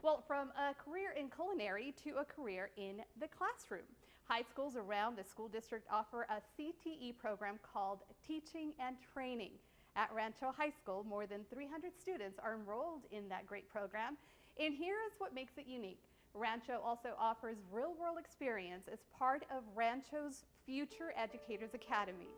Well, from a career in culinary to a career in the classroom, high schools around the school district offer a CTE program called Teaching and Training. At Rancho High School, more than 300 students are enrolled in that great program, and here is what makes it unique. Rancho also offers real-world experience as part of Rancho's Future Educators Academy.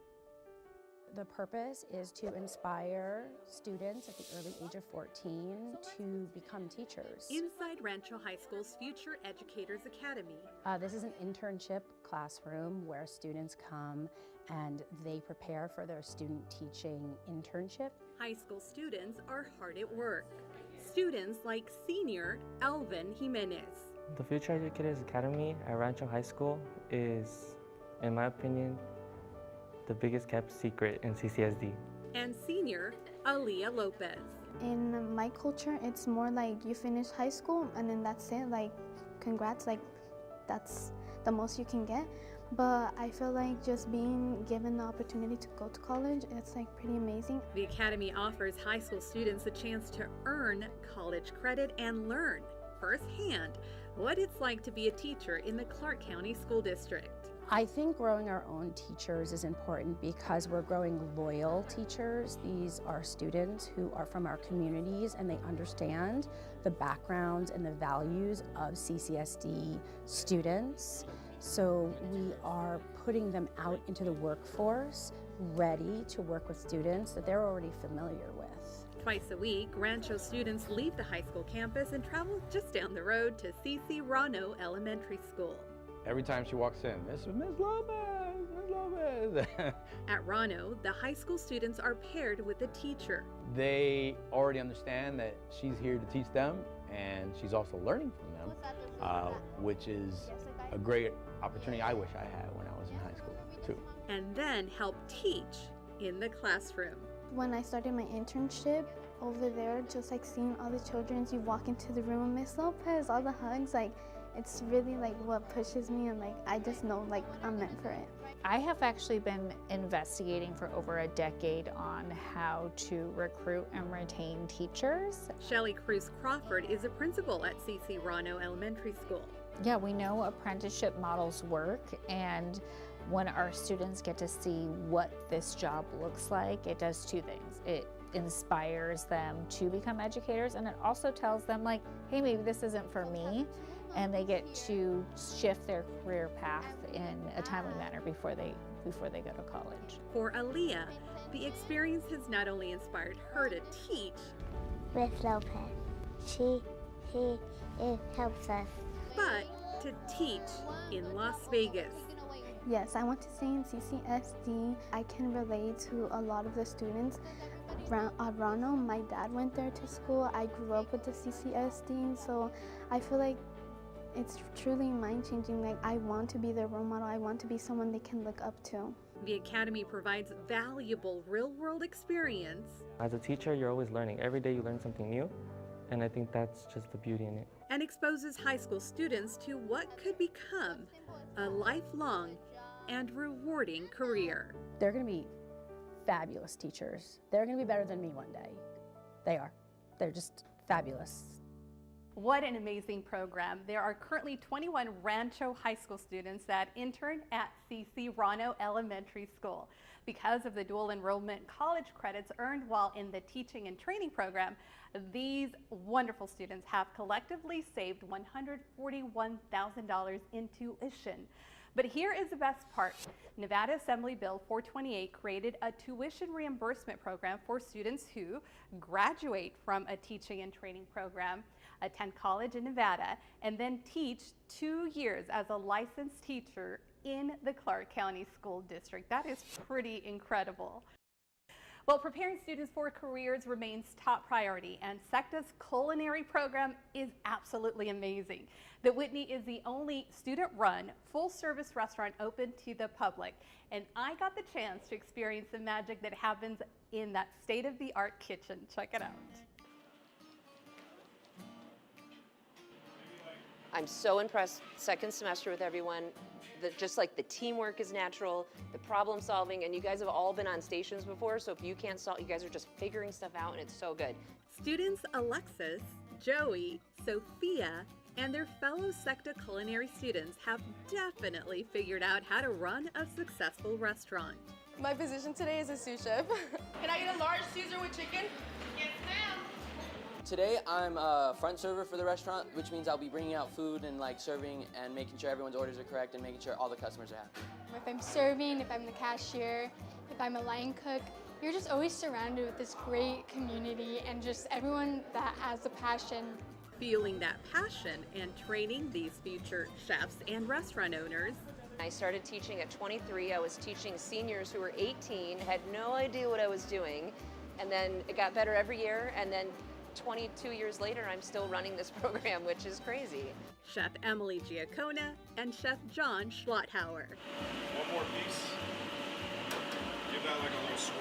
The purpose is to inspire students at the early age of 14 to become teachers. Inside Rancho High School's Future Educators Academy. This is an internship classroom where students come and they prepare for their student teaching internship. High school students are hard at work. Students like senior Elvin Jimenez. The Future Educators Academy at Rancho High School is, in my opinion, the biggest kept secret in CCSD. And senior Aaliyah Lopez. In my culture, it's more like you finish high school and then that's it, like congrats, like that's the most you can get. But I feel like just being given the opportunity to go to college, it's like pretty amazing. The Academy offers high school students a chance to earn college credit and learn firsthand what it's like to be a teacher in the Clark County School District. I think growing our own teachers is important because we're growing loyal teachers. These are students who are from our communities and they understand the backgrounds and the values of CCSD students. So we are putting them out into the workforce ready to work with students that they're already familiar with. Twice a week, Rancho students leave the high school campus and travel just down the road to C.C. Rano Elementary School. Every time she walks in, Miss Lopez, Miss Lopez. At Rano, the high school students are paired with a teacher. They already understand that she's here to teach them, and she's also learning from them, which is a great opportunity I wish I had when I was in high school, too. And then help teach in the classroom. When I started my internship over there, just like seeing all the children, you walk into the room, Miss Lopez, all the hugs, like it's really like what pushes me, and like I just know like I'm meant for it. I have actually been investigating for over a decade on how to recruit and retain teachers. Shelley Cruz Crawford is a principal at C.C. Rano Elementary School. Yeah, we know apprenticeship models work, and when our students get to see what this job looks like, it does two things. It inspires them to become educators, and it also tells them like, hey, maybe this isn't for me, and they get to shift their career path in a timely manner before they go to college. For Aaliyah, the experience has not only inspired her to teach, Miss Lopez, it helps us, but to teach in Las Vegas. Yes, I want to say in CCSD, I can relate to a lot of the students. At Rano, my dad went there to school. I grew up with the CCSD, so I feel like it's truly mind-changing. Like I want to be their role model. I want to be someone they can look up to. The Academy provides valuable real-world experience. As a teacher, you're always learning. Every day you learn something new, and I think that's just the beauty in it. And exposes high school students to what could become a lifelong and rewarding career. They're going to be fabulous teachers. They're going to be better than me one day. They are. They're just fabulous. What an amazing program. There are currently 21 Rancho High School students that intern at C.C. Rano Elementary School. Because of the dual enrollment college credits earned while in the teaching and training program, these wonderful students have collectively saved $141,000 in tuition. But here is the best part. Nevada Assembly Bill 428 created a tuition reimbursement program for students who graduate from a teaching and training program, attend college in Nevada, and then teach 2 years as a licensed teacher in the Clark County School District. That is pretty incredible. Well, preparing students for careers remains top priority, and SECTA's culinary program is absolutely amazing. The Whitney is the only student-run, full-service restaurant open to the public, and I got the chance to experience the magic that happens in that state-of-the-art kitchen. Check it out. I'm so impressed second semester with everyone. Just like the teamwork is natural, the problem solving, and you guys have all been on stations before, so if you can't solve, you guys are just figuring stuff out and it's so good. Students Alexis Joey, Sophia, and their fellow Secta Culinary students have definitely figured out how to run a successful restaurant. My position today is a sous chef. Can I get a large Caesar with chicken? Yes, ma'am. Today I'm a front server for the restaurant, which means I'll be bringing out food and serving and making sure everyone's orders are correct and making sure all the customers are happy. If I'm serving, if I'm the cashier, if I'm a line cook, you're just always surrounded with this great community and just everyone that has a passion. Fueling that passion and training these future chefs and restaurant owners. I started teaching at 23. I was teaching seniors who were 18, had no idea what I was doing, and then it got better every year, and then 22 years later, I'm still running this program, which is crazy. Chef Emily Giacona and Chef John Schlotthauer. One more piece. Give that like a little swirl.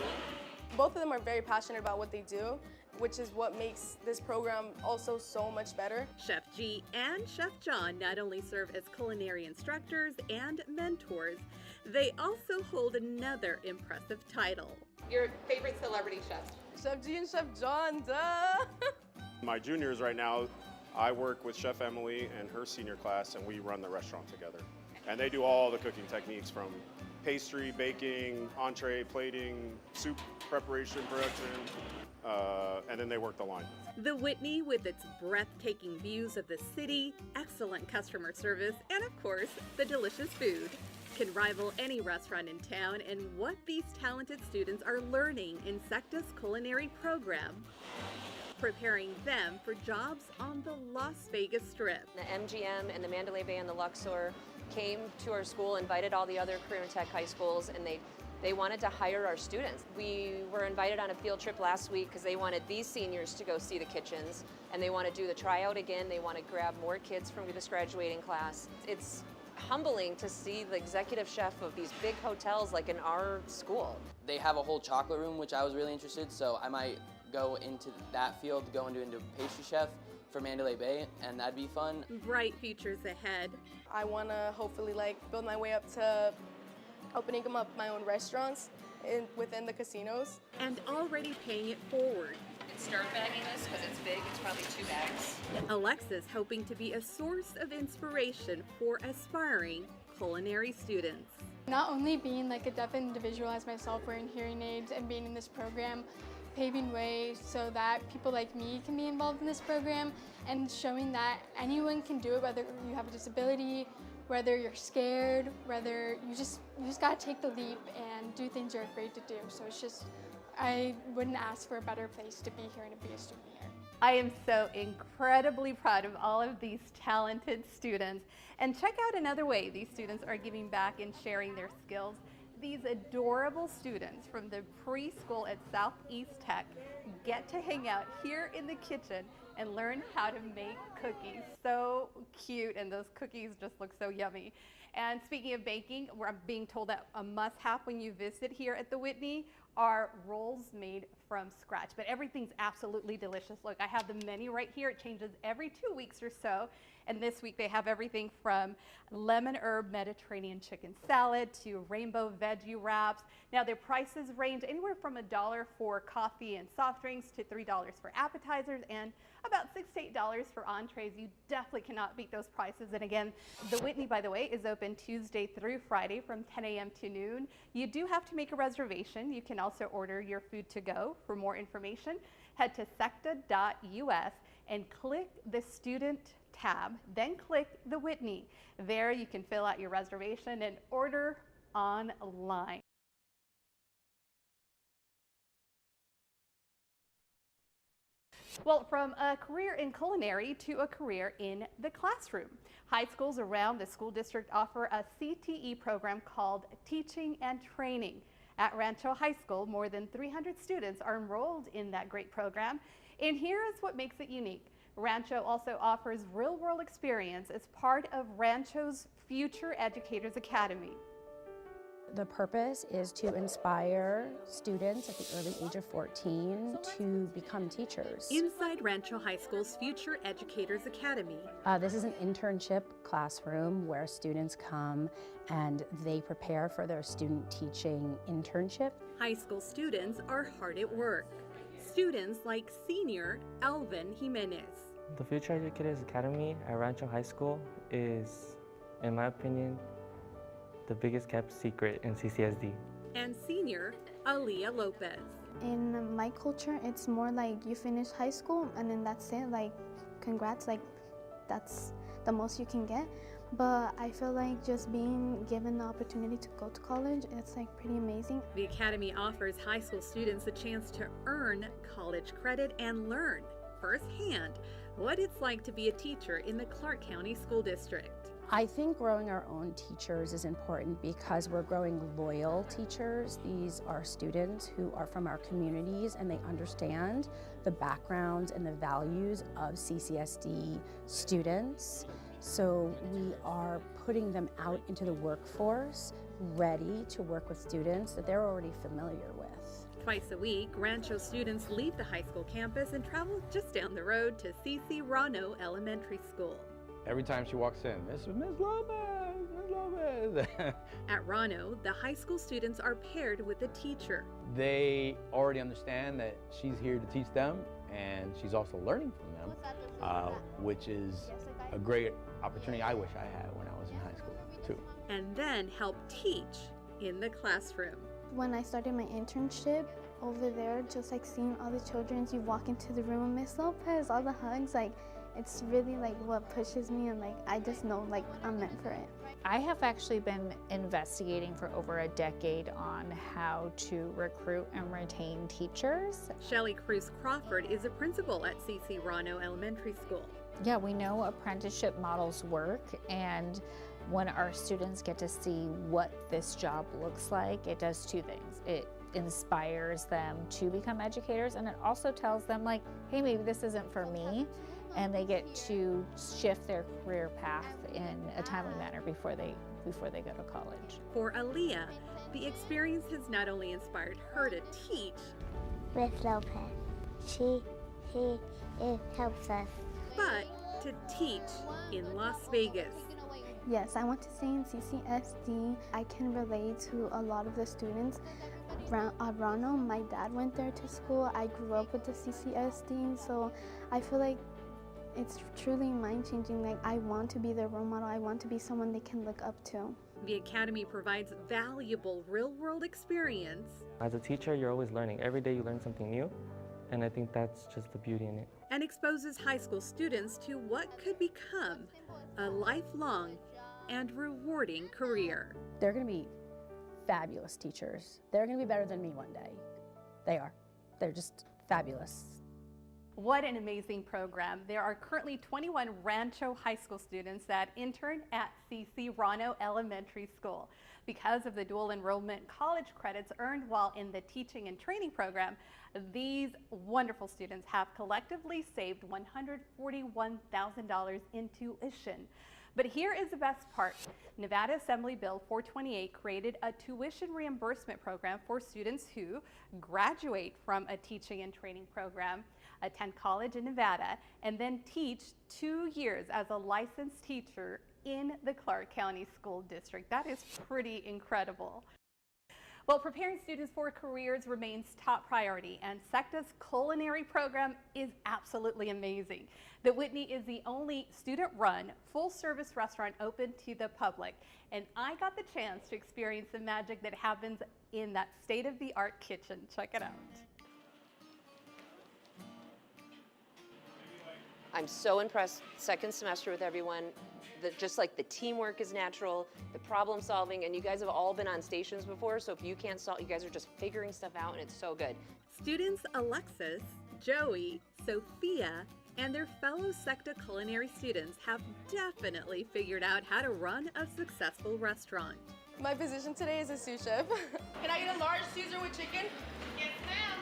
Both of them are very passionate about what they do, which is what makes this program also so much better. Chef G and Chef John not only serve as culinary instructors and mentors, they also hold another impressive title. Your favorite celebrity chef? Chef G and Chef John, duh! My juniors right now, I work with Chef Emily and her senior class, and we run the restaurant together. And they do all the cooking techniques from pastry, baking, entree, plating, soup preparation, production, and then they work the line. The Whitney, with its breathtaking views of the city, excellent customer service, and of course, the delicious food, can rival any restaurant in town. And what these talented students are learning in Secta's culinary program, preparing them for jobs on the Las Vegas Strip. The MGM and the Mandalay Bay and the Luxor came to our school, invited all the other career and tech high schools, and they wanted to hire our students. We were invited on a field trip last week because they wanted these seniors to go see the kitchens, and they want to do the tryout again. They want to grab more kids from this graduating class. It's humbling to see the executive chef of these big hotels like in our school. They have a whole chocolate room, which I was really interested, so I might go into that field, go into pastry chef for Mandalay Bay, and that'd be fun. Bright futures ahead. I want to hopefully build my way up to opening up my own restaurants within the casinos. And already paying it forward. Start bagging this because it's big. It's probably 2 bags. Alexa's hoping to be a source of inspiration for aspiring culinary students. Not only being like a deaf individual as myself wearing hearing aids and being in this program, paving way so that people like me can be involved in this program and showing that anyone can do it, whether you have a disability, whether you're scared, whether you just gotta take the leap and do things you're afraid to do. So it's just, I wouldn't ask for a better place to be here and to be a student here. I am so incredibly proud of all of these talented students. And check out another way these students are giving back and sharing their skills. These adorable students from the preschool at Southeast Tech get to hang out here in the kitchen and learn how to make cookies. So cute, and those cookies just look so yummy. And speaking of baking, we're being told that a must-have when you visit here at the Whitney are rolls made from scratch, but everything's absolutely delicious. Look, I have the menu right here. It changes every 2 weeks or so. And this week they have everything from lemon herb Mediterranean chicken salad to rainbow veggie wraps. Now their prices range anywhere from $1 for coffee and soft drinks to $3 for appetizers and about $6 to $8 for entrees. You definitely cannot beat those prices. And again, the Whitney, by the way, is open Tuesday through Friday from 10 a.m. to noon. You do have to make a reservation. You can also order your food to go. For more information, head to secta.us and click the student tab, then click the Whitney. There you can fill out your reservation and order online. Well, from a career in culinary to a career in the classroom. High schools around the school district offer a CTE program called Teaching and Training. At Rancho High School, more than 300 students are enrolled in that great program. And here is what makes it unique. Rancho also offers real-world experience as part of Rancho's Future Educators Academy. The purpose is to inspire students at the early age of 14 to become teachers. Inside Rancho High School's Future Educators Academy. This is an internship classroom where students come and they prepare for their student teaching internship. High school students are hard at work. Students like senior Elvin Jimenez. The Future Educators Academy at Rancho High School is, in my opinion, the biggest kept secret in CCSD. And senior Aaliyah Lopez. In my culture, it's more like you finish high school and then that's it, like congrats, like that's the most you can get. But I feel like just being given the opportunity to go to college, it's like pretty amazing. The Academy offers high school students a chance to earn college credit and learn firsthand what it's like to be a teacher in the Clark County School District. I think growing our own teachers is important because we're growing loyal teachers. These are students who are from our communities and they understand the backgrounds and the values of CCSD students. So we are putting them out into the workforce, ready to work with students that they're already familiar with. Twice a week, Rancho students leave the high school campus and travel just down the road to CC Rano Elementary School. Every time she walks in, Miss Lopez, Miss Lopez. At Rano, the high school students are paired with a teacher. They already understand that she's here to teach them, and she's also learning from them, which is a great opportunity I wish I had when I was in high school, too. And then help teach in the classroom. When I started my internship over there, just like seeing all the children, you walk into the room, Miss Lopez, all the hugs, like it's really like what pushes me, and like I just know like I'm meant for it. I have actually been investigating for over a decade on how to recruit and retain teachers. Shelley Cruz Crawford is a principal at CC Rano Elementary School. Yeah, we know apprenticeship models work, and when our students get to see what this job looks like, it does two things. It inspires them to become educators, and it also tells them like, hey, maybe this isn't for me, and they get to shift their career path in a timely manner before they go to college. For Aaliyah, the experience has not only inspired her to teach, Miss Lopez, it helps us, but to teach in Las Vegas. Yes, I went to stay in CCSD. I can relate to a lot of the students. At Rano, my dad went there to school. I grew up with the CCSD, so I feel like it's truly mind-changing. Like I want to be their role model. I want to be someone they can look up to. The Academy provides valuable real-world experience. As a teacher, you're always learning. Every day you learn something new, and I think that's just the beauty in it. And exposes high school students to what could become a lifelong and rewarding career. They're going to be fabulous teachers. They're going to be better than me one day. They are. They're just fabulous. What an amazing program. There are currently 21 Rancho High School students that intern at CC Rano Elementary School. Because of the dual enrollment college credits earned while in the teaching and training program, these wonderful students have collectively saved $141,000 in tuition. But here is the best part. Nevada Assembly Bill 428 created a tuition reimbursement program for students who graduate from a teaching and training program, attend college in Nevada, and then teach 2 years as a licensed teacher in the Clark County School District. That is pretty incredible. Well, preparing students for careers remains top priority, and SECTA's Culinary program is absolutely amazing. The Whitney is the only student-run, full-service restaurant open to the public, and I got the chance to experience the magic that happens in that state-of-the-art kitchen. Check it out. I'm so impressed second semester with everyone. Just like the teamwork is natural, the problem solving, and you guys have all been on stations before, so if you can't solve, you guys are just figuring stuff out, and it's so good. Students Alexis, Joey, Sophia, and their fellow SECTA Culinary students have definitely figured out how to run a successful restaurant. My position today is a sous chef. Can I get a large Caesar with chicken? Yes, ma'am.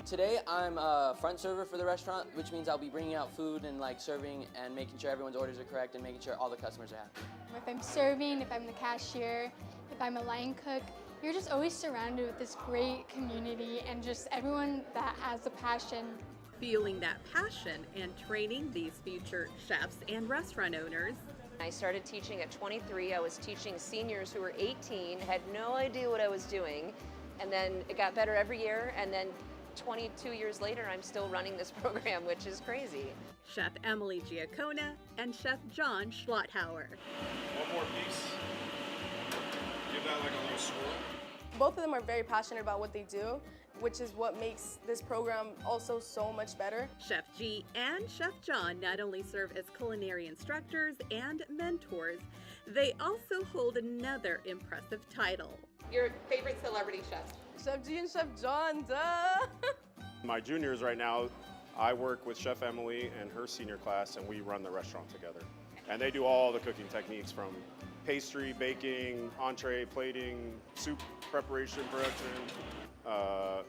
Today I'm a front server for the restaurant, which means I'll be bringing out food and like serving and making sure everyone's orders are correct and making sure all the customers are happy. If I'm serving, if I'm the cashier, if I'm a line cook, you're just always surrounded with this great community and just everyone that has a passion. Feeling that passion and training these future chefs and restaurant owners. I started teaching at 23. I was teaching seniors who were 18, had no idea what I was doing, and then it got better every year, and then 22 years later, I'm still running this program, which is crazy. Chef Emily Giacona and Chef John Schlotthauer. One more piece. Give that like a little swirl. Both of them are very passionate about what they do, which is what makes this program also so much better. Chef G and Chef John not only serve as culinary instructors and mentors, they also hold another impressive title. Your favorite celebrity chef? Chef G and Chef John, duh! My juniors right now, I work with Chef Emily and her senior class, and we run the restaurant together. And they do all the cooking techniques from pastry, baking, entree, plating, soup preparation, production,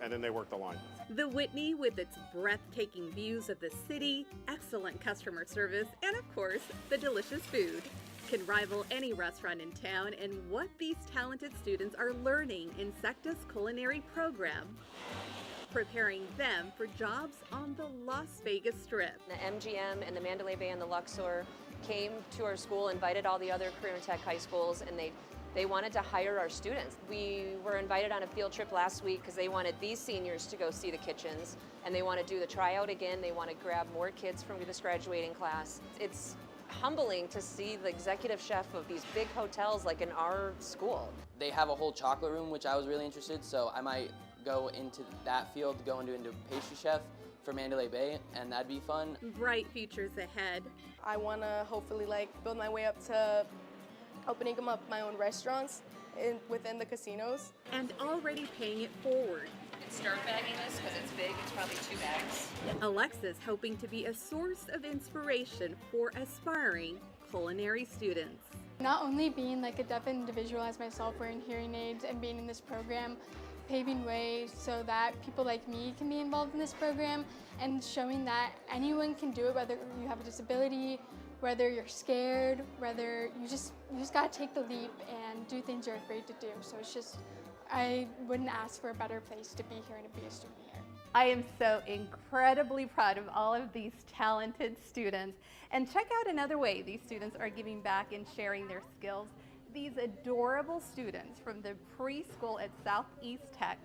and then they work the line. The Whitney, with its breathtaking views of the city, excellent customer service, and of course, the delicious food, can rival any restaurant in town. And what these talented students are learning in SECTA's culinary program, preparing them for jobs on the Las Vegas Strip. The MGM and the Mandalay Bay and the Luxor came to our school, invited all the other career and tech high schools, and they wanted to hire our students. We were invited on a field trip last week because they wanted these seniors to go see the kitchens, and they want to do the tryout again. They want to grab more kids from this graduating class. It's humbling to see the executive chef of these big hotels like in our school. They have a whole chocolate room, which I was really interested, so I might go into that field, go into pastry chef for Mandalay Bay, and that'd be fun. Bright futures ahead. I want to hopefully build my way up to opening up my own restaurants within the casinos. And already paying it forward. Start bagging this because it's big. It's probably 2 bags. Alexis hoping to be a source of inspiration for aspiring culinary students. Not only being like a deaf individual as myself wearing hearing aids and being in this program, paving way so that people like me can be involved in this program, and showing that anyone can do it, whether you have a disability, whether you're scared, whether you just gotta take the leap and do things you're afraid to do. So it's just, I wouldn't ask for a better place to be here and to be a student here. I am so incredibly proud of all of these talented students. And check out another way these students are giving back and sharing their skills. These adorable students from the preschool at Southeast Tech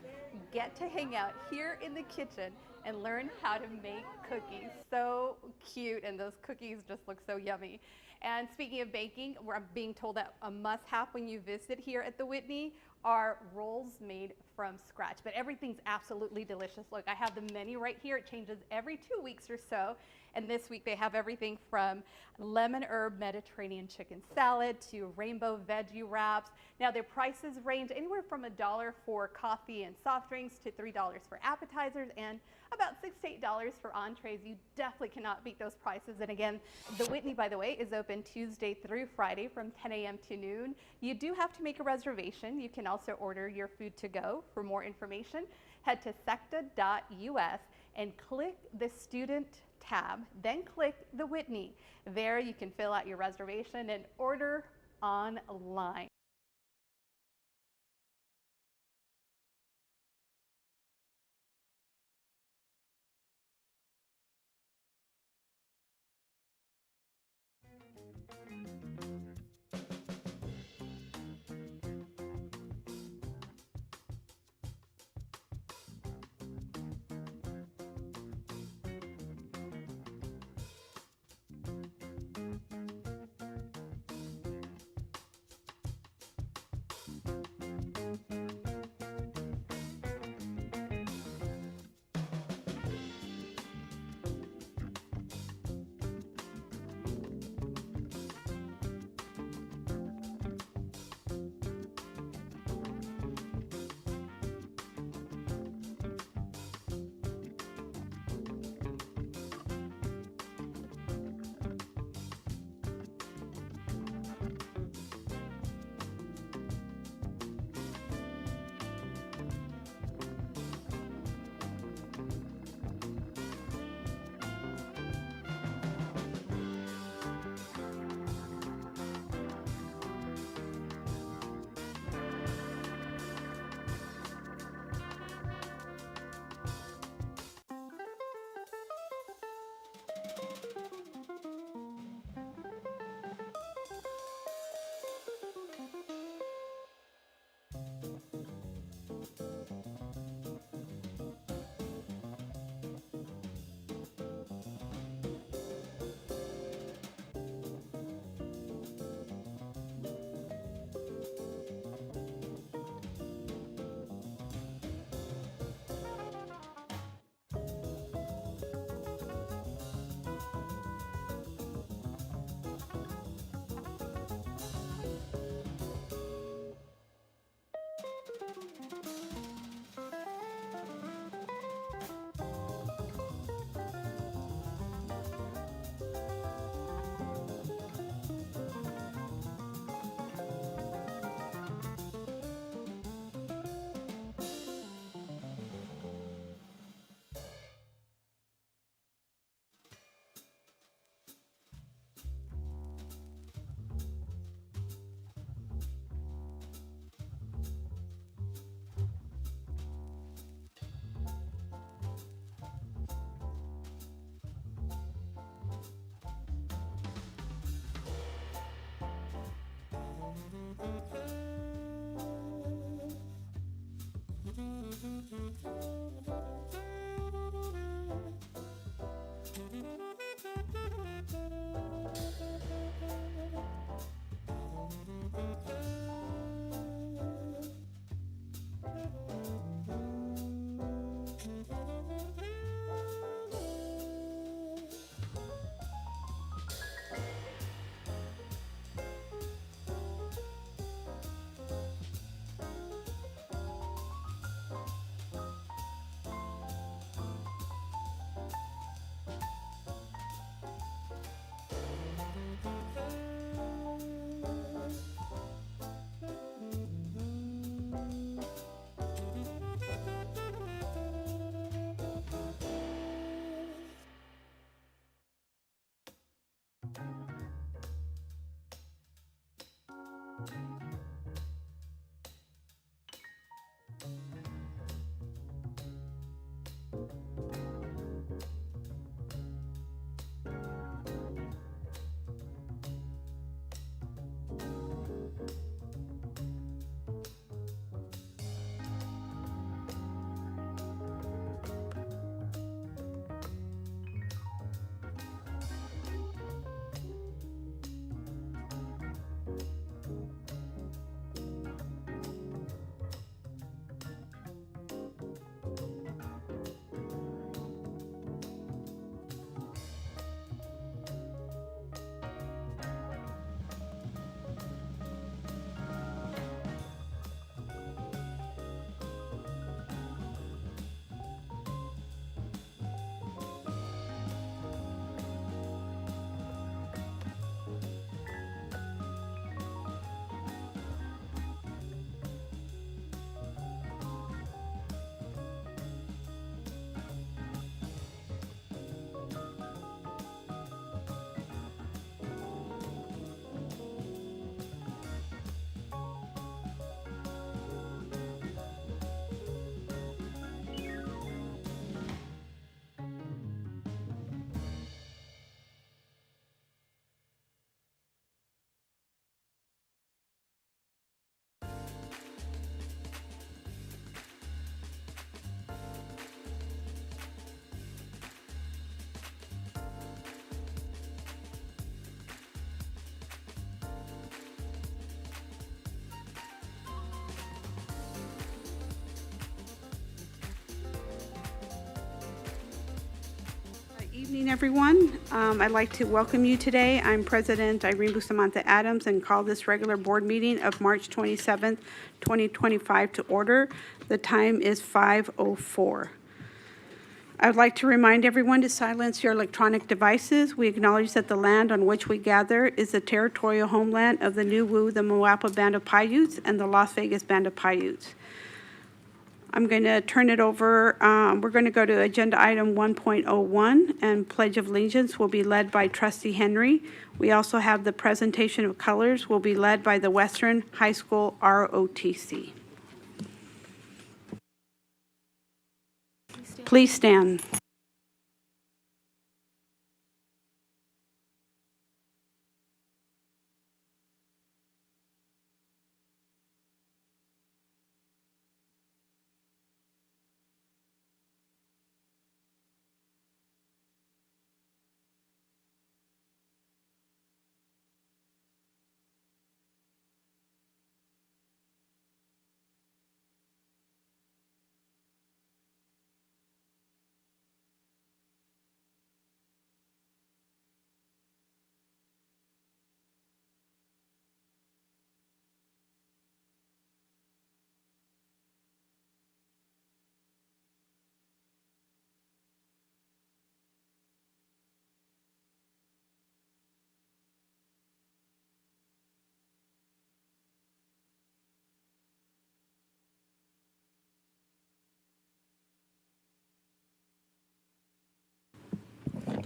get to hang out here in the kitchen and learn how to make cookies. So cute, and those cookies just look so yummy. And speaking of baking, we're being told that a must-have when you visit here at the Whitney are rolls made from scratch, but everything's absolutely delicious. Look, I have the menu right here. It changes every 2 weeks or so. And this week they have everything from lemon herb Mediterranean chicken salad to rainbow veggie wraps. Now their prices range anywhere from $1 for coffee and soft drinks to $3 for appetizers and about $6 to $8 for entrees. You definitely cannot beat those prices. And again, the Whitney, by the way, is open Tuesday through Friday from 10 a.m. to noon. You do have to make a reservation. You can also order your food to go. For more information, head to secta.us and click the student tab, then click the Whitney. There you can fill out your reservation and order online. Evening, everyone. I'd like to welcome you today. I'm President Irene Bustamante Adams and call this regular board meeting of March 27th, 2025 to order. The time is 5:04. I would like to remind everyone to silence your electronic devices. We acknowledge that the land on which we gather is the territorial homeland of the Nuwu, the Moapa Band of Paiutes, and the Las Vegas Band of Paiutes. I'm going to turn it over. We're going to go to agenda item 1.01, and Pledge of Allegiance will be led by Trustee Henry. We also have the presentation of colors will be led by the Western High School ROTC. Please stand.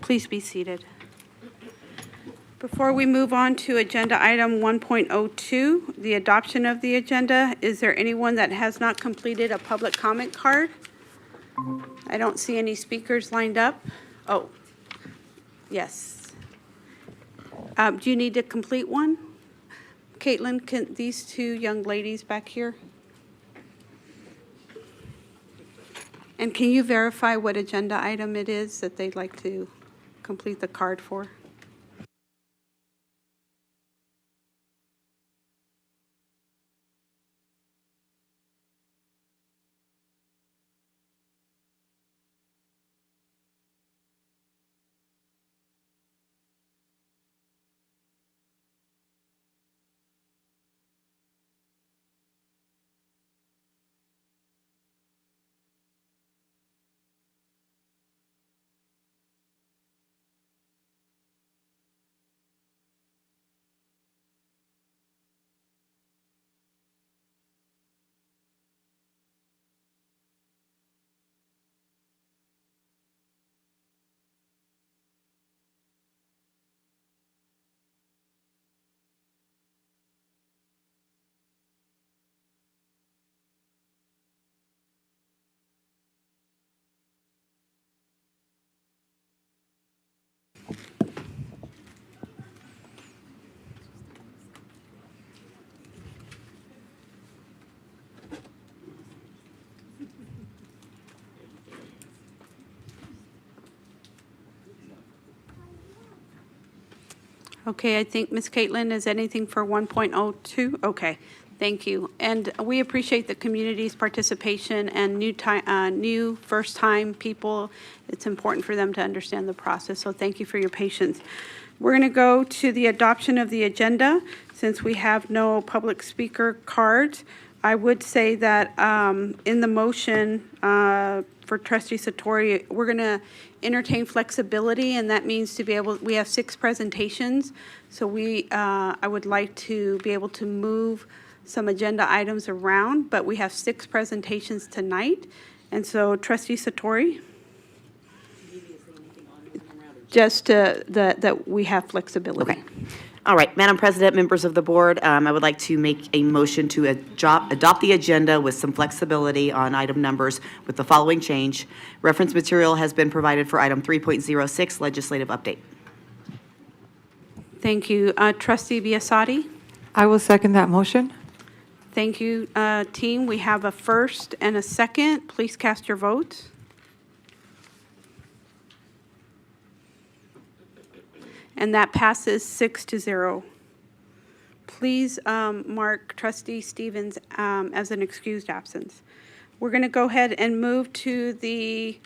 Please be seated. Before we move on to agenda item 1.02, the adoption of the agenda, is there anyone that has not completed a public comment card? I don't see any speakers lined up. Oh, yes. Do you need to complete one? Caitlin, can these two young ladies back here? And can you verify what agenda item it is that they'd like to complete the card for? Okay, I think Ms. Caitlin, is anything for 1.02? Okay, thank you. And we appreciate the community's participation and new first-time people. It's important for them to understand the process, so thank you for your patience. We're going to go to the adoption of the agenda. Since we have no public speaker cards, I would say that in the motion for Trustee Satori, we're going to entertain flexibility, and that means to be able, we have 6 presentations, so I would like to be able to move some agenda items around, but we have 6 presentations tonight. And so Trustee Satori? Just that we have flexibility. Okay. All right, Madam President, members of the board, I would like to make a motion to adopt the agenda with some flexibility on item numbers with the following change. Reference material has been provided for item 3.06, legislative update. Thank you. Trustee Biasotti? I will second that motion. Thank you, team. We have a first and a second. Please cast your votes. And that passes 6-0. Please mark Trustee Stevens as an excused absence. We're going to go ahead and move to the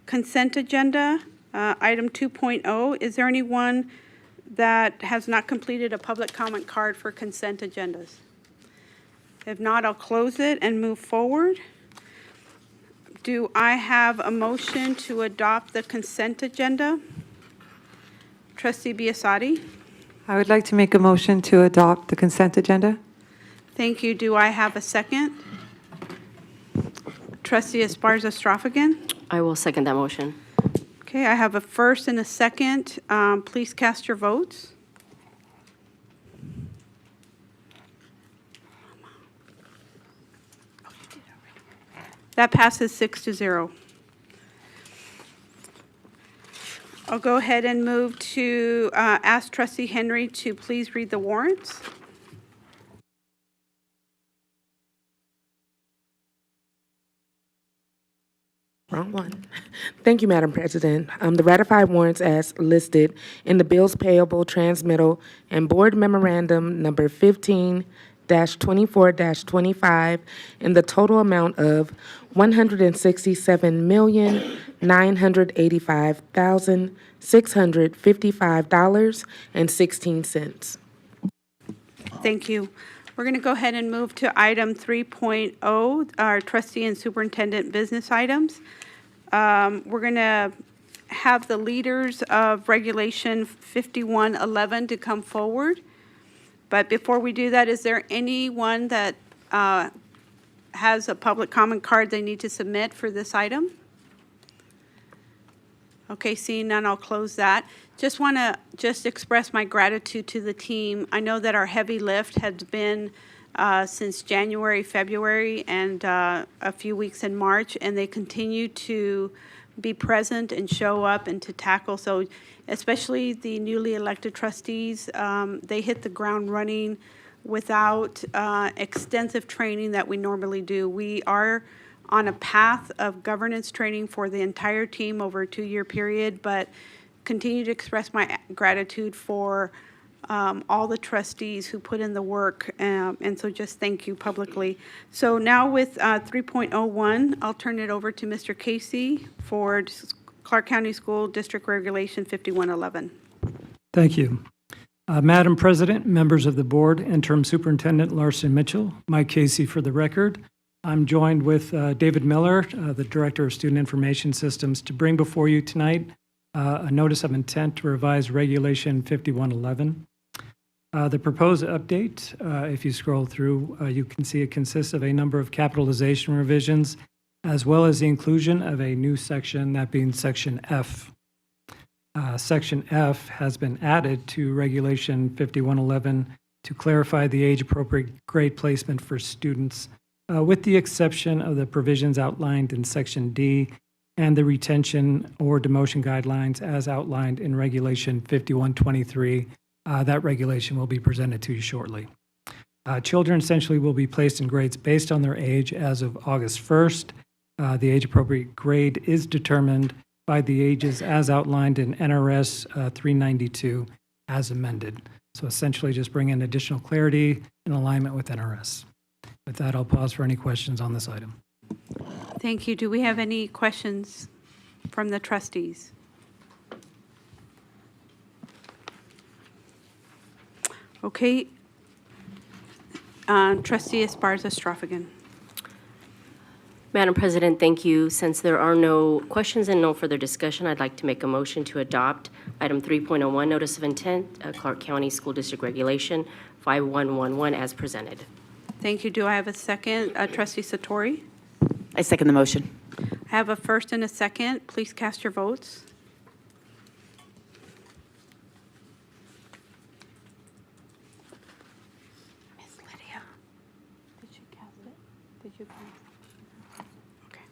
consent agenda, item 2.0. Is there anyone that has not completed a public comment card for consent agendas? If not, I'll close it and move forward. Do I have a motion to adopt the consent agenda? Trustee Biasotti? I would like to make a motion to adopt the consent agenda. Thank you. Do I have a second? Trustee Esparza-Stroffigan? I will second that motion. Okay, I have a first and a second. Please cast your votes. That passes 6-0. I'll go ahead and move to ask Trustee Henry to please read the warrants. Wrong one. Thank you, Madam President. The ratified warrants as listed in the bills payable, transmittal, and board memorandum number 15-24-25 in the total amount of $167,985,655.16. Thank you. We're going to go ahead and move to item 3.0, our trustee and superintendent business items. We're going to have the leaders of Regulation 5111 to come forward. But before we do that, is there anyone that has a public comment card they need to submit for this item? Okay, seeing none, I'll close that. Just want to express my gratitude to the team. I know that our heavy lift has been since January, February, and a few weeks in March, and they continue to be present and show up and to tackle. So especially the newly elected trustees, they hit the ground running without extensive training that we normally do. We are on a path of governance training for the entire team over a 2-year period, but continue to express my gratitude for all the trustees who put in the work, and so just thank you publicly. So now with 3.01, I'll turn it over to Mr. Casey for Clark County School District Regulation 5111. Thank you. Madam President, members of the board, Interim Superintendent Larson Mitchell, Mike Casey for the record. I'm joined with David Miller, the Director of Student Information Systems, to bring before you tonight a notice of intent to revise Regulation 5111. The proposed update, if you scroll through, you can see it consists of a number of capitalization revisions, as well as the inclusion of a new section, that being Section F. Section F has been added to Regulation 5111 to clarify the age-appropriate grade placement for students, with the exception of the provisions outlined in Section D and the retention or demotion guidelines as outlined in Regulation 5123. That regulation will be presented to you shortly. Children essentially will be placed in grades based on their age as of August 1st. The age-appropriate grade is determined by the ages as outlined in NRS 392 as amended. So essentially just bring in additional clarity in alignment with NRS. With that, I'll pause for any questions on this item. Thank you. Do we have any questions from the trustees? Okay. Trustee Esparza-Stroffigan. Madam President, thank you. Since there are no questions and no further discussion, I'd like to make a motion to adopt item 3.01, Notice of Intent, Clark County School District Regulation 5111 as presented. Thank you. Do I have a second? Trustee Satori? I second the motion. I have a first and a second. Please cast your votes. Miss Lydia, did you cast it? Did you cast it? Okay.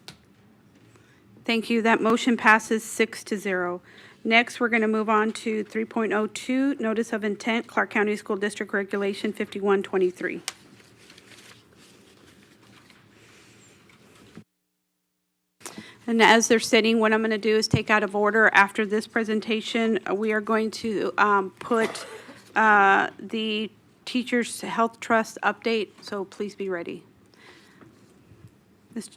Thank you. That motion passes 6-0. Next, we're going to move on to 3.02, Notice of Intent, Clark County School District Regulation 5123. And as they're sitting, what I'm going to do is take out of order after this presentation. We are going to put the Teachers Health Trust update, so please be ready.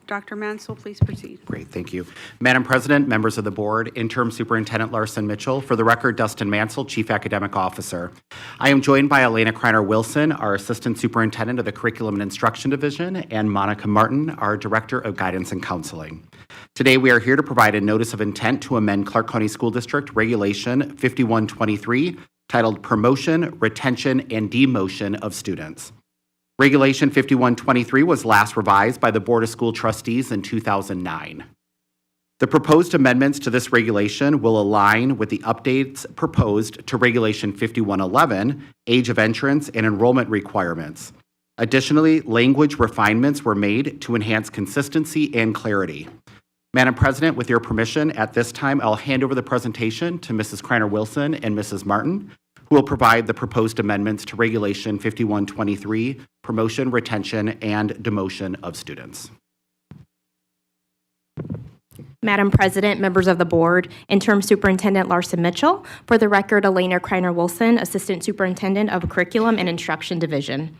Dr. Mansell, please proceed. Great, thank you. Madam President, members of the board, Interim Superintendent Larson Mitchell. For the record, Dustin Mansell, Chief Academic Officer. I am joined by Elena Kreiner-Wilson, our Assistant Superintendent of the Curriculum and Instruction Division, and Monica Martin, our Director of Guidance and Counseling. Today, we are here to provide a notice of intent to amend Clark County School District Regulation 5123, titled Promotion, Retention, and Demotion of Students. Regulation 5123 was last revised by the Board of School Trustees in 2009. The proposed amendments to this regulation will align with the updates proposed to Regulation 5111, age of entrance and enrollment requirements. Additionally, language refinements were made to enhance consistency and clarity. Madam President, with your permission, at this time, I'll hand over the presentation to Mrs. Kreiner-Wilson and Mrs. Martin, who will provide the proposed amendments to Regulation 5123, promotion, retention, and demotion of students. Madam President, members of the board, Interim Superintendent Larson Mitchell. For the record, Elena Kreiner-Wilson, Assistant Superintendent of Curriculum and Instruction Division.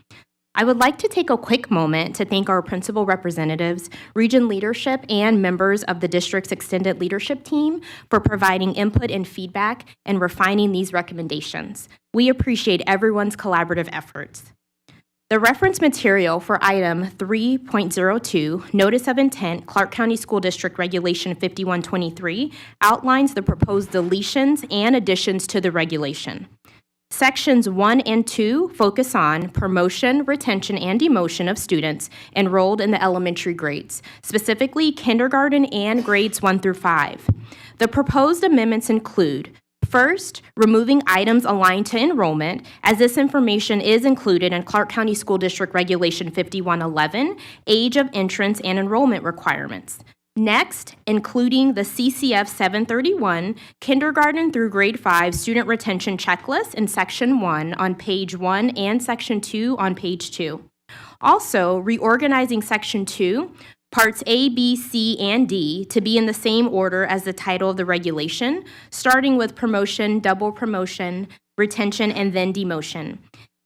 I would like to take a quick moment to thank our principal representatives, region leadership, and members of the district's extended leadership team for providing input and feedback and refining these recommendations. We appreciate everyone's collaborative efforts. The reference material for item 3.02, Notice of Intent, Clark County School District Regulation 5123, outlines the proposed deletions and additions to the regulation. Sections 1 and 2 focus on promotion, retention, and demotion of students enrolled in the elementary grades, specifically kindergarten and grades 1 through 5. The proposed amendments include: first, removing items aligned to enrollment, as this information is included in Clark County School District Regulation 5111, age of entrance and enrollment requirements. Next, including the CCF 731 kindergarten through grade 5 student retention checklist in Section 1 on page 1 and Section 2 on page 2. Also, reorganizing Section 2, Parts A, B, C, and D to be in the same order as the title of the regulation, starting with promotion, double promotion, retention, and then demotion.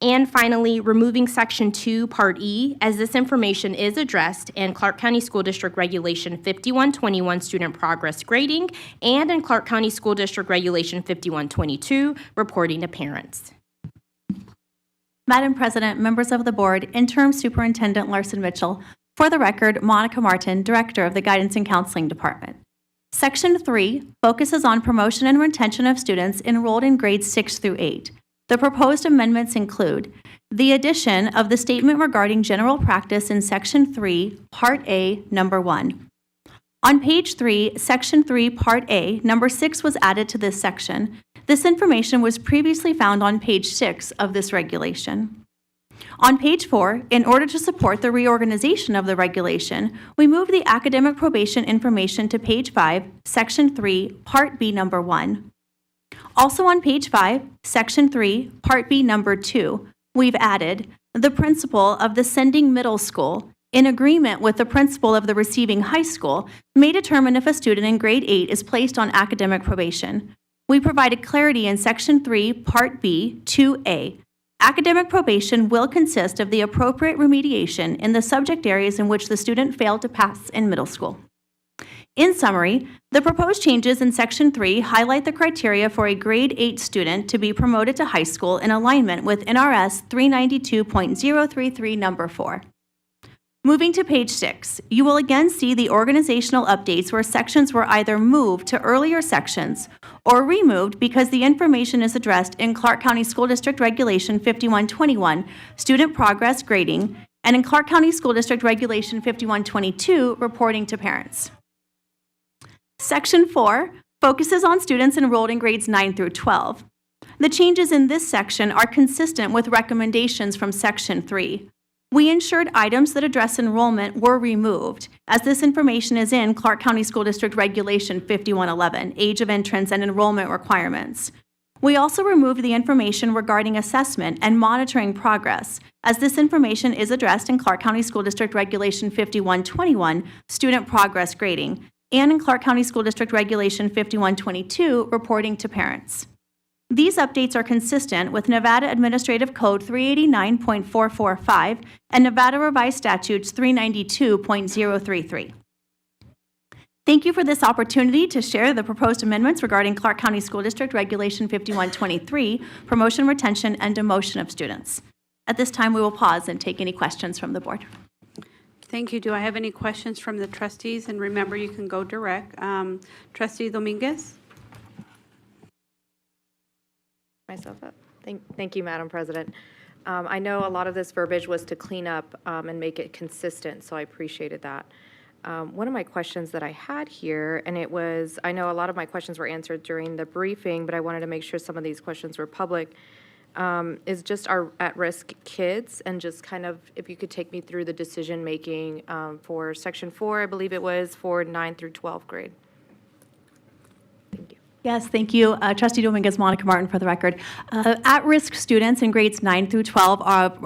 And finally, removing Section 2, Part E, as this information is addressed in Clark County School District Regulation 5121, Student Progress Grading, and in Clark County School District Regulation 5122, Reporting to Parents. Madam President, members of the board, Interim Superintendent Larson Mitchell. For the record, Monica Martin, Director of the Guidance and Counseling Department. Section 3 focuses on promotion and retention of students enrolled in grades 6 through 8. The proposed amendments include the addition of the statement regarding general practice in Section 3, Part A, Number 1. On page 3, Section 3, Part A, Number 6 was added to this section. This information was previously found on page 6 of this regulation. On page 4, in order to support the reorganization of the regulation, we move the academic probation information to page 5, section 3, part B number 1. Also on page 5, section 3, part B number 2, we've added the principal of the sending middle school, in agreement with the principal of the receiving high school, may determine if a student in grade 8 is placed on academic probation. We provided clarity in section 3, part B, 2A. Academic probation will consist of the appropriate remediation in the subject areas in which the student failed to pass in middle school. In summary, the proposed changes in Section 3 highlight the criteria for a grade 8 student to be promoted to high school in alignment with NRS 392.033 number 4. Moving to page 6, you will again see the organizational updates where sections were either moved to earlier sections or removed because the information is addressed in Clark County School District Regulation 5121, Student Progress Grading, and in Clark County School District Regulation 5122, Reporting to Parents. Section 4 focuses on students enrolled in grades 9 through 12. The changes in this section are consistent with recommendations from Section 3. We ensured items that address enrollment were removed, as this information is in Clark County School District Regulation 5111, Age of Entrance and Enrollment Requirements. We also removed the information regarding assessment and monitoring progress, as this information is addressed in Clark County School District Regulation 5121, Student Progress Grading, and in Clark County School District Regulation 5122, Reporting to Parents. These updates are consistent with Nevada Administrative Code 389.445 and Nevada Revised Statutes 392.033. Thank you for this opportunity to share the proposed amendments regarding Clark County School District Regulation 5123, promotion, retention, and demotion of students. At this time, we will pause and take any questions from the board. Thank you. Do I have any questions from the trustees? And remember, you can go direct. Trustee Dominguez? Myself up. Thank you, Madam President. I know a lot of this verbiage was to clean up and make it consistent, so I appreciated that. One of my questions that I had here, and it was, I know a lot of my questions were answered during the briefing, but I wanted to make sure some of these questions were public, is just our at-risk kids, and just kind of, if you could take me through the decision-making for Section 4, I believe it was, for 9 through 12th grade. Thank you. Yes, thank you. Trustee Dominguez, Monica Martin for the record. At-risk students in grades 9 through 12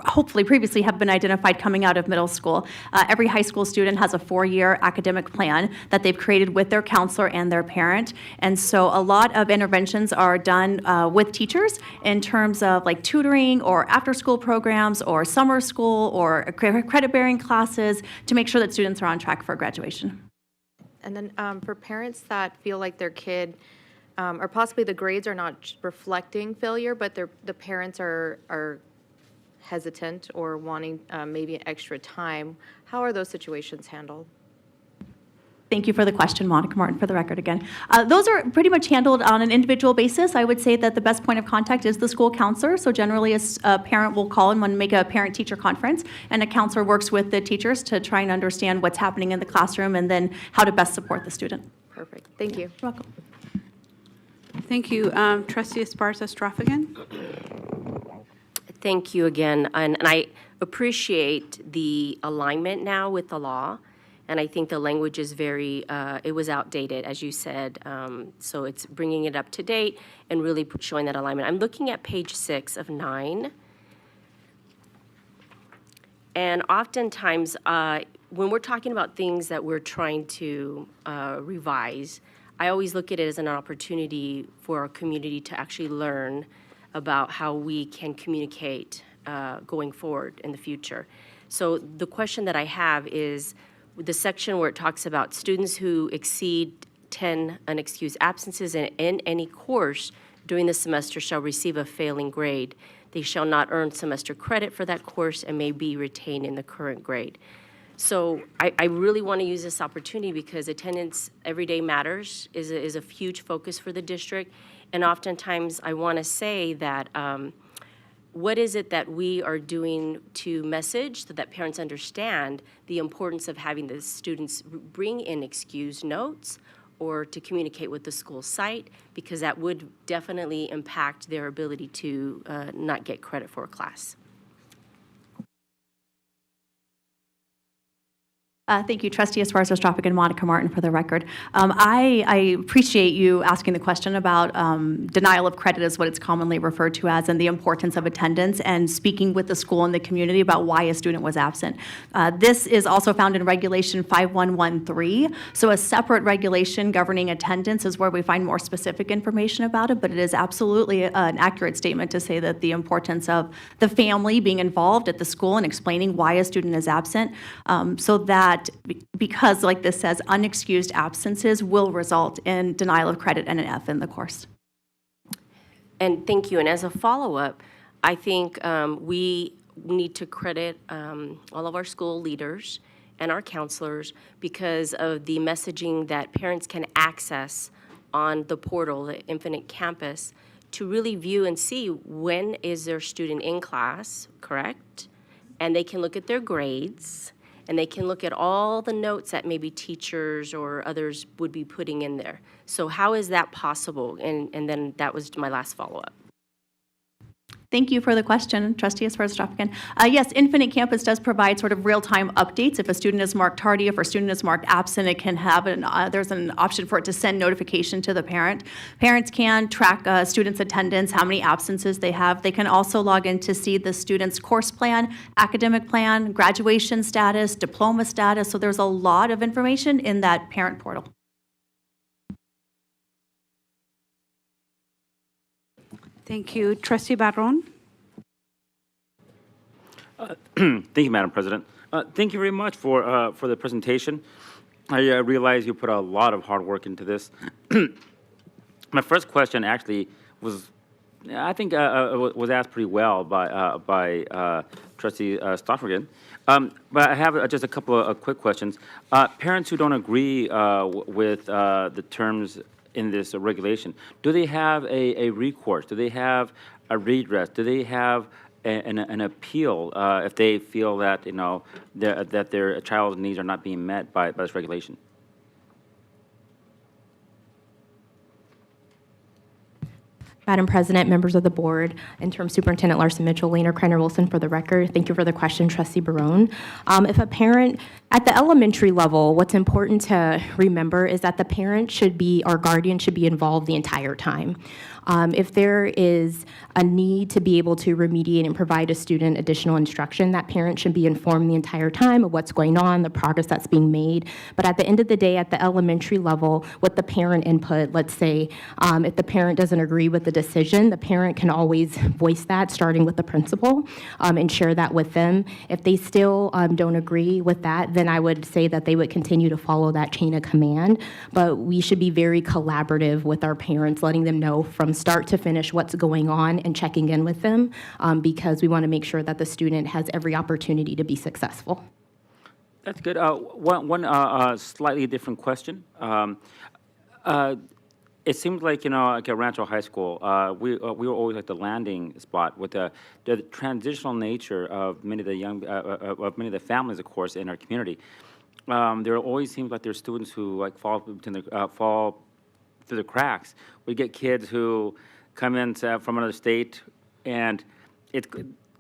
hopefully previously have been identified coming out of middle school. Every high school student has a 4-year academic plan that they've created with their counselor and their parent. And so a lot of interventions are done with teachers in terms of like tutoring or after-school programs or summer school or credit-bearing classes to make sure that students are on track for graduation. And then for parents that feel like their kid or possibly the grades are not reflecting failure, but the parents are hesitant or wanting maybe extra time. How are those situations handled? Thank you for the question, Monica Martin, for the record again. Those are pretty much handled on an individual basis. I would say that the best point of contact is the school counselor. So generally, a parent will call and want to make a parent-teacher conference, and a counselor works with the teachers to try and understand what's happening in the classroom and then how to best support the student. Perfect. Thank you. You're welcome. Thank you. Trustee Esparza-Stroffigan? Thank you again. And I appreciate the alignment now with the law. And I think the language is very, it was outdated, as you said. So it's bringing it up to date and really showing that alignment. I'm looking at page 6 of 9. And oftentimes, when we're talking about things that we're trying to revise, I always look at it as an opportunity for our community to actually learn about how we can communicate going forward in the future. So the question that I have is the section where it talks about students who exceed 10 unexcused absences in any course during the semester shall receive a failing grade. They shall not earn semester credit for that course and may be retained in the current grade. So I really want to use this opportunity because attendance every day matters is a huge focus for the district. And oftentimes I want to say that what is it that we are doing to message so that parents understand the importance of having the students bring in excused notes or to communicate with the school site, because that would definitely impact their ability to not get credit for a class. Thank you, Trustee Esparza-Stropik and Monica Martin, for the record. I appreciate you asking the question about denial of credit, is what it's commonly referred to as, and the importance of attendance, and speaking with the school and the community about why a student was absent. This is also found in Regulation 5113. So a separate regulation governing attendance is where we find more specific information about it, but it is absolutely an accurate statement to say that the importance of the family being involved at the school and explaining why a student is absent, so that because, like this says, unexcused absences will result in denial of credit and an F in the course. And thank you. And as a follow-up, I think we need to credit all of our school leaders and our counselors because of the messaging that parents can access on the portal, the Infinite Campus, to really view and see when is their student in class, correct? And they can look at their grades, and they can look at all the notes that maybe teachers or others would be putting in there. So how is that possible? And then that was my last follow-up. Thank you for the question, Trustee Esparza-Stropik. Yes, Infinite Campus does provide sort of real-time updates. If a student is marked tardy, if a student is marked absent, it can have there's an option for it to send notification to the parent. Parents can track students' attendance, how many absences they have. They can also log in to see the student's course plan, academic plan, graduation status, diploma status. So there's a lot of information in that parent portal. Thank you. Trustee Barron. Thank you, Madam President. Thank you very much for the presentation. I realize you put a lot of hard work into this. My first question actually was, I think, was asked pretty well by Trustee Stoffergen. But I have just a couple of quick questions. Parents who don't agree with the terms in this regulation, do they have a recourse? Do they have a redress? Do they have an appeal if they feel that that their child's needs are not being met by this regulation? Madam President, members of the board, Interim Superintendent Larson Mitchell, Laner Kreiner Wilson for the record. Thank you for the question, Trustee Barone. If a parent, at the elementary level, what's important to remember is that the parent should be, or guardian should be involved the entire time. If there is a need to be able to remediate and provide a student additional instruction, that parent should be informed the entire time of what's going on, the progress that's being made. But at the end of the day, at the elementary level, with the parent input, let's say, if the parent doesn't agree with the decision, the parent can always voice that, starting with the principal, and share that with them. If they still don't agree with that, then I would say that they would continue to follow that chain of command. But we should be very collaborative with our parents, letting them know from start to finish what's going on and checking in with them, because we want to make sure that the student has every opportunity to be successful. That's good. One slightly different question. It seems like, like at Rancho High School, we were always like the landing spot with the transitional nature of many of the families, of course, in our community. There always seems like there's students who like fall through the cracks. We get kids who come in from another state, and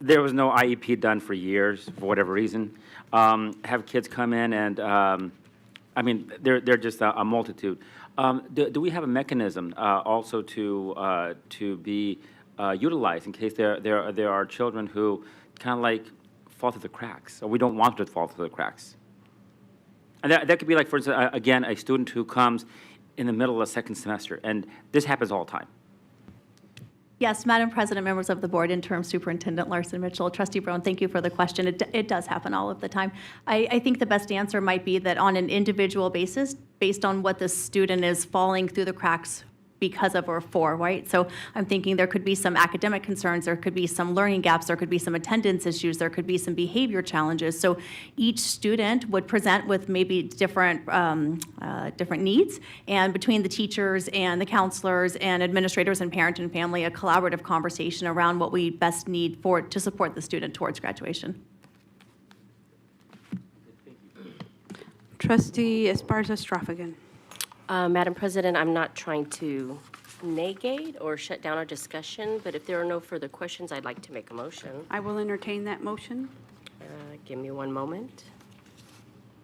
there was no IEP done for years for whatever reason. Have kids come in, and I mean, they're just a multitude. Do we have a mechanism also to be utilized in case there are children who kind of like fall through the cracks, or we don't want them to fall through the cracks? And that could be like, for instance, again, a student who comes in the middle of a second semester, and this happens all the time. Yes, Madam President, members of the board, Interim Superintendent Larson Mitchell, Trustee Brown, thank you for the question. It does happen all of the time. I think the best answer might be that on an individual basis, based on what the student is falling through the cracks because of or for, right? So I'm thinking there could be some academic concerns, there could be some learning gaps, there could be some attendance issues, there could be some behavior challenges. So each student would present with maybe different needs, and between the teachers and the counselors and administrators and parent and family, a collaborative conversation around what we best need to support the student towards graduation. Trustee Esparza-Stropik. Madam President, I'm not trying to negate or shut down our discussion, but if there are no further questions, I'd like to make a motion. I will entertain that motion. Give me one moment.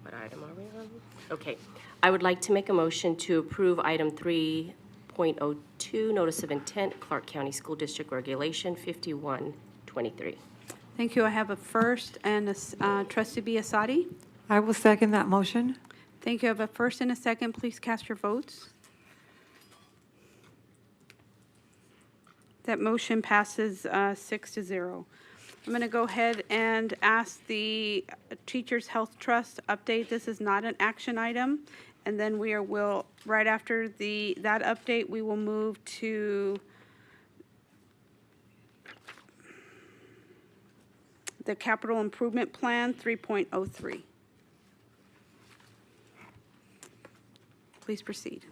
What item are we on? Okay. I would like to make a motion to approve item 3.02, notice of intent, Clark County School District Regulation 5123. Thank you. I have a first and a trustee Biassadi. I will second that motion. Thank you. I have a first and a second. Please cast your votes. That motion passes 6-0. I'm going to go ahead and ask the Teachers Health Trust update. This is not an action item. And then will right after that update, we will move to the Capital Improvement Plan 3.03. Please proceed.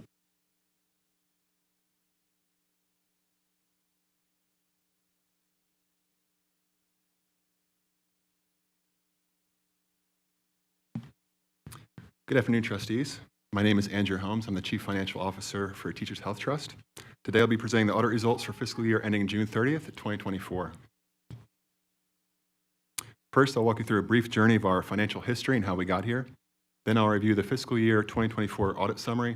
Good afternoon, trustees. My name is Andrew Holmes. I'm the Chief Financial Officer for Teachers Health Trust. Today I'll be presenting the audit results for fiscal year ending June 30th, 2024. First, I'll walk you through a brief journey of our financial history and how we got here. Then I'll review the fiscal year 2024 audit summary,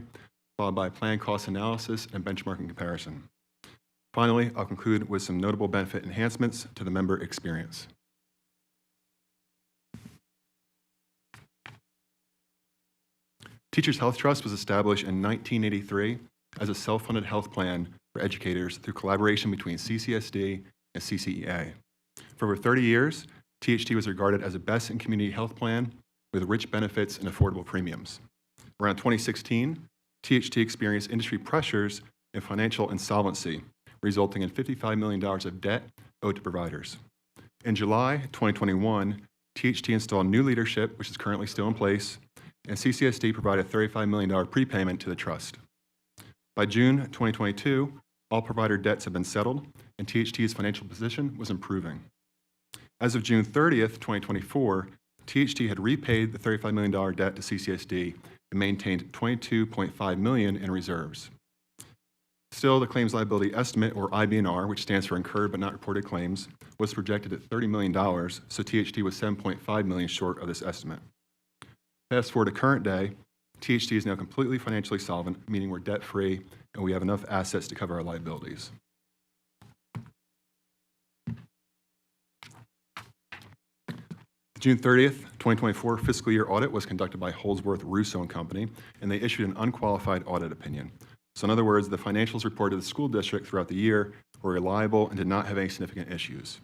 followed by plan cost analysis and benchmarking comparison. Finally, I'll conclude with some notable benefit enhancements to the member experience. Teachers Health Trust was established in 1983 as a self-funded health plan for educators through collaboration between CCSD and CCEA. For over 30 years, THT was regarded as a best-in-community health plan with rich benefits and affordable premiums. Around 2016, THT experienced industry pressures and financial insolvency, resulting in $55 million of debt owed to providers. In July 2021, THT installed new leadership, which is currently still in place, and CCSD provided a $35 million prepayment to the trust. By June 2022, all provider debts have been settled, and THT's financial position was improving. As of June 30th, 2024, THT had repaid the $35 million debt to CCSD and maintained $22.5 million in reserves. Still, the claims liability estimate, or IBNR, which stands for incurred but not reported claims, was projected at $30 million, so THT was $7.5 million short of this estimate. Fast forward to current day, THT is now completely financially solvent, meaning we're debt-free and we have enough assets to cover our liabilities. The June 30th, 2024 fiscal year audit was conducted by Holdsworth Russo & Company, and they issued an unqualified audit opinion. So in other words, the financials reported to the school district throughout the year were reliable and did not have any significant issues.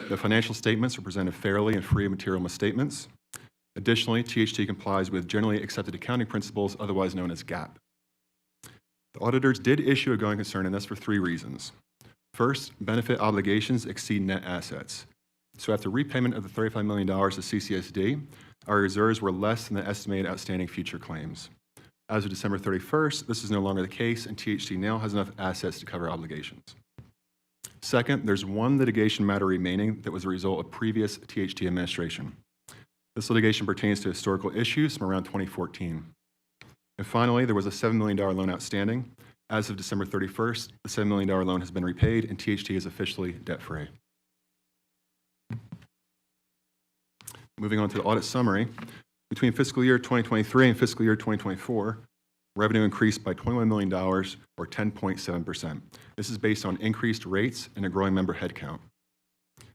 The financial statements were presented fairly and free of material misstatements. Additionally, THT complies with generally accepted accounting principles, otherwise known as GAAP. The auditors did issue a going concern, and that's for three reasons. First, benefit obligations exceed net assets. So after repayment of the $35 million to CCSD, our reserves were less than the estimated outstanding future claims. As of December 31st, this is no longer the case, and THT now has enough assets to cover obligations. Second, there's one litigation matter remaining that was a result of previous THT administration. This litigation pertains to historical issues from around 2014. And finally, there was a $7 million loan outstanding. As of December 31st, the $7 million loan has been repaid and THT is officially debt-free. Moving on to the audit summary, between fiscal year 2023 and fiscal year 2024, revenue increased by $21 million, or 10.7%. This is based on increased rates and a growing member headcount.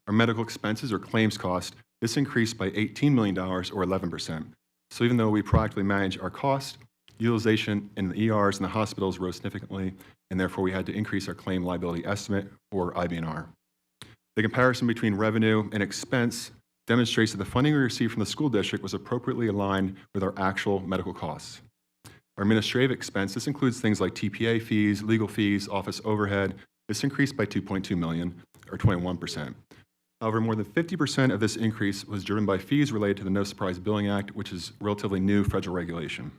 Our medical expenses, or claims cost, this increased by $18 million, or 11%. So even though we proactively manage our cost, utilization in the ERs and the hospitals rose significantly, and therefore we had to increase our claim liability estimate, or IBNR. The comparison between revenue and expense demonstrates that the funding we received from the school district was appropriately aligned with our actual medical costs. Our administrative expense, this includes things like TPA fees, legal fees, office overhead. This increased by $2.2 million, or 21%. However, more than 50% of this increase was driven by fees related to the No Surprise Billing Act, which is relatively new federal regulation.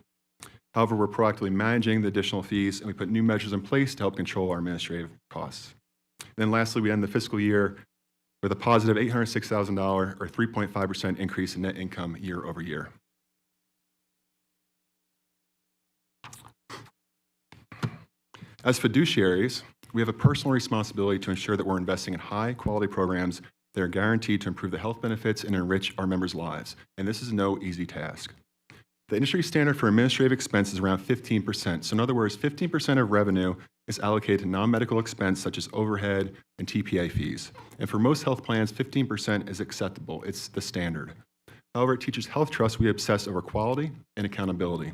However, we're proactively managing the additional fees, and we put new measures in place to help control our administrative costs. And then lastly, we end the fiscal year with a positive $806,000, or 3.5% increase in net income year over year. As fiduciaries, we have a personal responsibility to ensure that we're investing in high-quality programs that are guaranteed to improve the health benefits and enrich our members' lives. And this is no easy task. The industry standard for administrative expense is around 15%. So in other words, 15% of revenue is allocated to non-medical expense such as overhead and TPA fees. And for most health plans, 15% is acceptable. It's the standard. However, at Teachers Health Trust, we obsess over quality and accountability.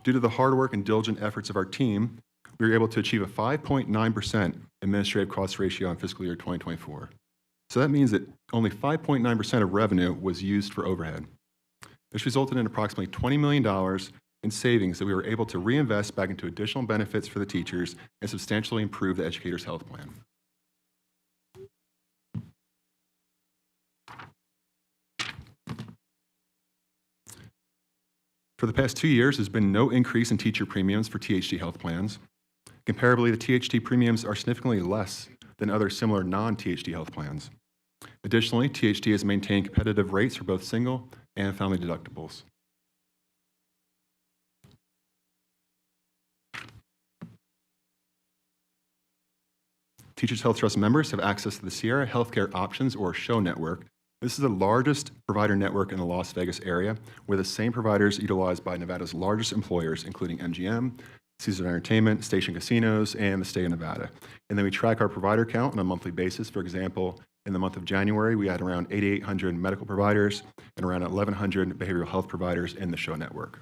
Due to the hard work and diligent efforts of our team, we were able to achieve a 5.9% administrative cost ratio in fiscal year 2024. So that means that only 5.9% of revenue was used for overhead. This resulted in approximately $20 million in savings that we were able to reinvest back into additional benefits for the teachers and substantially improve the educators' health plan. For the past 2 years, there's been no increase in teacher premiums for THT health plans. Comparably, the THT premiums are significantly less than other similar non-THT health plans. Additionally, THT has maintained competitive rates for both single and family deductibles. Teachers Health Trust members have access to the Sierra Healthcare Options, or SHOW network. This is the largest provider network in the Las Vegas area, where the same providers utilized by Nevada's largest employers, including MGM, Caesars Entertainment, Station Casinos, and the state of Nevada. And then we track our provider count on a monthly basis. For example, in the month of January, we had around 8,800 medical providers and around 1,100 behavioral health providers in the SHOW network.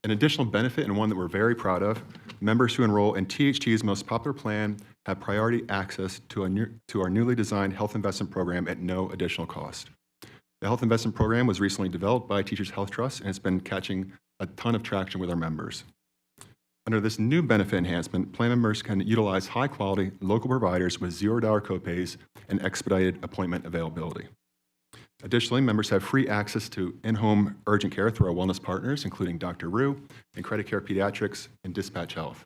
An additional benefit, and one that we're very proud of, members who enroll in THT's most popular plan have priority access to our newly designed health investment program at no additional cost. The health investment program was recently developed by Teachers Health Trust, and it's been catching a ton of traction with our members. Under this new benefit enhancement, plan members can utilize high-quality local providers with $0 copays and expedited appointment availability. Additionally, members have free access to in-home urgent care through our wellness partners, including Dr. Rue and Credit Care Pediatrics and Dispatch Health.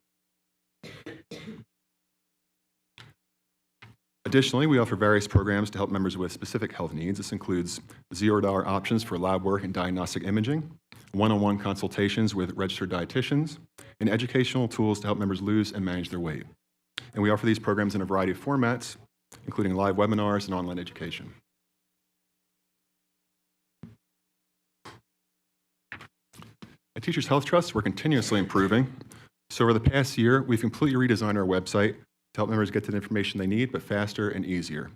Additionally, we offer various programs to help members with specific health needs. This includes $0 options for lab work and diagnostic imaging, one-on-one consultations with registered dietitians, and educational tools to help members lose and manage their weight. And we offer these programs in a variety of formats, including live webinars and online education. At Teachers Health Trust, we're continuously improving. So over the past year, we've completely redesigned our website to help members get to the information they need, but faster and easier.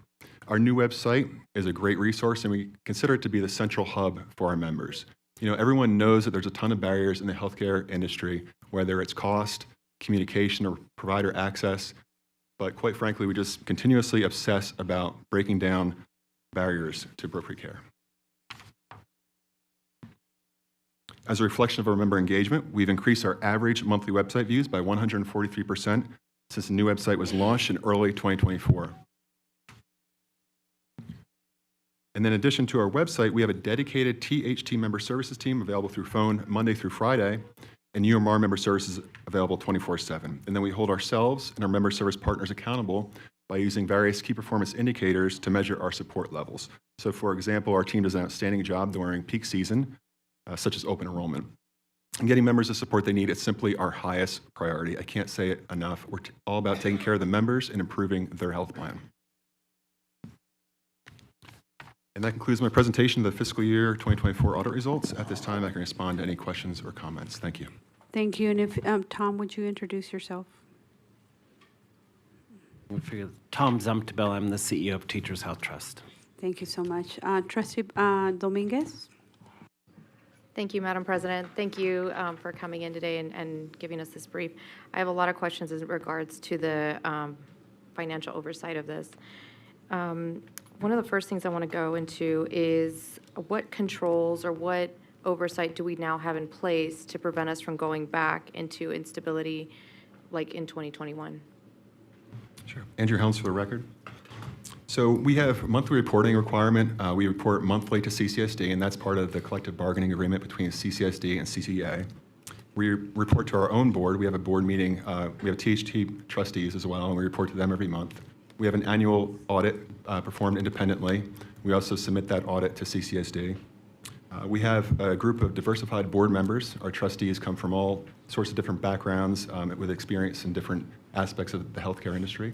Our new website is a great resource, and we consider it to be the central hub for our members. You know, everyone knows that there's a ton of barriers in the healthcare industry, whether it's cost, communication, or provider access. But quite frankly, we just continuously obsess about breaking down barriers to appropriate care. As a reflection of our member engagement, we've increased our average monthly website views by 143% since the new website was launched in early 2024. And then in addition to our website, we have a dedicated THT member services team available through phone Monday through Friday, and UMR member services available 24/7. And then we hold ourselves and our member service partners accountable by using various key performance indicators to measure our support levels. So for example, our team does an outstanding job during peak season, such as open enrollment. And getting members the support they need is simply our highest priority. I can't say it enough. We're all about taking care of the members and improving their health plan. And that concludes my presentation of the fiscal year 2024 audit results. At this time, I can respond to any questions or comments. Thank you. Thank you. And if, Tom, would you introduce yourself? Tom Zumtebel, I'm the CEO of Teachers Health Trust. Thank you so much. Trustee Dominguez? Thank you, Madam President. Thank you for coming in today and giving us this brief. I have a lot of questions in regards to the financial oversight of this. One of the first things I want to go into is what controls or what oversight do we now have in place to prevent us from going back into instability like in 2021? Sure. Andrew Helms for the record. So we have monthly reporting requirement. We report monthly to CCSD, and that's part of the collective bargaining agreement between CCSD and CCEA. We report to our own board. We have a board meeting. We have THT trustees as well, and we report to them every month. We have an annual audit performed independently. We also submit that audit to CCSD. We have a group of diversified board members. Our trustees come from all sorts of different backgrounds with experience in different aspects of the healthcare industry.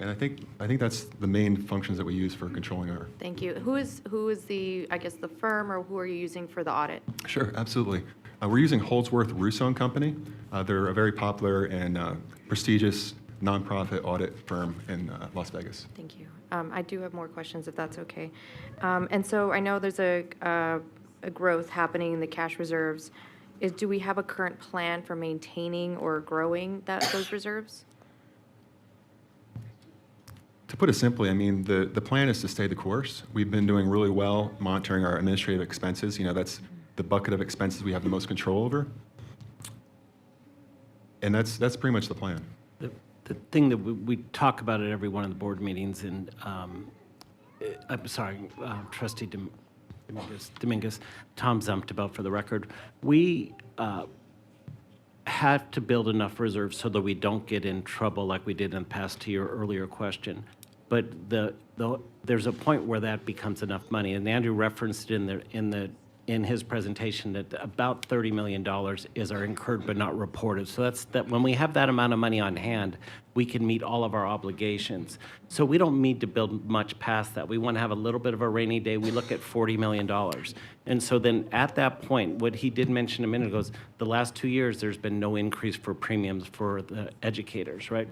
And I think that's the main functions that we use for controlling our. Thank you. Who is the, I guess, the firm, or who are you using for the audit? Sure, absolutely. We're using Holdsworth Russo and Company. They're a very popular and prestigious nonprofit audit firm in Las Vegas. Thank you. I do have more questions, if that's okay. And so I know there's a growth happening in the cash reserves. Do we have a current plan for maintaining or growing those reserves? To put it simply, I mean, the plan is to stay the course. We've been doing really well monitoring our administrative expenses. You know, that's the bucket of expenses we have the most control over. And that's pretty much the plan. The thing that we talk about at every one of the board meetings, and I'm sorry, Trustee Dominguez, Tom Zumtebel for the record, we have to build enough reserves so that we don't get in trouble like we did in the past, to your earlier question. But there's a point where that becomes enough money, and Andrew referenced in his presentation that about $30 million is our incurred but not reported. So that's that when we have that amount of money on hand, we can meet all of our obligations. So we don't need to build much past that. We want to have a little bit of a rainy day. We look at $40 million. And so then at that point, what he did mention a minute ago is the last 2 years, there's been no increase for premiums for the educators, right?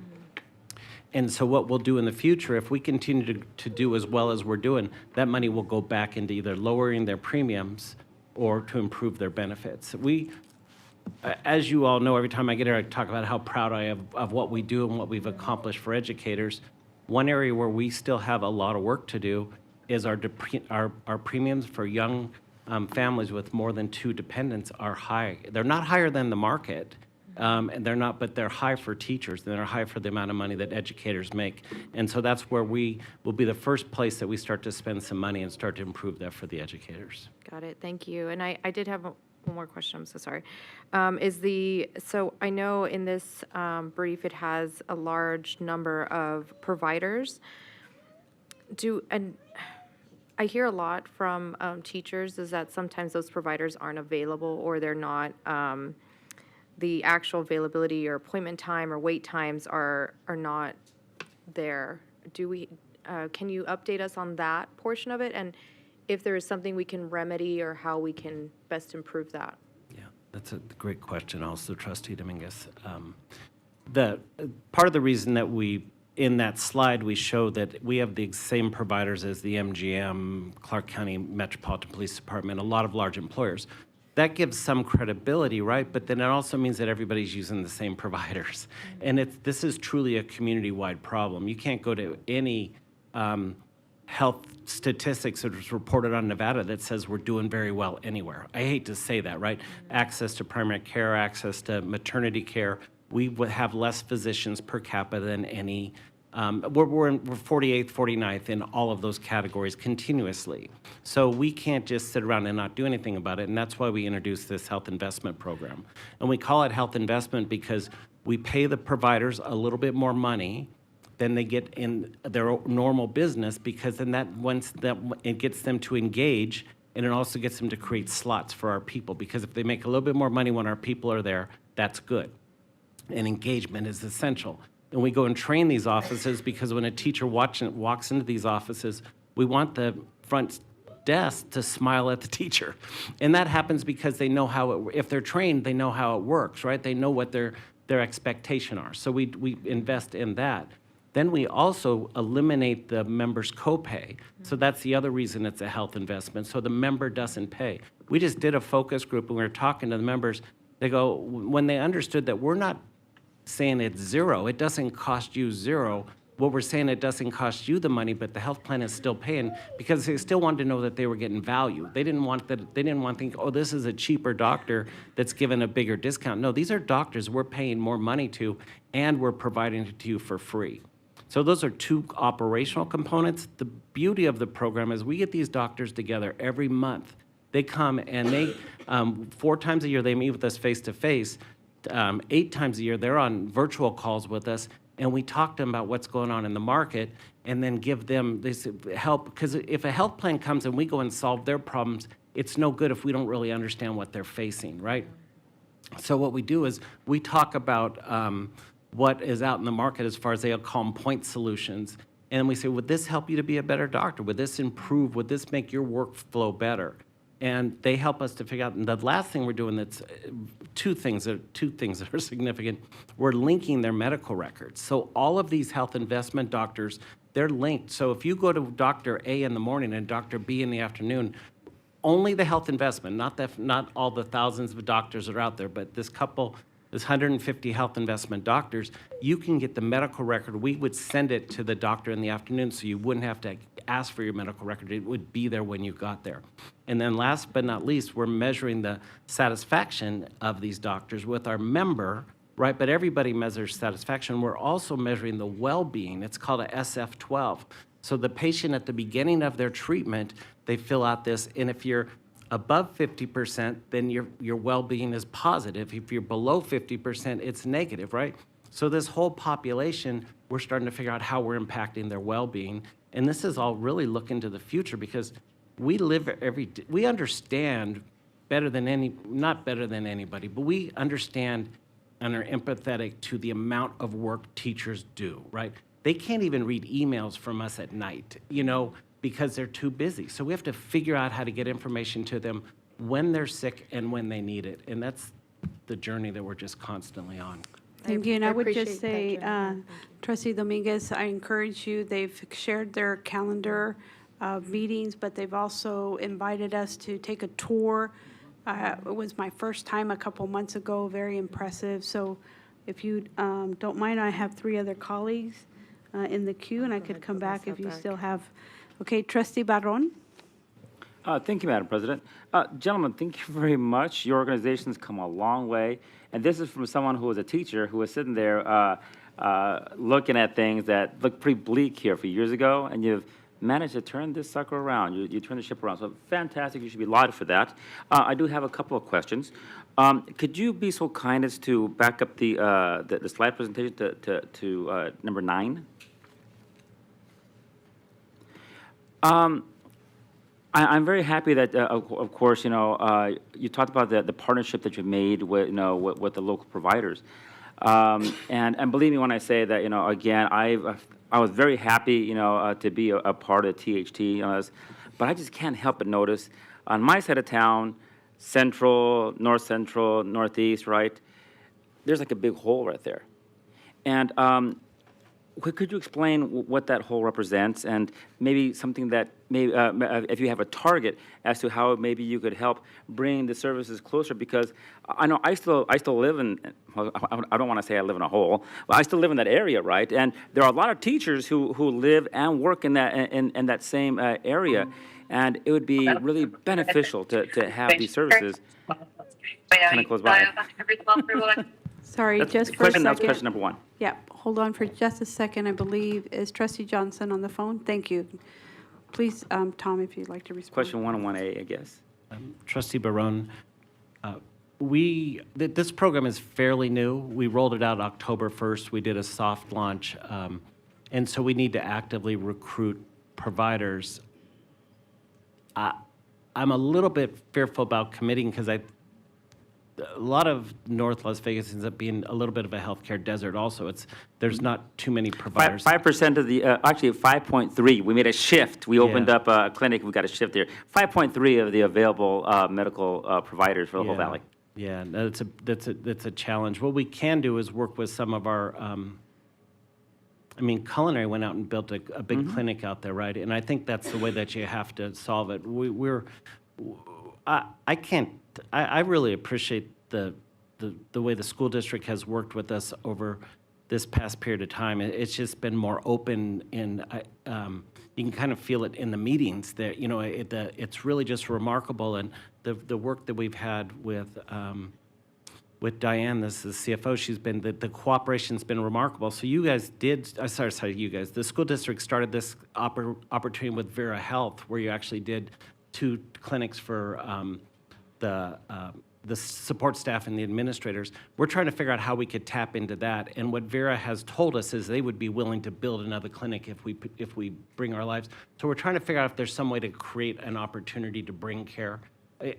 And so what we'll do in the future, if we continue to do as well as we're doing, that money will go back into either lowering their premiums or to improve their benefits. We, as you all know, every time I get here, I talk about how proud I am of what we do and what we've accomplished for educators. One area where we still have a lot of work to do is our premiums for young families with more than 2 dependents are high. They're not higher than the market. And they're not, but they're high for teachers, and they're high for the amount of money that educators make. And so that's where we will be the first place that we start to spend some money and start to improve that for the educators. Got it. Thank you. And I did have one more question. I'm so sorry. So I know in this brief it has a large number of providers. And I hear a lot from teachers is that sometimes those providers aren't available, or they're not. The actual availability or appointment time or wait times are not there. Can you update us on that portion of it, and if there is something we can remedy or how we can best improve that? Yeah, that's a great question also, Trustee Dominguez. The part of the reason that in that slide, we show that we have the same providers as the MGM, Clark County Metropolitan Police Department, a lot of large employers. That gives some credibility, right? But then it also means that everybody's using the same providers. And this is truly a community-wide problem. You can't go to any health statistics that was reported on Nevada that says we're doing very well anywhere. I hate to say that, right? Access to primary care, access to maternity care. We would have less physicians per capita than any. We're 48th, 49th in all of those categories continuously. So we can't just sit around and not do anything about it, and that's why we introduced this health investment program. And we call it health investment because we pay the providers a little bit more money than they get in their normal business, because then it gets them to engage, and it also gets them to create slots for our people, because if they make a little bit more money when our people are there, that's good. And engagement is essential. And we go and train these offices because when a teacher walks into these offices, we want the front desk to smile at the teacher. And that happens because they know if they're trained, they know how it works, right? They know what their expectation are. So we invest in that. Then we also eliminate the member's copay. So that's the other reason it's a health investment. So the member doesn't pay. We just did a focus group and we were talking to the members. They go, when they understood that we're not saying it's zero, it doesn't cost you zero. What we're saying, it doesn't cost you the money, but the health plan is still paying, because they still wanted to know that they were getting value. They didn't want to think, oh, this is a cheaper doctor that's given a bigger discount. No, these are doctors we're paying more money to, and we're providing it to you for free. So those are 2 operational components. The beauty of the program is we get these doctors together every month. They come and they 4 times a year they meet with us face to face. 8 times a year, they're on virtual calls with us, and we talk to them about what's going on in the market, and then give them this help. Because if a health plan comes and we go and solve their problems, it's no good if we don't really understand what they're facing, right? So what we do is we talk about what is out in the market as far as they'll call them point solutions. And we say, would this help you to be a better doctor? Would this improve? Would this make your workflow better? And they help us to figure out. And the last thing we're doing, that's two things that are significant. We're linking their medical records. So all of these health investment doctors, they're linked. So if you go to Dr. A in the morning and Dr. B in the afternoon, only the health investment, not all the thousands of doctors that are out there, but this 150 health investment doctors, you can get the medical record. We would send it to the doctor in the afternoon, so you wouldn't have to ask for your medical record. It would be there when you got there. And then last but not least, we're measuring the satisfaction of these doctors with our member, right? But everybody measures satisfaction. We're also measuring the well-being. It's called a SF-12. So the patient at the beginning of their treatment, they fill out this, and if you're above 50%, then your well-being is positive. If you're below 50%, it's negative, right? So this whole population, we're starting to figure out how we're impacting their well-being. And this is all really looking to the future, because we live we understand better than not better than anybody, but we understand and are empathetic to the amount of work teachers do, right? They can't even read emails from us at night, because they're too busy. So we have to figure out how to get information to them when they're sick and when they need it. And that's the journey that we're just constantly on. Thank you. And I would just appreciate say, that, Trustee Dominguez, I encourage you, they've shared their calendar of meetings, but they've also invited us to take a tour. It was my first time a couple months ago, very impressive. So if you don't mind, I have 3 other colleagues in the queue, and I could come back if you still have. Okay, Trustee Barron. Thank you, Madam President. Gentlemen, thank you very much. Your organization's come a long way. And this is from someone who was a teacher who was sitting there looking at things that looked pretty bleak here a few years ago, and you've managed to turn this sucker around. You turned the ship around. So fantastic. You should be lauded for that. I do have a couple of questions. Could you be so kind as to back up the slide presentation to number 9? I'm very happy that, of course, you talked about the partnership that you've made with, with the local providers. And believe me when I say that, again, I was very happy, to be a part of THT, but I just can't help but notice on my side of town, central, northeast, right, there's like a big hole right there. And could you explain what that hole represents, and maybe something that maybe if you have a target as to how maybe you could help bring the services closer? Because I know I still live in, well, I don't want to say I live in a hole, but I still live in that area, right? And there are a lot of teachers who live and work in that same area, and it would be really beneficial to have these services kind of close by. Sorry, just for a second. That's question number 1. Yeah, hold on for just a second. I believe, is Trustee Johnson on the phone? Thank you. Please, Tom, if you'd like to respond. Question 1 and 1A, I guess. Trustee Barron, this program is fairly new. We rolled it out October 1st. We did a soft launch, and so we need to actively recruit providers. I'm a little bit fearful about committing, because a lot of North Las Vegas ends up being a little bit of a healthcare desert also. There's not too many providers. 5% of the, actually 5.3, we made a shift. We opened up a clinic, we got a shift there. 5.3 of the available medical providers for the whole valley. Yeah, that's a challenge. What we can do is work with some of our, Culinary went out and built a big clinic out there, right? And I think that's the way that you have to solve it. I really appreciate the way the school district has worked with us over this past period of time. It's just been more open, and you can kind of feel it in the meetings that, it's really just remarkable. And the work that we've had with Diane, this is the CFO, the cooperation's been remarkable. So you guys the school district started this opportunity with Vera Health, where you actually did 2 clinics for the support staff and the administrators. We're trying to figure out how we could tap into that. And what Vera has told us is they would be willing to build another clinic if we bring our lives. So we're trying to figure out if there's some way to create an opportunity to bring care.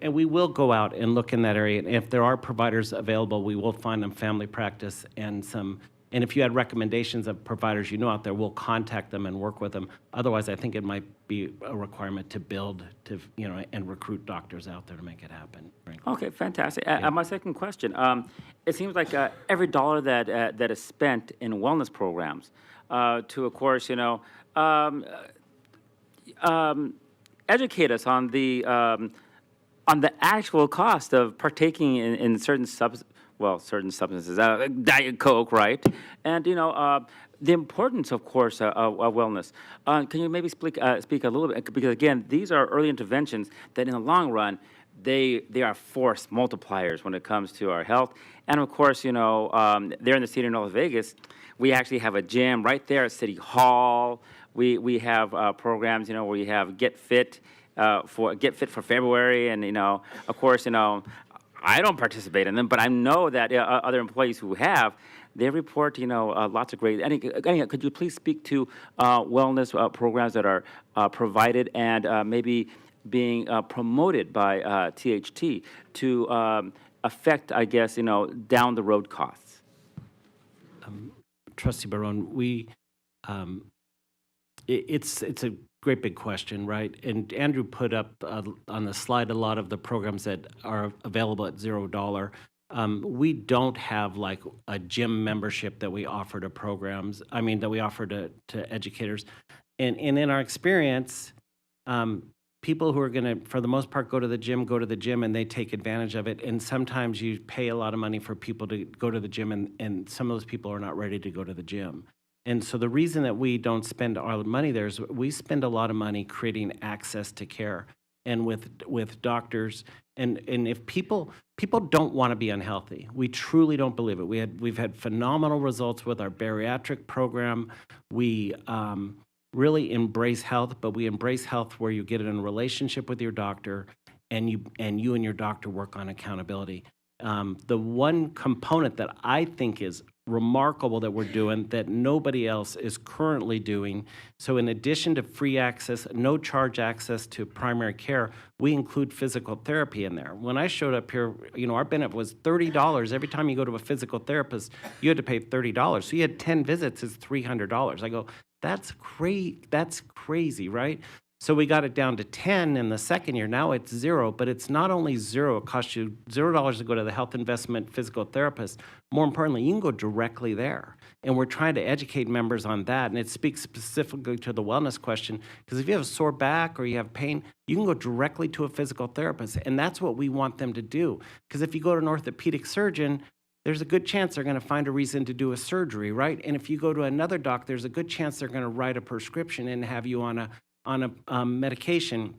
And we will go out and look in that area. And if there are providers available, we will find them family practice and some And if you had recommendations of providers you know out there, we'll contact them and work with them. Otherwise, I think it might be a requirement to build, and recruit doctors out there to make it happen, frankly. Okay, fantastic. My second question, it seems like every dollar that is spent in wellness programs to, of course, educate us on the actual cost of partaking in certain substances, Diet Coke, right? And, the importance, of course, of wellness. Can you maybe speak a little bit? Because, again, these are early interventions that in the long run, they are force multipliers when it comes to our health. And, of course, there in the city of Las Vegas, we actually have a gym right there at City Hall. We have programs, where we have Get Fit for February. And, of course, I don't participate in them, but I know that other employees who have, they report, lots of great. Anyhow, could you please speak to wellness programs that are provided and maybe being promoted by THT to affect, I guess, down the road costs? Trustee Barone, it's a great big question, right? And Andrew put up on the slide a lot of the programs that are available at $0. We don't have like a gym membership that we offer to programs, that we offer to educators. And in our experience, people who are going to, for the most part, go to the gym and they take advantage of it. And sometimes you pay a lot of money for people to go to the gym and some of those people are not ready to go to the gym. And so the reason that we don't spend our money there is we spend a lot of money creating access to care and with doctors. And if people don't want to be unhealthy, we truly don't believe it. We've had phenomenal results with our bariatric program. We really embrace health, but we embrace health where you get it in a relationship with your doctor and you and your doctor work on accountability. The one component that I think is remarkable that we're doing that nobody else is currently doing. So in addition to free access, no charge access to primary care, we include physical therapy in there. When I showed up here, our benefit was $30. Every time you go to a physical therapist, you had to pay $30. So you had 10 visits, it's $300. I go, that's great. That's crazy, right? So we got it down to 10 in the second year. Now it's 0, but it's not only 0, it costs you $0 to go to the health investment physical therapist. More importantly, you can go directly there. And we're trying to educate members on that. And it speaks specifically to the wellness question, because if you have a sore back or you have pain, you can go directly to a physical therapist. And that's what we want them to do. Because if you go to an orthopedic surgeon, there's a good chance they're going to find a reason to do a surgery, right? And if you go to another doc, there's a good chance they're going to write a prescription and have you on a medication.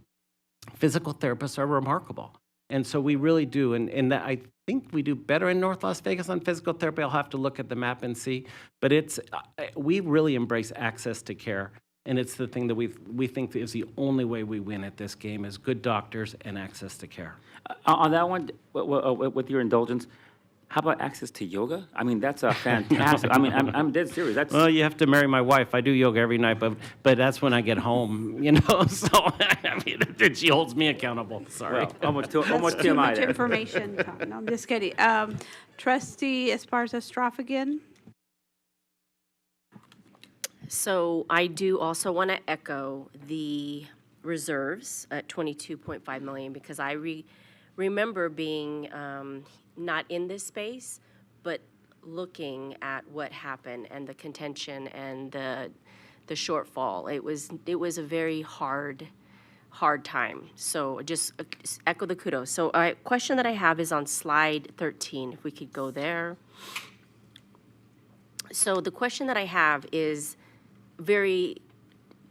Physical therapists are remarkable. And so we really do. And that, I think we do better in North Las Vegas on physical therapy. I'll have to look at the map and see. But we really embrace access to care. And it's the thing that we think is the only way we win at this game is good doctors and access to care. On that one, with your indulgence, how about access to yoga? That's a fantastic. I'm dead serious. Well, you have to marry my wife. I do yoga every night, but that's when I get home, So she holds me accountable. Sorry. Well, almost too Too much much information. No, I'm just kidding. Trustee Esparza-Stroff. So I do also want to echo the reserves at $22.5 million because I remember being not in this space, but looking at what happened and the contention and the shortfall. It was a very hard time. So just echo the kudos. So a question that I have is on slide 13, if we could go there. So the question that I have is very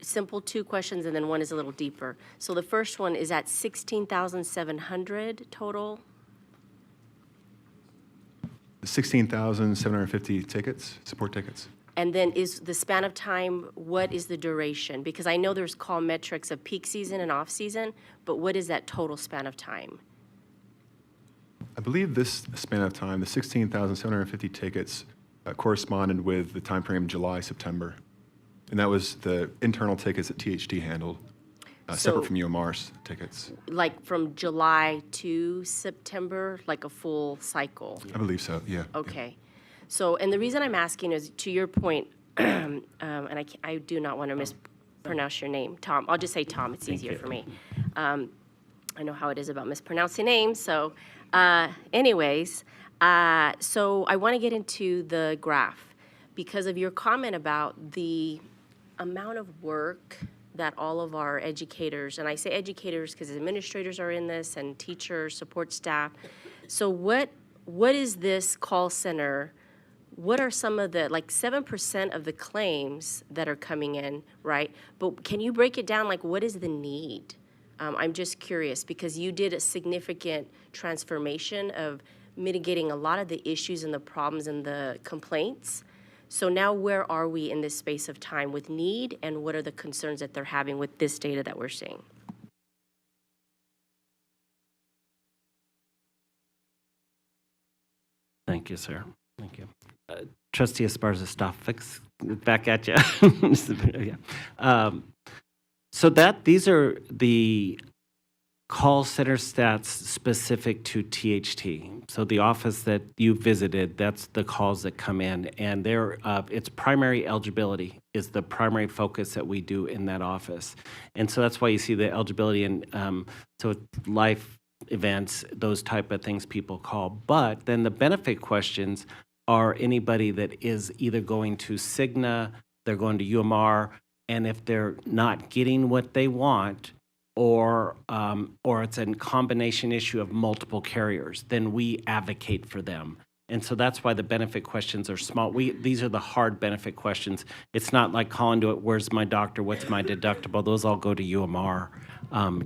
simple, 2 questions, and then one is a little deeper. So the first one is at 16,700 total. 16,750 tickets, support tickets. And then is the span of time, what is the duration? Because I know there's call metrics of peak season and off season, but what is that total span of time? I believe this span of time, the 16,750 tickets corresponded with the time frame July, September. And that was the internal tickets that THT handled, separate from UMR's tickets. Like from July to September, like a full cycle? I believe so, yeah. Okay. So, and the reason I'm asking is, to your point, and I do not want to mispronounce your name, Tom. I'll just say Tom. It's easier for me. I know how it is about mispronouncing names. So, anyways, so I want to get into the graph because of your comment about the amount of work that all of our educators, and I say educators because administrators are in this and teachers, support staff. So what is this call center? What are some of the, like 7% of the claims that are coming in, right? But can you break it down, like what is the need? I'm just curious because you did a significant transformation of mitigating a lot of the issues and the problems and the complaints. So now where are we in this space of time with need, and what are the concerns that they're having with this data that we're seeing? Thank you, sir. Thank you. Trustee Esparza-Stoffax, back at you. Yeah. So these are the call center stats specific to THT. So the office that you visited, that's the calls that come in, and it's primary eligibility is the primary focus that we do in that office. And so that's why you see the eligibility and so life events, those type of things people call. But then the benefit questions are anybody that is either going to Cigna, they're going to UMR, and if they're not getting what they want, or it's a combination issue of multiple carriers, then we advocate for them. And so that's why the benefit questions are small. These are the hard benefit questions. It's not like calling to it, where's my doctor, what's my deductible? Those all go to UMR,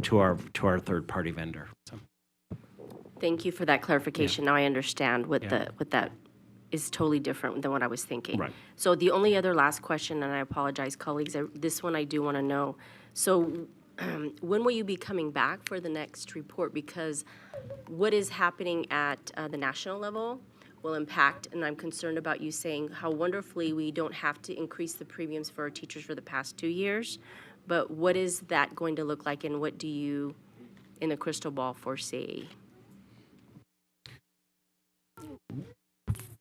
to our third-party vendor. So. Thank you for that clarification. Yeah. Now I understand what Yeah. that is totally different than what I was thinking. Right. So the only other last question, and I apologize, colleagues, this one I do want to know. So when will you be coming back for the next report? Because what is happening at the national level will impact, and I'm concerned about you saying how wonderfully we don't have to increase the premiums for our teachers for the past 2 years, but what is that going to look like, and what do you, in the crystal ball, foresee?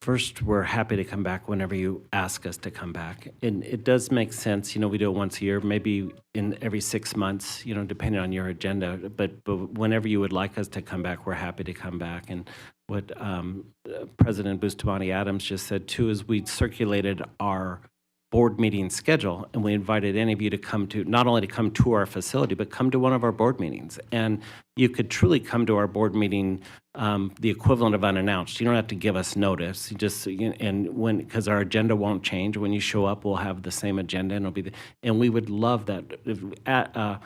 First, we're happy to come back whenever you ask us to come back. And it does make sense, we do it once a year, maybe in every 6 months, depending on your agenda. But whenever you would like us to come back, we're happy to come back. And what President Bustamante Adams just said, too, is we circulated our board meeting schedule, and we invited any of you to come to, not only to come to our facility, but come to one of our board meetings. And you could truly come to our board meeting the equivalent of unannounced. You don't have to give us notice. You just, because our agenda won't change. When you show up, we'll have the same agenda, and it'll be and we would love that.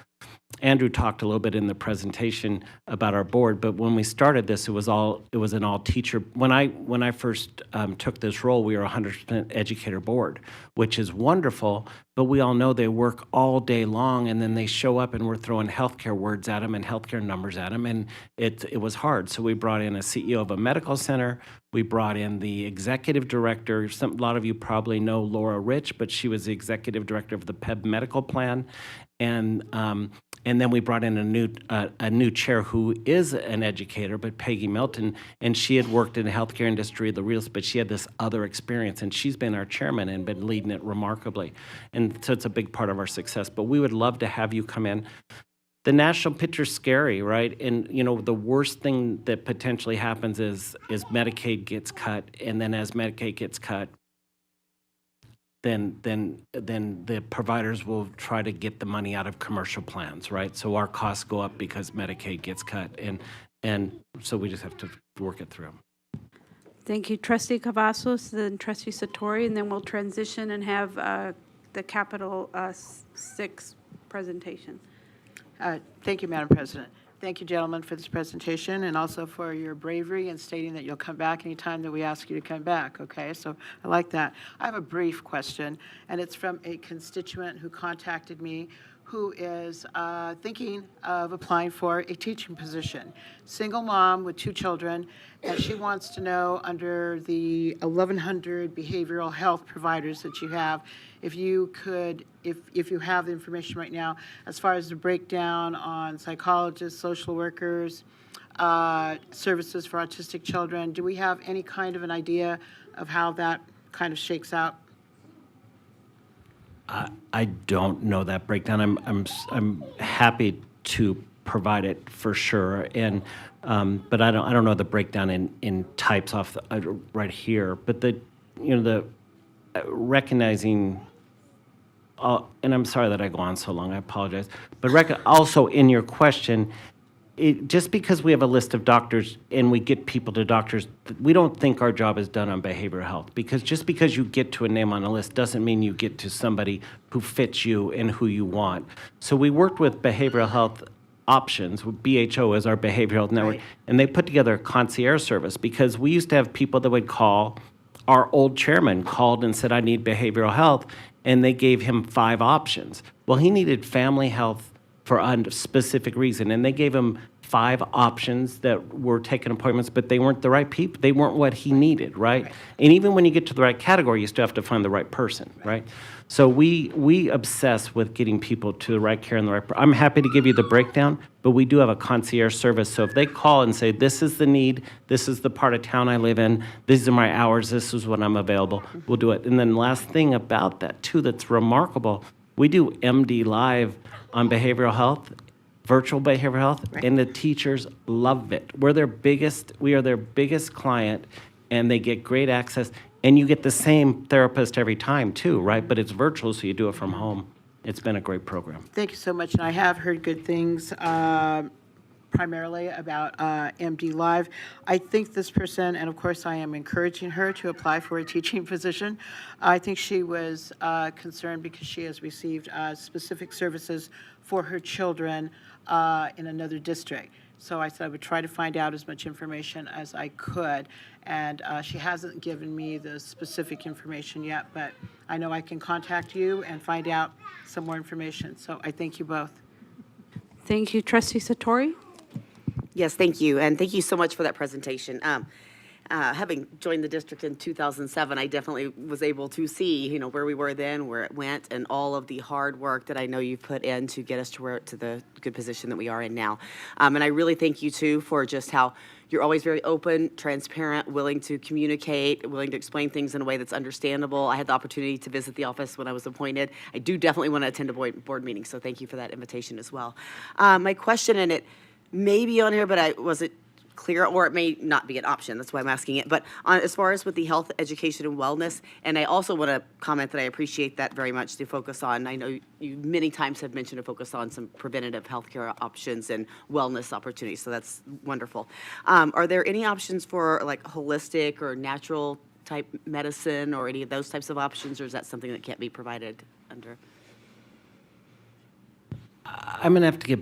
Andrew talked a little bit in the presentation about our board, but when we started this, it was an all teacher. When I first took this role, we were a 100% educator board, which is wonderful. But we all know they work all day long, and then they show up, and we're throwing healthcare words at them and healthcare numbers at them, and it was hard. So we brought in a CEO of a medical center. We brought in the executive director. A lot of you probably know Laura Rich, but she was the executive director of the PEB medical plan. And then we brought in a new chair who is an educator, but Peggy Milton, and she had worked in the healthcare industry, but she had this other experience, and she's been our chairman and been leading it remarkably. And so it's a big part of our success. But we would love to have you come in. The national picture's scary, right? And the worst thing that potentially happens is Medicaid gets cut, and then as Medicaid gets cut, then the providers will try to get the money out of commercial plans, right? So our costs go up because Medicaid gets cut, and so we just have to work it through. Thank you, Trustee Cavazos, then Trustee Satori, and then we'll transition and have the Capital 6 presentation. Thank you, Madam President. Thank you, gentlemen, for this presentation, and also for your bravery in stating that you'll come back anytime that we ask you to come back, okay? So I like that. I have a brief question, and it's from a constituent who contacted me who is thinking of applying for a teaching position. Single mom with 2 children, and she wants to know, under the 1,100 behavioral health providers that you have, if you could, if you have the information right now, as far as the breakdown on psychologists, social workers, services for autistic children, do we have any kind of an idea of how that kind of shakes out? I don't know that breakdown. I'm happy to provide it for sure, and but I don't know the breakdown in types off right here. But the recognizing. And I'm sorry that I go on so long. I apologize. But also in your question, just because we have a list of doctors and we get people to doctors, we don't think our job is done on behavioral health. Because just because you get to a name on a list doesn't mean you get to somebody who fits you and who you want. So we worked with behavioral health options. BHO is our behavioral health network, and they put together a concierge service because we used to have people that would call. Our old chairman called and said, I need behavioral health, and they gave him 5 options. Well, he needed family health for a specific reason, and they gave him 5 options that were taking appointments, but they weren't the right people. They weren't what he needed, right? And even when you get to the right category, you still have to find the right person, right? So we obsess with getting people to the right care and the right. I'm happy to give you the breakdown, but we do have a concierge service. So if they call and say, this is the need, this is the part of town I live in, these are my hours, this is when I'm available, we'll do it. And then last thing about that too that's remarkable, we do MD Live on behavioral health, virtual behavioral health, and the teachers love it. We are their biggest client, and they get great access. And you get the same therapist every time too, right? But it's virtual, so you do it from home. It's been a great program. Thank you so much. And I have heard good things primarily about MD Live. I think this person, and of course I am encouraging her to apply for a teaching position. I think she was concerned because she has received specific services for her children in another district. So I said I would try to find out as much information as I could. And she hasn't given me the specific information yet, but I know I can contact you and find out some more information. So I thank you both. Thank you. Trustee Satori? Yes, thank you, and thank you so much for that presentation. Having joined the district in 2007, I definitely was able to see, where we were then, where it went, and all of the hard work that I know you've put in to get us to the good position that we are in now. And I really thank you too for just how you're always very open, transparent, willing to communicate, willing to explain things in a way that's understandable. I had the opportunity to visit the office when I was appointed. I do definitely want to attend a board meeting, so thank you for that invitation as well. My question, and it may be on here, but was it clear, or it may not be an option, that's why I'm asking it, but as far as with the health, education, and wellness, and I also want to comment that I appreciate that very much to focus on, I know you many times have mentioned to focus on some preventative healthcare options and wellness opportunities, so that's wonderful. Are there any options for like holistic or natural type medicine or any of those types of options, or is that something that can't be provided under? I'm going to have to get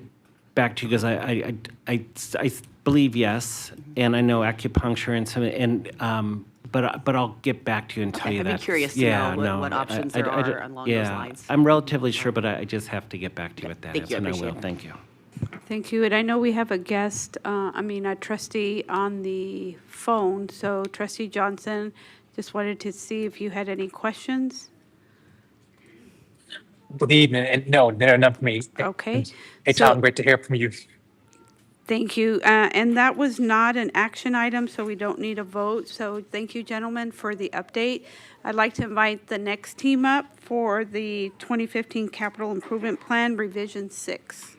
back to you because I believe yes, and I know acupuncture and some, but I'll get back to you and tell you that. I'd be curious to know what options there are along those lines. I'm relatively sure, but I just have to get back to you with that. Thank you, I appreciate it. Thank you. Thank you. And I know we have a guest, a trustee on the phone. So Trustee Johnson, just wanted to see if you had any questions. Good evening, and no, there are none for me. Okay. Hey, Tom, great to hear from you. Thank you. And that was not an action item, so we don't need a vote. So thank you, gentlemen, for the update. I'd like to invite the next team up for the 2015 Capital Improvement Plan Revision 6.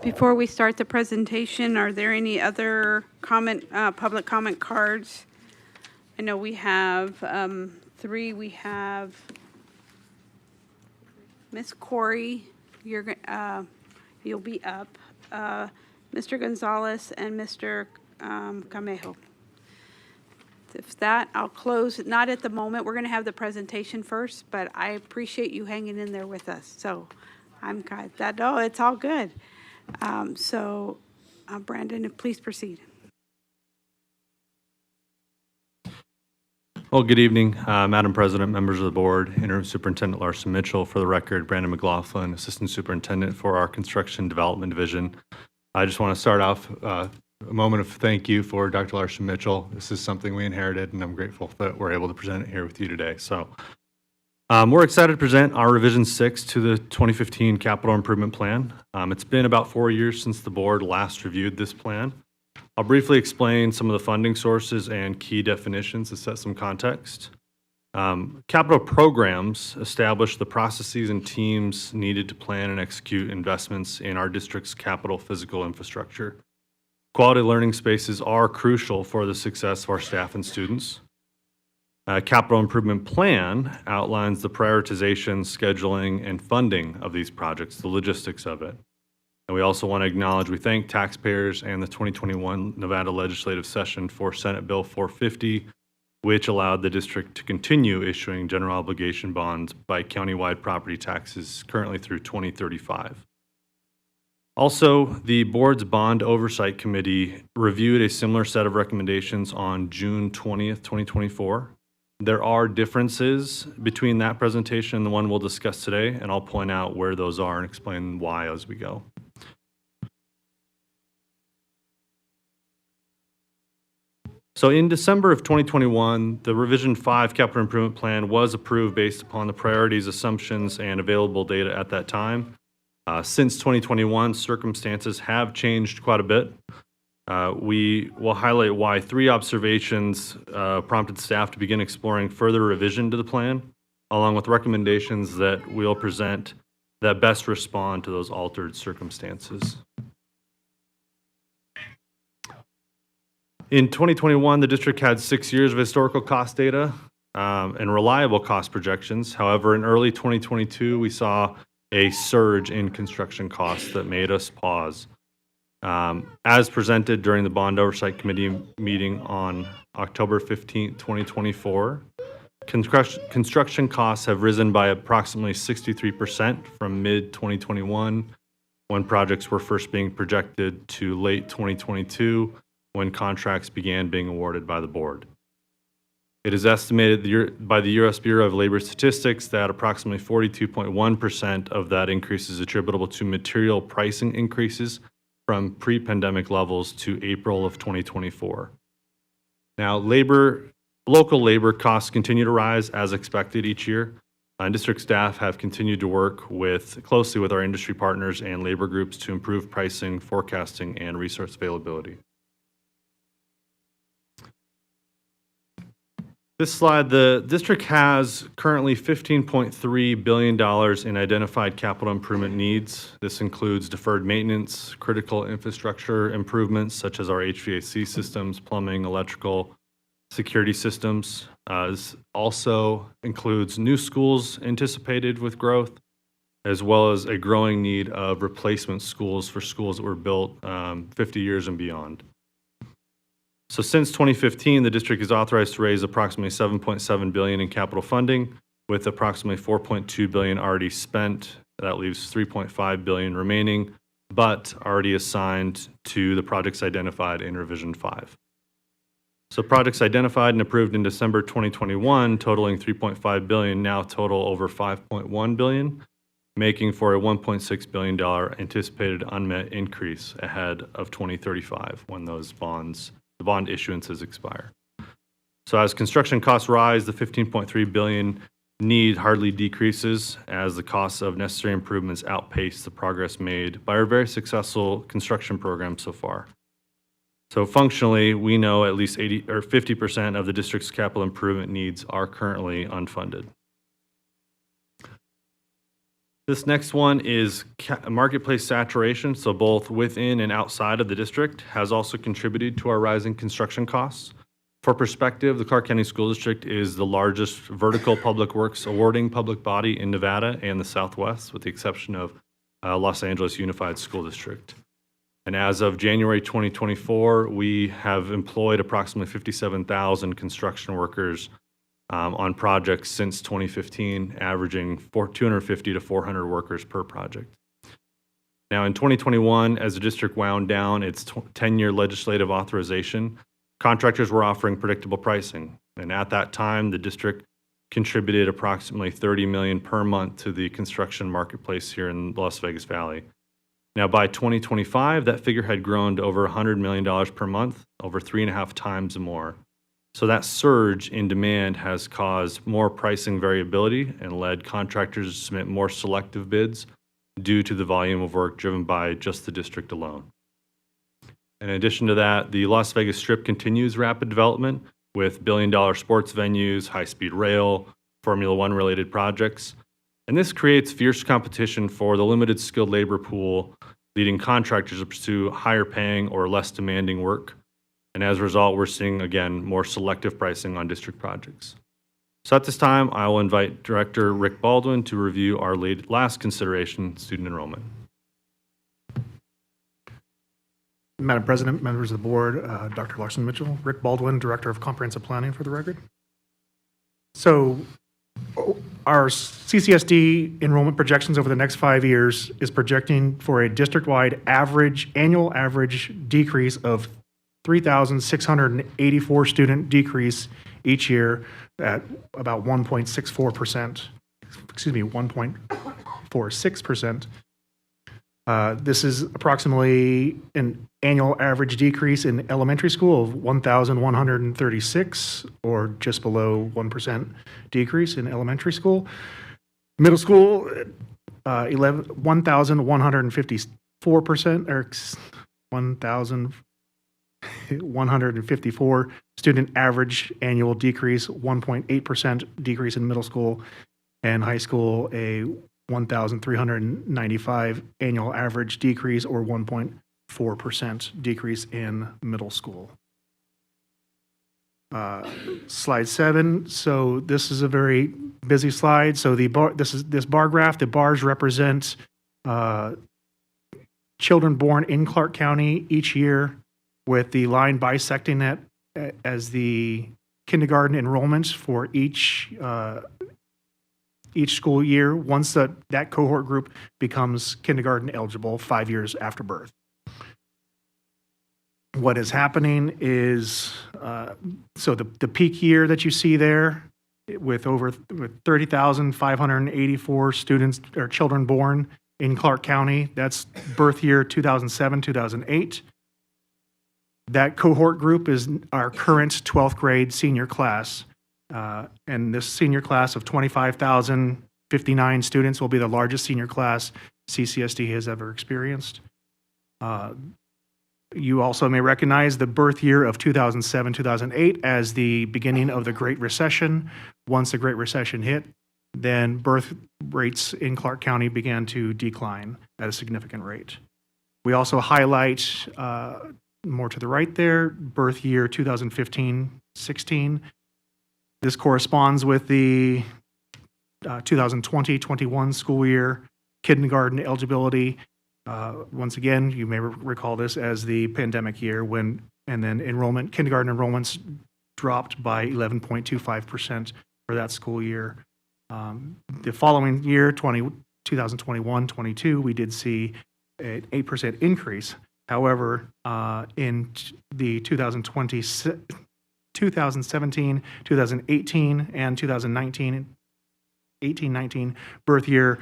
Before we start the presentation, are there any other public comment cards? I know we have 3. We have Miss Corey, you'll be up, Mr. Gonzalez, and Mr. Camejo. If that, I'll close, not at the moment, we're going to have the presentation first, but I appreciate you hanging in there with us. So I'm glad that, oh, it's all good. Brandon, please proceed. Well, good evening, Madam President, members of the board, Interim Superintendent Larson Mitchell. For the record, Brandon McLaughlin, Assistant Superintendent for our Construction Development Division. I just want to start off a moment of thank you for Dr. Larson Mitchell. This is something we inherited, and I'm grateful that we're able to present it here with you today. So we're excited to present our Revision 6 to the 2015 Capital Improvement Plan. It's been about 4 years since the board last reviewed this plan. I'll briefly explain some of the funding sources and key definitions to set some context. Capital programs establish the processes and teams needed to plan and execute investments in our district's capital physical infrastructure. Quality learning spaces are crucial for the success of our staff and students. Capital Improvement Plan outlines the prioritization, scheduling, and funding of these projects, the logistics of it. And we also want to acknowledge, we thank taxpayers and the 2021 Nevada legislative session for Senate Bill 450, which allowed the district to continue issuing general obligation bonds by countywide property taxes currently through 2035. Also, the board's Bond Oversight Committee reviewed a similar set of recommendations on June 20th, 2024. There are differences between that presentation and the one we'll discuss today, and I'll point out where those are and explain why as we go. So in December of 2021, the Revision 5 Capital Improvement Plan was approved based upon the priorities, assumptions, and available data at that time. Since 2021, circumstances have changed quite a bit. We will highlight why 3 observations prompted staff to begin exploring further revision to the plan, along with recommendations that we'll present that best respond to those altered circumstances. In 2021, the district had 6 years of historical cost data and reliable cost projections. However, in early 2022, we saw a surge in construction costs that made us pause. As presented during the Bond Oversight Committee meeting on October 15, 2024, construction costs have risen by approximately 63% from mid-2021, when projects were first being projected, to late 2022, when contracts began being awarded by the board. It is estimated by the U.S. Bureau of Labor Statistics that approximately 42.1% of that increase is attributable to material pricing increases from pre-pandemic levels to April of 2024. Now, local labor costs continue to rise as expected each year. And district staff have continued to work closely with our industry partners and labor groups to improve pricing, forecasting, and resource availability. This slide, the district has currently $15.3 billion in identified capital improvement needs. This includes deferred maintenance, critical infrastructure improvements such as our HVAC systems, plumbing, electrical, security systems. This also includes new schools anticipated with growth, as well as a growing need of replacement schools for schools that were built 50 years and beyond. So since 2015, the district is authorized to raise approximately $7.7 billion in capital funding, with approximately $4.2 billion already spent. That leaves $3.5 billion remaining, but already assigned to the projects identified in Revision 5. So projects identified and approved in December 2021, totaling $3.5 billion, now total over $5.1 billion, making for a $1.6 billion anticipated unmet increase ahead of 2035 when the bond issuances expire. So as construction costs rise, the $15.3 billion need hardly decreases as the costs of necessary improvements outpace the progress made by our very successful construction program so far. So functionally, we know at least 50% of the district's capital improvement needs are currently unfunded. This next one is marketplace saturation, so both within and outside of the district has also contributed to our rising construction costs. For perspective, the Clark County School District is the largest vertical public works awarding public body in Nevada and the Southwest, with the exception of Los Angeles Unified School District. And as of January 2024, we have employed approximately 57,000 construction workers on projects since 2015, averaging 250 to 400 workers per project. Now, in 2021, as the district wound down its 10-year legislative authorization, contractors were offering predictable pricing. And at that time, the district contributed approximately $30 million per month to the construction marketplace here in the Las Vegas Valley. Now, by 2025, that figure had grown to over $100 million per month, over 3.5 times more. So that surge in demand has caused more pricing variability and led contractors to submit more selective bids due to the volume of work driven by just the district alone. In addition to that, the Las Vegas Strip continues rapid development with billion-dollar sports venues, high-speed rail, Formula One related projects. And this creates fierce competition for the limited skilled labor pool, leading contractors to pursue higher paying or less demanding work. And as a result, we're seeing, again, more selective pricing on district projects. So at this time, I will invite Director Rick Baldwin to review our last consideration, student enrollment. Madam President, members of the board, Dr. Larson Mitchell, Rick Baldwin, Director of Comprehensive Planning for the record. So our CCSD enrollment projections over the next 5 years is projecting for a district-wide annual average decrease of 3,684 student decrease each year at about 1.64%, 1.46%. This is approximately an annual average decrease in elementary school of 1,136, or just below 1% decrease in elementary school. Middle school, 1,154%, or 1,154 student average annual decrease, 1.8% decrease in middle school, and high school, a 1,395 annual average decrease, or 1.4% decrease in middle school. Slide 7. So this is a very busy slide. So this bar graph, the bars represent children born in Clark County each year, with the line bisecting that as the kindergarten enrollments for each school year once that cohort group becomes kindergarten eligible 5 years after birth. What is happening is, so the peak year that you see there with 30,584 students or children born in Clark County, that's birth year 2007, 2008. That cohort group is our current 12th grade senior class. And this senior class of 25,059 students will be the largest senior class CCSD has ever experienced. You also may recognize the birth year of 2007, 2008 as the beginning of the Great Recession. Once the Great Recession hit, then birth rates in Clark County began to decline at a significant rate. We also highlight, more to the right there, birth year 2015-16. This corresponds with the 2020-21 school year kindergarten eligibility. Once again, you may recall this as the pandemic year and then kindergarten enrollments dropped by 11.25% for that school year. The following year, 2021-22, we did see an 8% increase. However, in the 2017, 2018, and 2019 birth year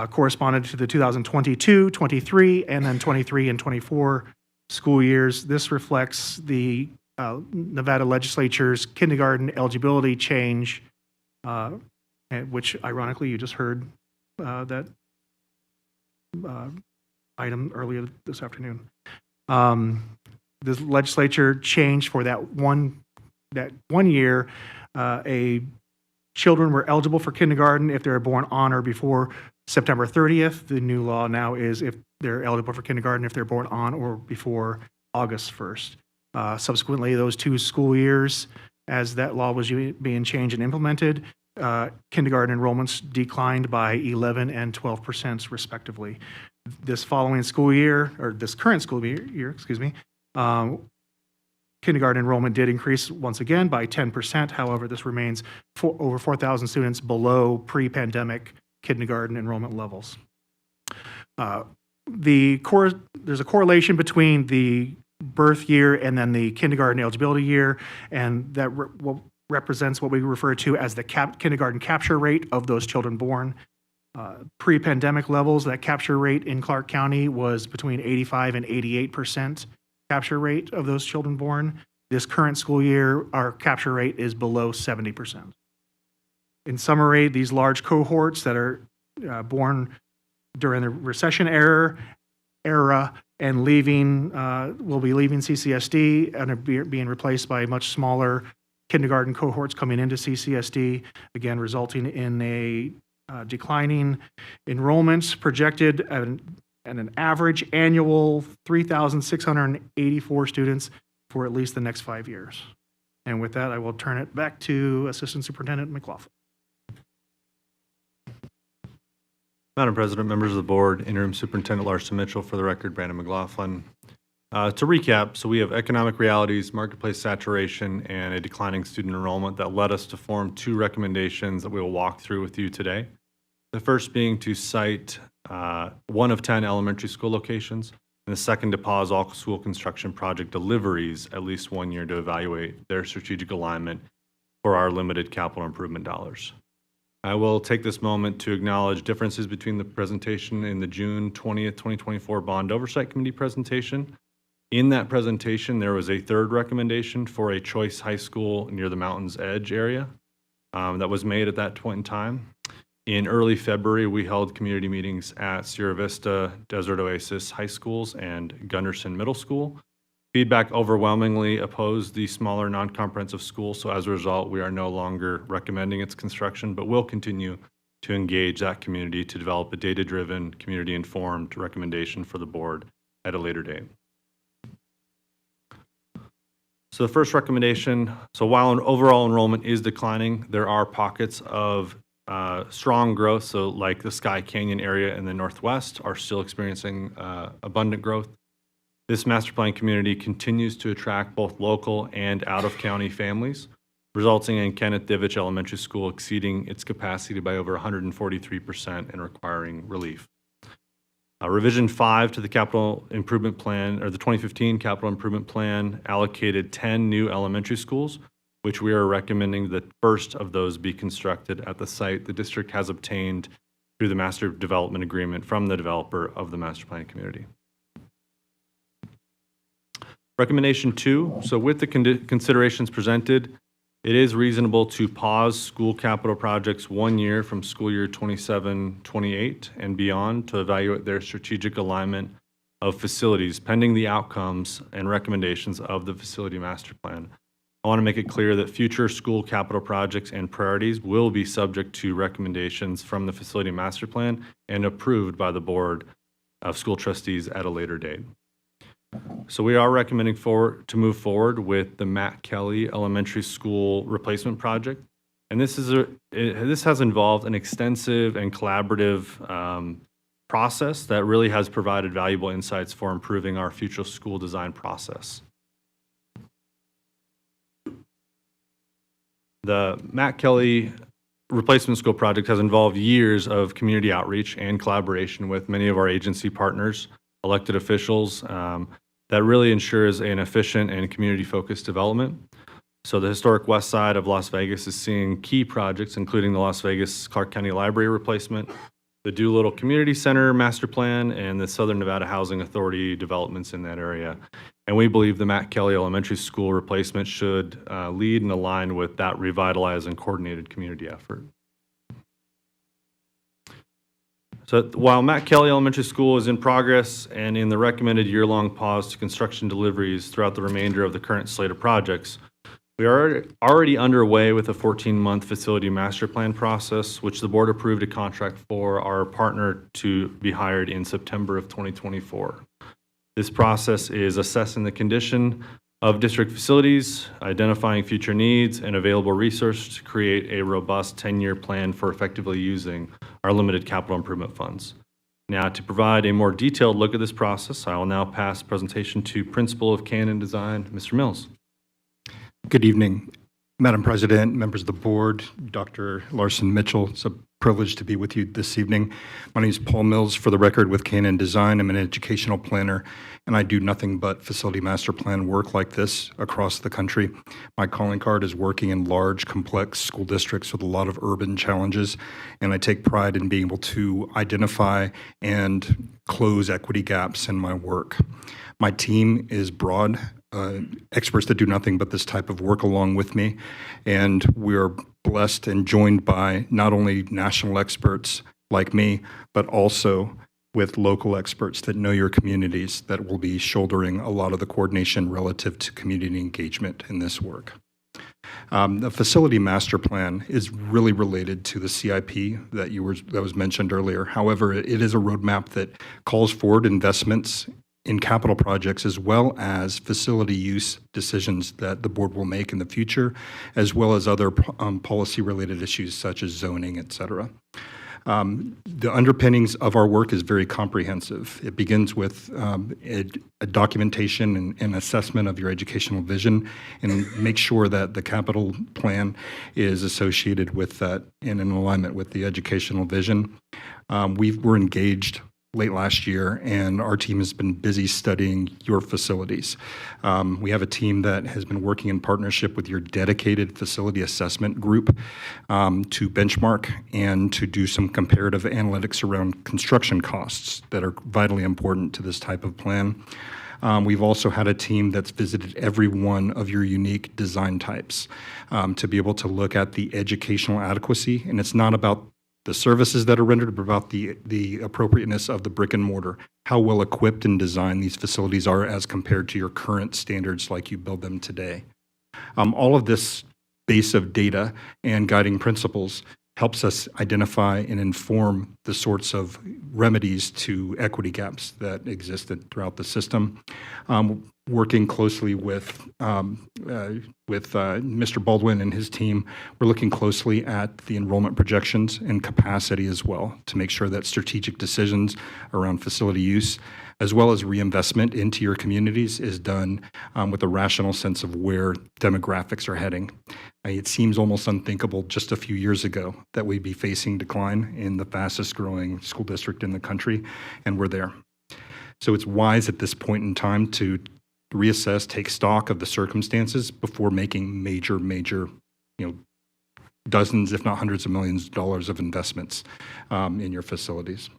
corresponded to the 2022, 23, and then 23 and 24 school years. This reflects the Nevada legislature's kindergarten eligibility change, which ironically you just heard that item earlier this afternoon. The legislature changed for that one year. Children were eligible for kindergarten if they were born on or before September 30th. The new law now is if they're eligible for kindergarten if they're born on or before August 1st. Subsequently, those 2 school years, as that law was being changed and implemented, kindergarten enrollments declined by 11 and 12% respectively. This following school year, or this current school year, excuse me, kindergarten enrollment did increase once again by 10%. However, this remains over 4,000 students below pre-pandemic kindergarten enrollment levels. There's a correlation between the birth year and then the kindergarten eligibility year, and that represents what we refer to as the kindergarten capture rate of those children born. Pre-pandemic levels, that capture rate in Clark County was between 85 and 88% capture rate of those children born. This current school year, our capture rate is below 70%. In summary, these large cohorts that are born during the recession era and will be leaving CCSD and are being replaced by much smaller kindergarten cohorts coming into CCSD, again resulting in a declining enrollments projected at an average annual 3,684 students for at least the next 5 years. And with that, I will turn it back to Assistant Superintendent McLaughlin. Madam President, members of the board, Interim Superintendent Larson Mitchell, for the record, Brandon McLaughlin. To recap, so we have economic realities, marketplace saturation, and a declining student enrollment that led us to form 2 recommendations that we will walk through with you today. The first being to cite 1 of 10 elementary school locations, and the second to pause all school construction project deliveries at least 1 year to evaluate their strategic alignment for our limited capital improvement dollars. I will take this moment to acknowledge differences between the presentation and the June 20th, 2024 Bond Oversight Committee presentation. In that presentation, there was a 3rd recommendation for a choice high school near the Mountain's Edge area that was made at that point in time. In early February, we held community meetings at Sierra Vista, Desert Oasis High Schools, and Gunderson Middle School. Feedback overwhelmingly opposed the smaller non-comprehensive school, so as a result, we are no longer recommending its construction, but will continue to engage that community to develop a data-driven, community-informed recommendation for the board at a later date. So the first recommendation, so while an overall enrollment is declining, there are pockets of strong growth, so like the Sky Canyon area in the Northwest are still experiencing abundant growth. This master plan community continues to attract both local and out-of-county families, resulting in Kenneth Divich Elementary School exceeding its capacity by over 143% and requiring relief. Revision 5 to the capital improvement plan, or the 2015 capital improvement plan, allocated 10 new elementary schools, which we are recommending the first of those be constructed at the site the district has obtained through the master development agreement from the developer of the master plan community. Recommendation 2, so with the considerations presented, it is reasonable to pause school capital projects 1 year from school year 27-28 and beyond to evaluate their strategic alignment of facilities pending the outcomes and recommendations of the facility master plan. I want to make it clear that future school capital projects and priorities will be subject to recommendations from the facility master plan and approved by the Board of School Trustees at a later date. So we are recommending to move forward with the Matt Kelly Elementary School replacement project. And this has involved an extensive and collaborative process that really has provided valuable insights for improving our future school design process. The Matt Kelly replacement school project has involved years of community outreach and collaboration with many of our agency partners, elected officials, that really ensures an efficient and community-focused development. So the historic west side of Las Vegas is seeing key projects, including the Las Vegas Clark County Library replacement, the Doolittle Community Center master plan, and the Southern Nevada Housing Authority developments in that area. And we believe the Matt Kelly Elementary School replacement should lead and align with that revitalized and coordinated community effort. So while Matt Kelly Elementary School is in progress and in the recommended year-long pause to construction deliveries throughout the remainder of the current slate of projects, we are already underway with a 14-month facility master plan process, which the board approved a contract for our partner to be hired in September of 2024. This process is assessing the condition of district facilities, identifying future needs and available resources to create a robust 10-year plan for effectively using our limited capital improvement funds. Now, to provide a more detailed look at this process, I will now pass the presentation to Principal of Canon Design, Mr. Mills. Good evening, Madam President, members of the board, Dr. Larson Mitchell. It's a privilege to be with you this evening. My name is Paul Mills, for the record, with Canon Design. I'm an educational planner, and I do nothing but facility master plan work like this across the country. My calling card is working in large, complex school districts with a lot of urban challenges, and I take pride in being able to identify and close equity gaps in my work. My team is broad, experts that do nothing but this type of work along with me, and we are blessed and joined by not only national experts like me, but also with local experts that know your communities that will be shouldering a lot of the coordination relative to community engagement in this work. The facility master plan is really related to the CIP that was mentioned earlier. However, it is a roadmap that calls forward investments in capital projects as well as facility use decisions that the board will make in the future, as well as other policy-related issues such as zoning, et cetera. The underpinnings of our work is very comprehensive. It begins with a documentation and assessment of your educational vision, and make sure that the capital plan is associated with that and in alignment with the educational vision. We were engaged late last year, and our team has been busy studying your facilities. We have a team that has been working in partnership with your dedicated facility assessment group to benchmark and to do some comparative analytics around construction costs that are vitally important to this type of plan. We've also had a team that's visited every one of your unique design types to be able to look at the educational adequacy, and it's not about the services that are rendered, but about the appropriateness of the brick and mortar, how well equipped and designed these facilities are as compared to your current standards like you build them today. All of this base of data and guiding principles helps us identify and inform the sorts of remedies to equity gaps that existed throughout the system. Working closely with Mr. Baldwin and his team, we're looking closely at the enrollment projections and capacity as well to make sure that strategic decisions around facility use, as well as reinvestment into your communities, is done with a rational sense of where demographics are heading. It seems almost unthinkable just a few years ago that we'd be facing decline in the fastest growing school district in the country, and we're there. So it's wise at this point in time to reassess, take stock of the circumstances before making major, dozens, if not hundreds of millions of dollars of investments in your facilities.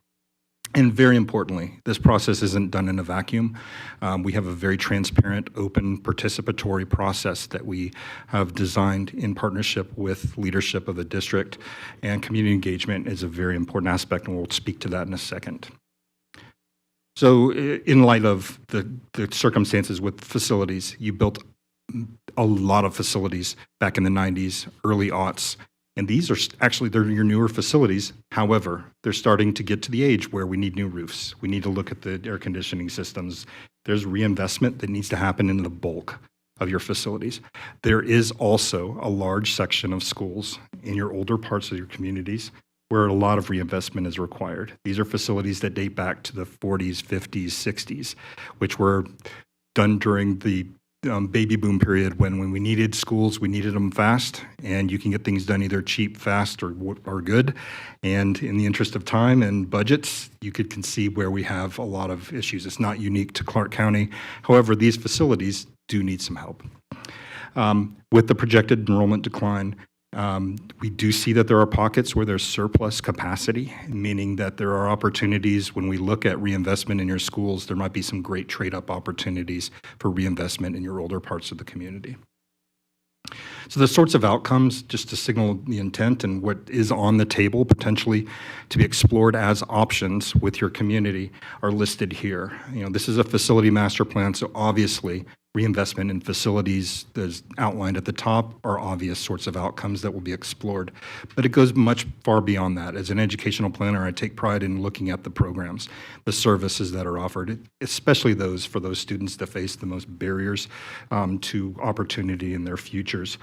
And very importantly, this process isn't done in a vacuum. We have a very transparent, open, participatory process that we have designed in partnership with leadership of the district, and community engagement is a very important aspect, and we'll speak to that in a second. So in light of the circumstances with facilities, you built a lot of facilities back in the 90s, early aughts, and these are actually, they're your newer facilities. However, they're starting to get to the age where we need new roofs. We need to look at the air conditioning systems. There's reinvestment that needs to happen in the bulk of your facilities. There is also a large section of schools in your older parts of your communities where a lot of reinvestment is required. These are facilities that date back to the 40s, 50s, 60s, which were done during the baby boom period when we needed schools, we needed them fast, and you can get things done either cheap, fast, or good. And in the interest of time and budgets, you can see where we have a lot of issues. It's not unique to Clark County. However, these facilities do need some help. With the projected enrollment decline, we do see that there are pockets where there's surplus capacity, meaning that there are opportunities when we look at reinvestment in your schools, there might be some great trade-up opportunities for reinvestment in your older parts of the community. So the sorts of outcomes, just to signal the intent and what is on the table potentially to be explored as options with your community, are listed here. This is a facility master plan, so obviously reinvestment in facilities as outlined at the top are obvious sorts of outcomes that will be explored. But it goes much far beyond that. As an educational planner, I take pride in looking at the programs, the services that are offered, especially those for those students that face the most barriers to opportunity in their futures.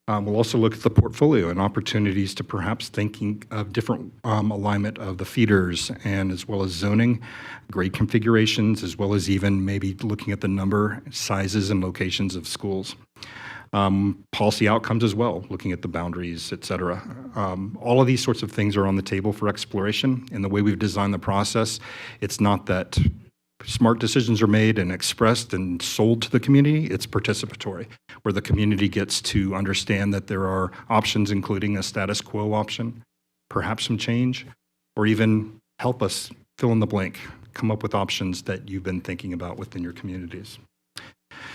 We'll also look at the portfolio and opportunities to perhaps thinking of different alignment of the feeders and as well as zoning, grade configurations, as well as even maybe looking at the number, sizes, and locations of schools. Policy outcomes as well, looking at the boundaries, et cetera. All of these sorts of things are on the table for exploration. And the way we've designed the process, it's not that smart decisions are made and expressed and sold to the community. It's participatory, where the community gets to understand that there are options, including a status quo option, perhaps some change, or even help us fill in the blank, come up with options that you've been thinking about within your communities.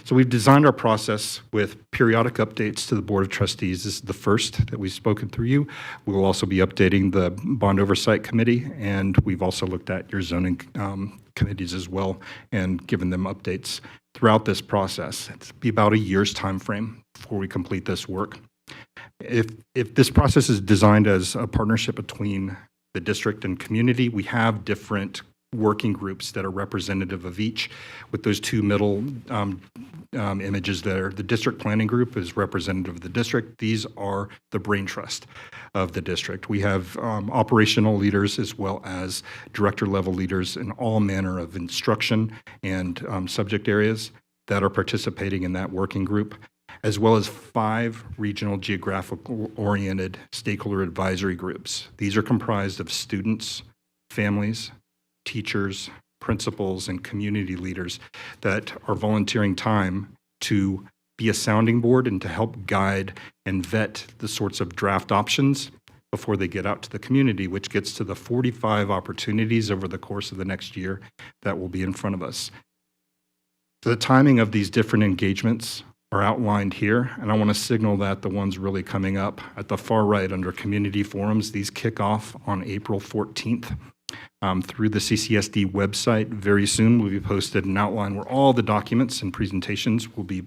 So we've designed our process with periodic updates to the Board of Trustees. This is the first that we've spoken through you. We will also be updating the Bond Oversight Committee, and we've also looked at your zoning committees as well and given them updates throughout this process. It's be about a year's time frame before we complete this work. If this process is designed as a partnership between the district and community, we have different working groups that are representative of each, with those two middle images there. The district planning group is representative of the district. These are the brain trust of the district. We have operational leaders as well as director level leaders in all manner of instruction and subject areas that are participating in that working group, as well as 5 regional geographical oriented stakeholder advisory groups. These are comprised of students, families, teachers, principals, and community leaders that are volunteering time to be a sounding board and to help guide and vet the sorts of draft options before they get out to the community, which gets to the 45 opportunities over the course of the next year that will be in front of us. So the timing of these different engagements are outlined here, and I want to signal that the ones really coming up at the far right under community forums, these kick off on April 14th. Through the CCSD website. Very soon will be posted an outline where all the documents and presentations will be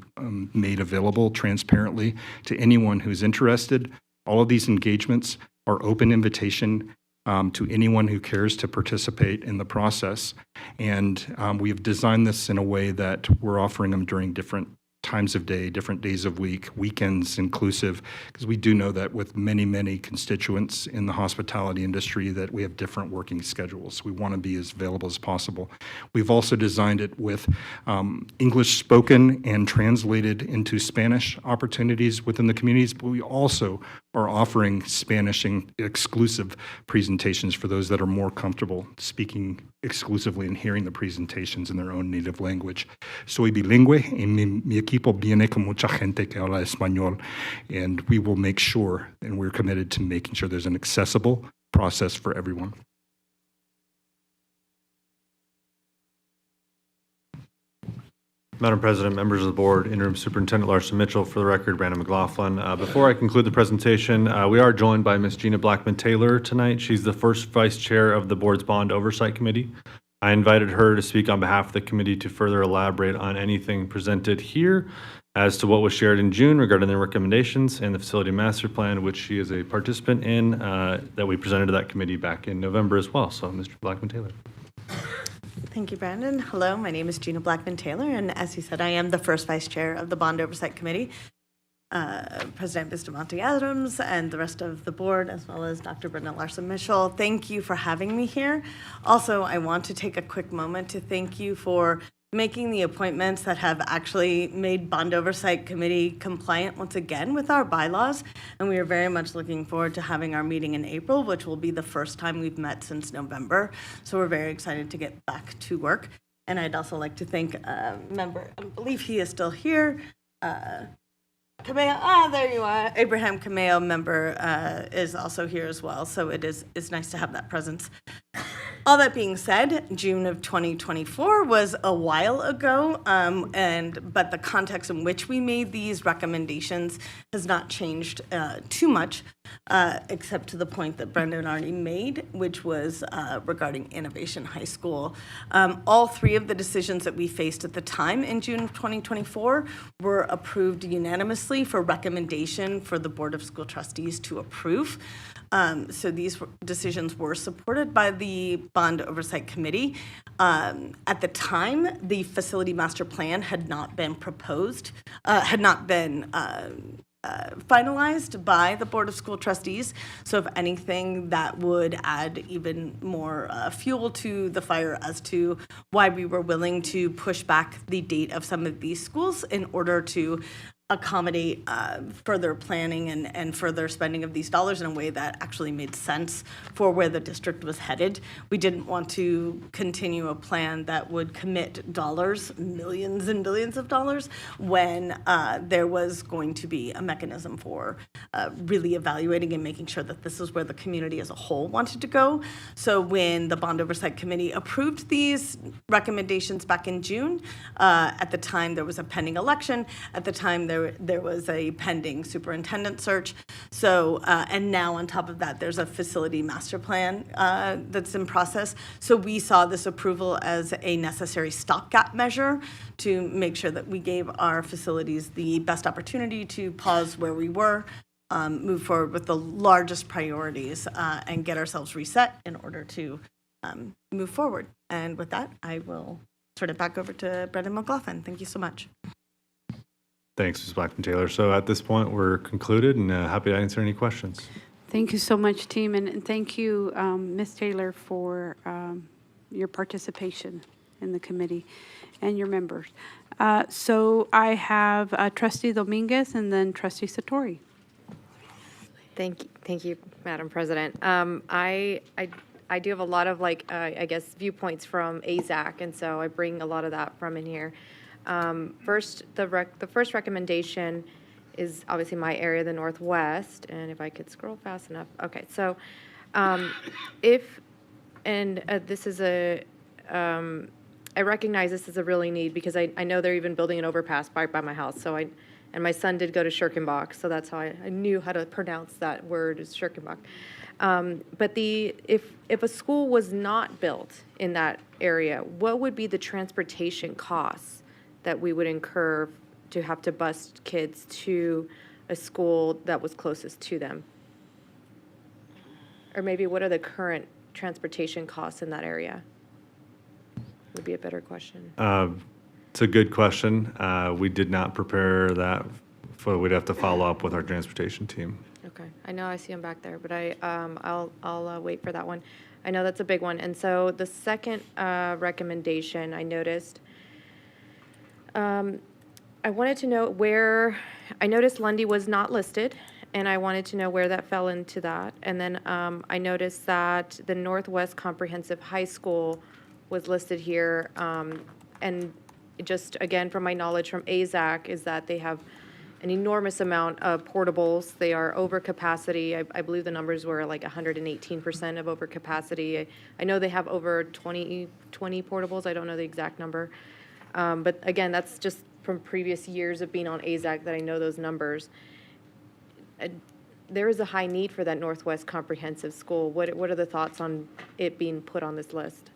made available transparently to anyone who's interested. All of these engagements are open invitation to anyone who cares to participate in the process. And we have designed this in a way that we're offering them during different times of day, different days of week, weekends inclusive, because we do know that with many, many constituents in the hospitality industry that we have different working schedules. We want to be as available as possible. We've also designed it with English spoken and translated into Spanish opportunities within the communities, but we also are offering Spanish exclusive presentations for those that are more comfortable speaking exclusively and hearing the presentations in their own native language. Soy bilingüe y mi equipo viene con mucha gente que habla español, and we will make sure, and we're committed to making sure there's an accessible process for everyone. Madam President, members of the board, Interim Superintendent Larson Mitchell, for the record, Brandon McLaughlin. Before I conclude the presentation, we are joined by Ms. Gina Blackman-Taylor tonight. She's the first vice chair of the board's Bond Oversight Committee. I invited her to speak on behalf of the committee to further elaborate on anything presented here as to what was shared in June regarding the recommendations and the facility master plan, which she is a participant in, that we presented to that committee back in November as well. So, Mr. Blackman-Taylor. Thank you, Brandon. Hello, my name is Gina Blackman-Taylor, and as you said, I am the first vice chair of the Bond Oversight Committee. President Bustamante Adams and the rest of the board, as well as Dr. Brenda Larson Mitchell, thank you for having me here. Also, I want to take a quick moment to thank you for making the appointments that have actually made Bond Oversight Committee compliant once again with our bylaws. And we are very much looking forward to having our meeting in April, which will be the first time we've met since November. So we're very excited to get back to work. And I'd also like to thank a member, I believe he is still here, Cameo, there you are. Abraham Cameo member is also here as well. So it's nice to have that presence. All that being said, June of 2024 was a while ago, but the context in which we made these recommendations has not changed too much. except to the point that Brendan already made, which was regarding Innovation High School. All three of the decisions that we faced at the time in June of 2024 were approved unanimously for recommendation for the Board of School Trustees to approve. So these decisions were supported by the Bond Oversight Committee. At the time, the facility master plan had not been proposed, had not been finalized by the Board of School Trustees. So if anything, that would add even more fuel to the fire as to why we were willing to push back the date of some of these schools in order to accommodate further planning and further spending of these dollars in a way that actually made sense for where the district was headed. We didn't want to continue a plan that would commit dollars, millions and billions of dollars, when there was going to be a mechanism for really evaluating and making sure that this is where the community as a whole wanted to go. So when the Bond Oversight Committee approved these recommendations back in June, at the time there was a pending election. At the time there was a pending superintendent search. So, and now on top of that, there's a facility master plan that's in process. So we saw this approval as a necessary stopgap measure to make sure that we gave our facilities the best opportunity to pause where we were, move forward with the largest priorities, and get ourselves reset in order to move forward. And with that, I will turn it back over to Brendan McLaughlin. Thank you so much. Thanks, Ms. Blackman-Taylor. So at this point, we're concluded and happy to answer any questions. Thank you so much, team, and thank you, Ms. Taylor, for your participation in the committee and your members. So I have Trustee Dominguez and then Trustee Satori. Thank you, Madam President. I do have a lot of I guess viewpoints from AZAC, and so I bring a lot of that from in here. First, the first recommendation is obviously my area, the Northwest, and if I could scroll fast enough. Okay, so this is I recognize this is a really need because I know they're even building an overpass by my house. So and my son did go to Schirkenbach, so that's how I knew how to pronounce that word, is Schirkenbach. But if a school was not built in that area, what would be the transportation costs that we would incur to have to bus kids to a school that was closest to them? Or maybe what are the current transportation costs in that area? Would be a better question. It's a good question. We did not prepare that. We'd have to follow up with our transportation team. Okay, I know I see them back there, but I'll wait for that one. I know that's a big one. And so the second recommendation I noticed, I wanted to know where, I noticed Lundy was not listed, and I wanted to know where that fell into that. And then I noticed that the Northwest Comprehensive High School was listed here. And just, again, from my knowledge from AZAC, is that they have an enormous amount of portables. They are over capacity. I believe the numbers were like 118% of over capacity. I know they have over 20 portables. I don't know the exact number. But again, that's just from previous years of being on AZAC that I know those numbers. There is a high need for that Northwest Comprehensive School. What are the thoughts on it being put on this list?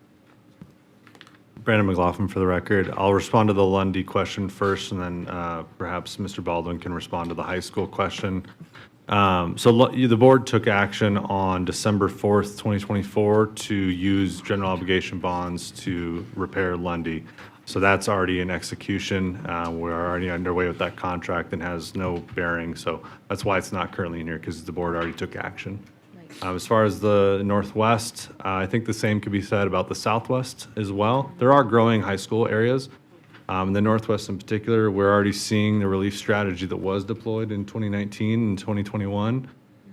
Brandon McLaughlin for the record. I'll respond to the Lundy question first, and then perhaps Mr. Baldwin can respond to the high school question. The board took action on December 4th, 2024 to use general obligation bonds to repair Lundy. So that's already in execution. We're already underway with that contract and has no bearing. So that's why it's not currently in here, because the board already took action. As far as the Northwest, I think the same could be said about the Southwest as well. There are growing high school areas. In the Northwest in particular, we're already seeing the relief strategy that was deployed in 2019 and 2021,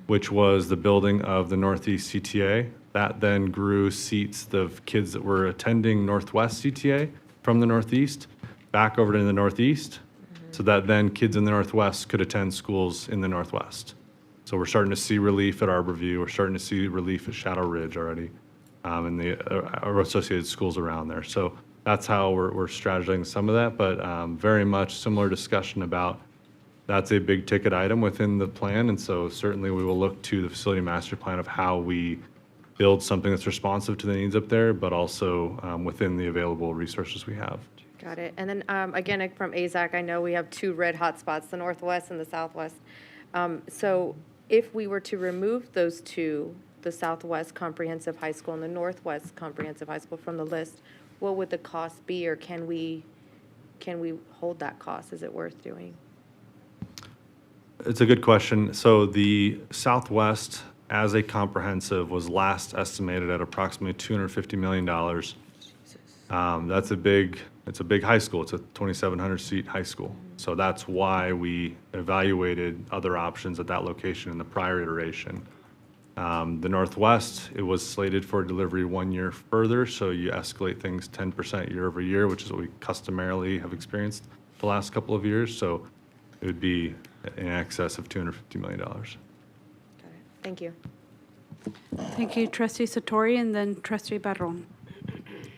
which was the building of the Northeast CTA. That then grew seats of kids that were attending Northwest CTA from the Northeast back over to the Northeast, so that then kids in the Northwest could attend schools in the Northwest. So we're starting to see relief at Arborview. We're starting to see relief at Shadow Ridge already, and the associated schools around there. So that's how we're strategizing some of that, but very much similar discussion about that's a big ticket item within the plan. And so certainly we will look to the facility master plan of how we build something that's responsive to the needs up there, but also within the available resources we have. Got it. And then again, from AZAC, I know we have two red hot spots, the northwest and the southwest. So if we were to remove those two, the Southwest Comprehensive High School and the Northwest Comprehensive High School from the list, what would the cost be, or can we hold that cost? Is it worth doing? It's a good question. So the Southwest as a comprehensive was last estimated at approximately $250 million. It's a big high school. It's a 2,700 seat high school. So that's why we evaluated other options at that location in the prior iteration. The Northwest, it was slated for delivery 1 year further, so you escalate things 10% year over year, which is what we customarily have experienced the last couple of years. So it would be in excess of $250 million. Got it. Thank you. Thank you, Trustee Satori, and then Trustee Barron.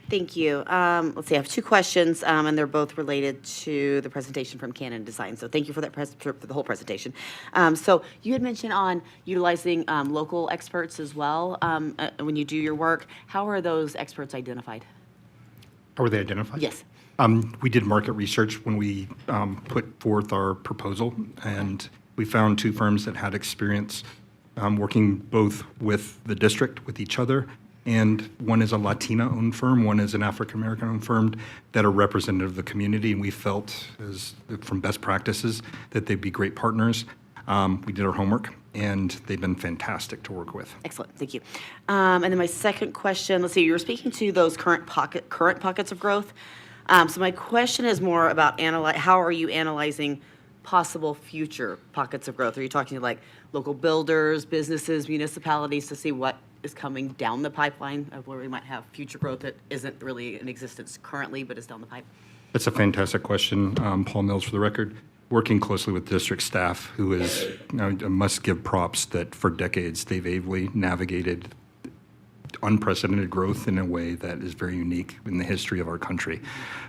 Thank you. Let's see, I have two questions, and they're both related to the presentation from Canon Design. So thank you for that for the whole presentation. So you had mentioned on utilizing local experts as well when you do your work. How are those experts identified? How were they identified? Yes. We did market research when we put forth our proposal, and we found two firms that had experience working both with the district, with each other, and one is a Latina-owned firm, one is an African-American-owned firm that are representative of the community, and we felt, as from best practices, that they'd be great partners. We did our homework, and they've been fantastic to work with. Excellent, thank you. And then my second question, let's see, you were speaking to those current pockets of growth. So my question is more about how are you analyzing possible future pockets of growth? Are you talking to like local builders, businesses, municipalities to see what is coming down the pipeline of where we might have future growth that isn't really in existence currently, but is down the pipe? That's a fantastic question. Paul Mills, for the record, working closely with district staff, who is, I must give props that for decades they've ably navigated unprecedented growth in a way that is very unique in the history of our country.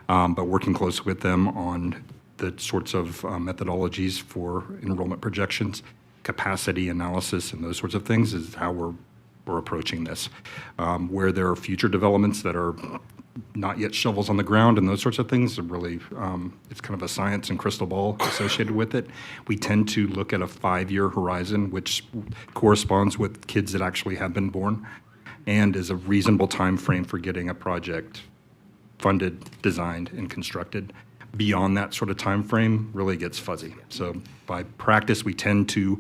But working closely with them on the sorts of methodologies for enrollment projections, capacity analysis, and those sorts of things is how we're approaching this. Where there are future developments that are not yet shovels on the ground and those sorts of things, are really, it's kind of a science and crystal ball associated with it. We tend to look at a 5-year horizon, which corresponds with kids that actually have been born, and is a reasonable time frame for getting a project funded, designed, and constructed. Beyond that sort of time frame really gets fuzzy. So by practice, we tend to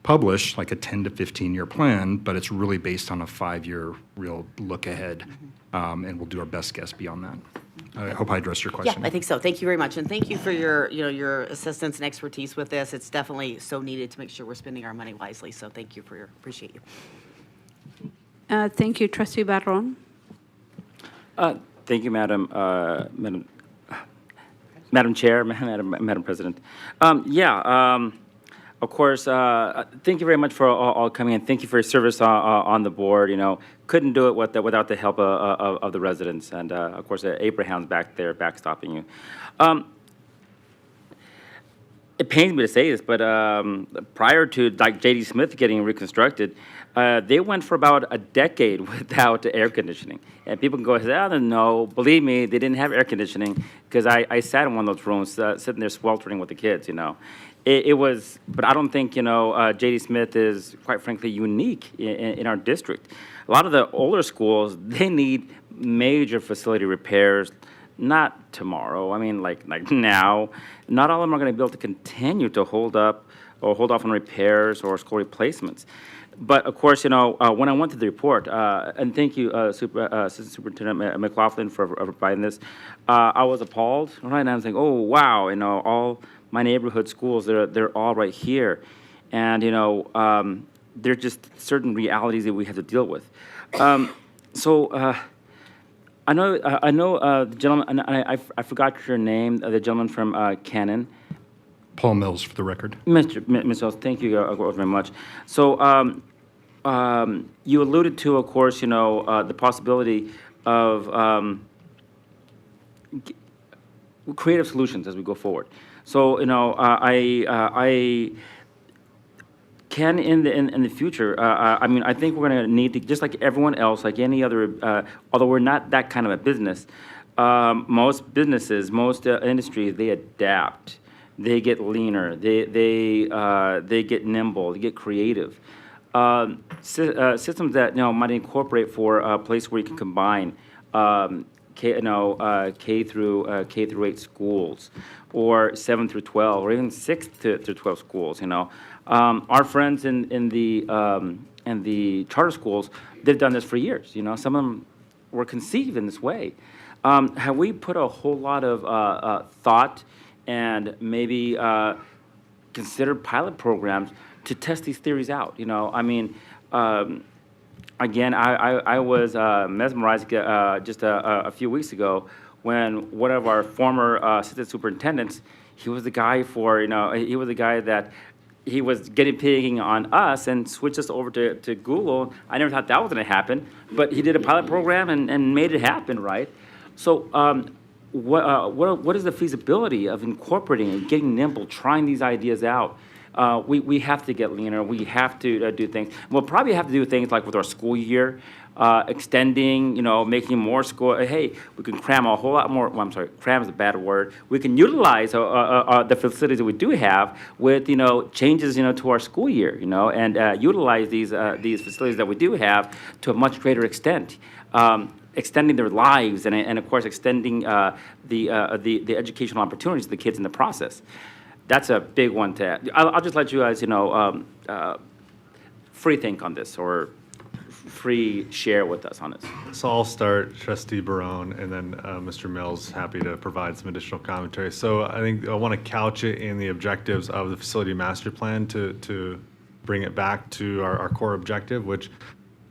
publish like a 10 to 15-year plan, but it's really based on a 5-year real look ahead, and we'll do our best guess beyond that. I hope I addressed your question. Yeah, I think so. Thank you very much, and thank you for your assistance and expertise with this. It's definitely so needed to make sure we're spending our money wisely. So thank you appreciate you. Thank you, Trustee Barron. Thank you, Madam Chair, Madam President. Of course, thank you very much for all coming in. Thank you for your service on the board. Couldn't do it without the help of the residents, and of course, Abraham's back there backstopping you. It pains me to say this, but prior to like J.D. Smith getting reconstructed, they went for about a decade without air conditioning. And people can go and say, oh, no, believe me, they didn't have air conditioning, because I sat in one of those rooms sitting there sweltering with the kids, It was, but I don't think, J.D. Smith is, quite frankly, unique in our district. A lot of the older schools, they need major facility repairs, not tomorrow, like now. Not all of them are going to be able to continue to hold off on repairs or school replacements. But of course, when I went through the report, and thank you, Assistant Superintendent McLaughlin, for providing this, I was appalled, right? And I was like, oh, wow, all my neighborhood schools, they're all right here. And, they're just certain realities that we have to deal with. I know the gentleman, and I forgot your name, the gentleman from Canon. Paul Mills, for the record. Mr. Mills, thank you very much. So you alluded to, of course, the possibility of creative solutions as we go forward. So, I can in the future. I mean, I think we're going to need to, just like everyone else, like any other. Although we're not that kind of a business, most businesses, most industries, they adapt. They get leaner. They get nimble. They get creative. Systems that might incorporate for a place where you can combine K through 8 schools, or 7 through 12, or even 6 through 12 schools. Our friends in the charter schools, they've done this for years. Some of them were conceived in this way. Have we put a whole lot of thought and maybe considered pilot programs to test these theories out? Again, I was mesmerized just a few weeks ago when one of our former assistant superintendents, he was the guy that he was guinea pigging on us and switched us over to Google. I never thought that was going to happen, but he did a pilot program and made it happen, right? So what is the feasibility of incorporating and getting nimble, trying these ideas out? We have to get leaner. We have to do things. We'll probably have to do things like with our school year, extending, making more school. Hey, we can cram a whole lot more. Well, I'm sorry, cram is a bad word. We can utilize the facilities that we do have with, changes, to our school year, and utilize these facilities that we do have to a much greater extent. Extending their lives and of course, extending the educational opportunities to the kids in the process. That's a big one to. I'll just let you guys, free think on this, or free share with us on this. So I'll start, Trustee Barone, and then Mr. Mills, happy to provide some additional commentary. So I think I want to couch it in the objectives of the facility master plan to bring it back to our core objective, which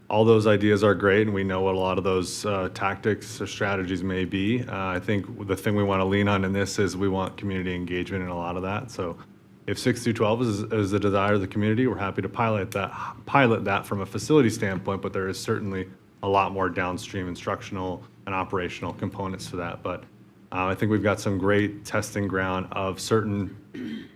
all those ideas are great, and we know what a lot of those tactics or strategies may be. I think the thing we want to lean on in this is we want community engagement in a lot of that. So if 6 through 12 is the desire of the community, we're happy to pilot that from a facility standpoint, but there is certainly a lot more downstream instructional and operational components to that. But I think we've got some great testing ground of certain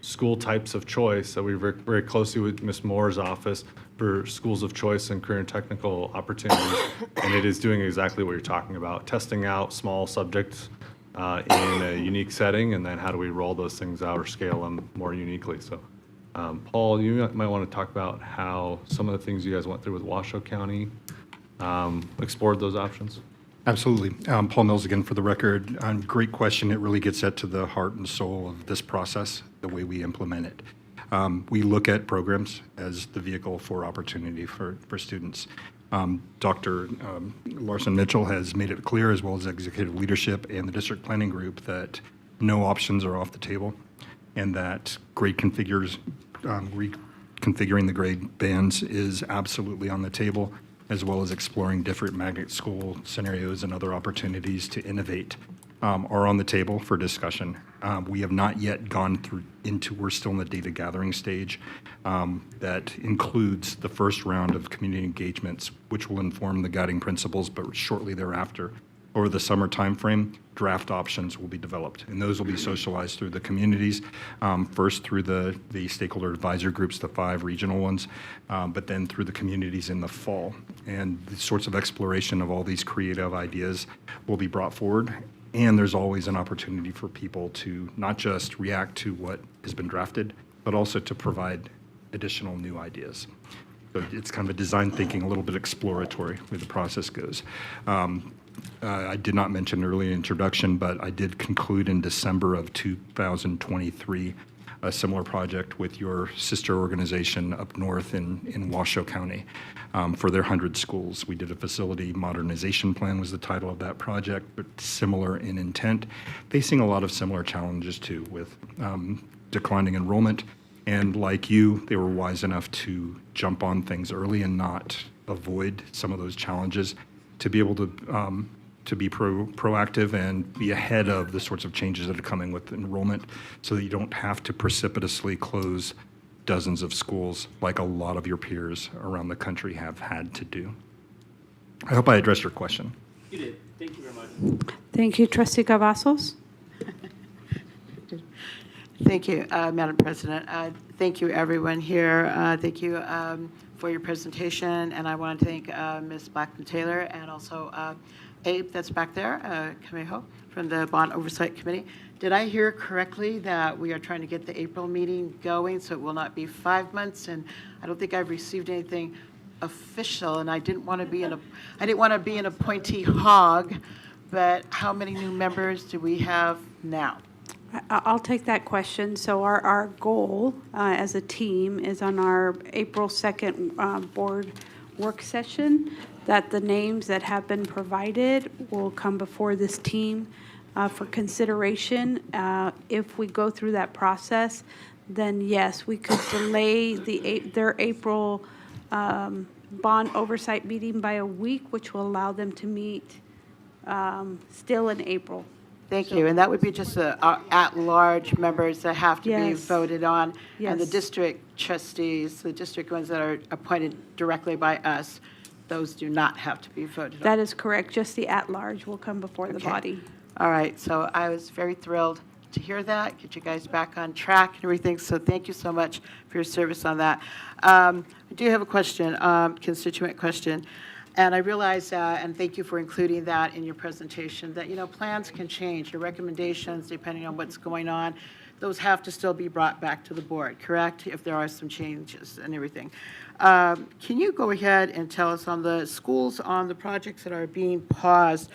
school types of choice. So we work very closely with Ms. Moore's office for schools of choice and career and technical opportunities. And it is doing exactly what you're talking about, testing out small subjects in a unique setting, and then how do we roll those things out or scale them more uniquely. So Paul, you might want to talk about how some of the things you guys went through with Washoe County explored those options. Absolutely. Paul Mills again for the record. Great question. It really gets at to the heart and soul of this process, the way we implement it. We look at programs as the vehicle for opportunity for students. Dr. Larson Mitchell has made it clear, as well as executive leadership and the district planning group, that no options are off the table, and that grade reconfiguring the grade bands is absolutely on the table, as well as exploring different magnet school scenarios and other opportunities to innovate are on the table for discussion. We have not yet gone we're still in the data gathering stage that includes the first round of community engagements, which will inform the guiding principles, but shortly thereafter, over the summer timeframe, draft options will be developed, and those will be socialized through the communities, first through the stakeholder advisor groups, the 5 regional ones, but then through the communities in the fall. And the sorts of exploration of all these creative ideas will be brought forward, and there's always an opportunity for people to not just react to what has been drafted, but also to provide additional new ideas. So it's kind of a design thinking, a little bit exploratory where the process goes. I did not mention early in introduction, but I did conclude in December of 2023 a similar project with your sister organization up north in Washoe County for their 100 schools. We did a facility modernization plan was the title of that project, but similar in intent, facing a lot of similar challenges too with declining enrollment. And like you, they were wise enough to jump on things early and not avoid some of those challenges, to be able to be proactive and be ahead of the sorts of changes that are coming with enrollment, so that you don't have to precipitously close dozens of schools like a lot of your peers around the country have had to do. I hope I addressed your question. You did. Thank you very much. Thank you, Trustee Cavazos. Thank you, Madam President. Thank you, everyone here. Thank you for your presentation, and I want to thank Ms. Blackman-Taylor and also Abe that's back there, Kameho, from the Bond Oversight Committee. Did I hear correctly that we are trying to get the April meeting going, so it will not be 5 months? And I don't think I've received anything official, and I didn't want to be an appointee hog, but how many new members do we have now? I'll take that question. So our goal as a team is on our April 2nd board work session that the names that have been provided will come before this team for consideration. If we go through that process, then yes, we could delay their April bond oversight meeting by a week, which will allow them to meet still in April. Thank you. And that would be just the at-large members that have to be voted on. And the district trustees, the district ones that are appointed directly by us, those do not have to be voted on. That is correct. Just the at-large will come before the body. All right. So I was very thrilled to hear that, get you guys back on track and everything. So thank you so much for your service on that. I do have a question, constituent question. And I realize that, and thank you for including that in your presentation, that, you know, plans can change. Your recommendations, depending on what's going on, those have to still be brought back to the board, correct? If there are some changes and everything. Can you go ahead and tell us on the schools, on the projects that are being paused,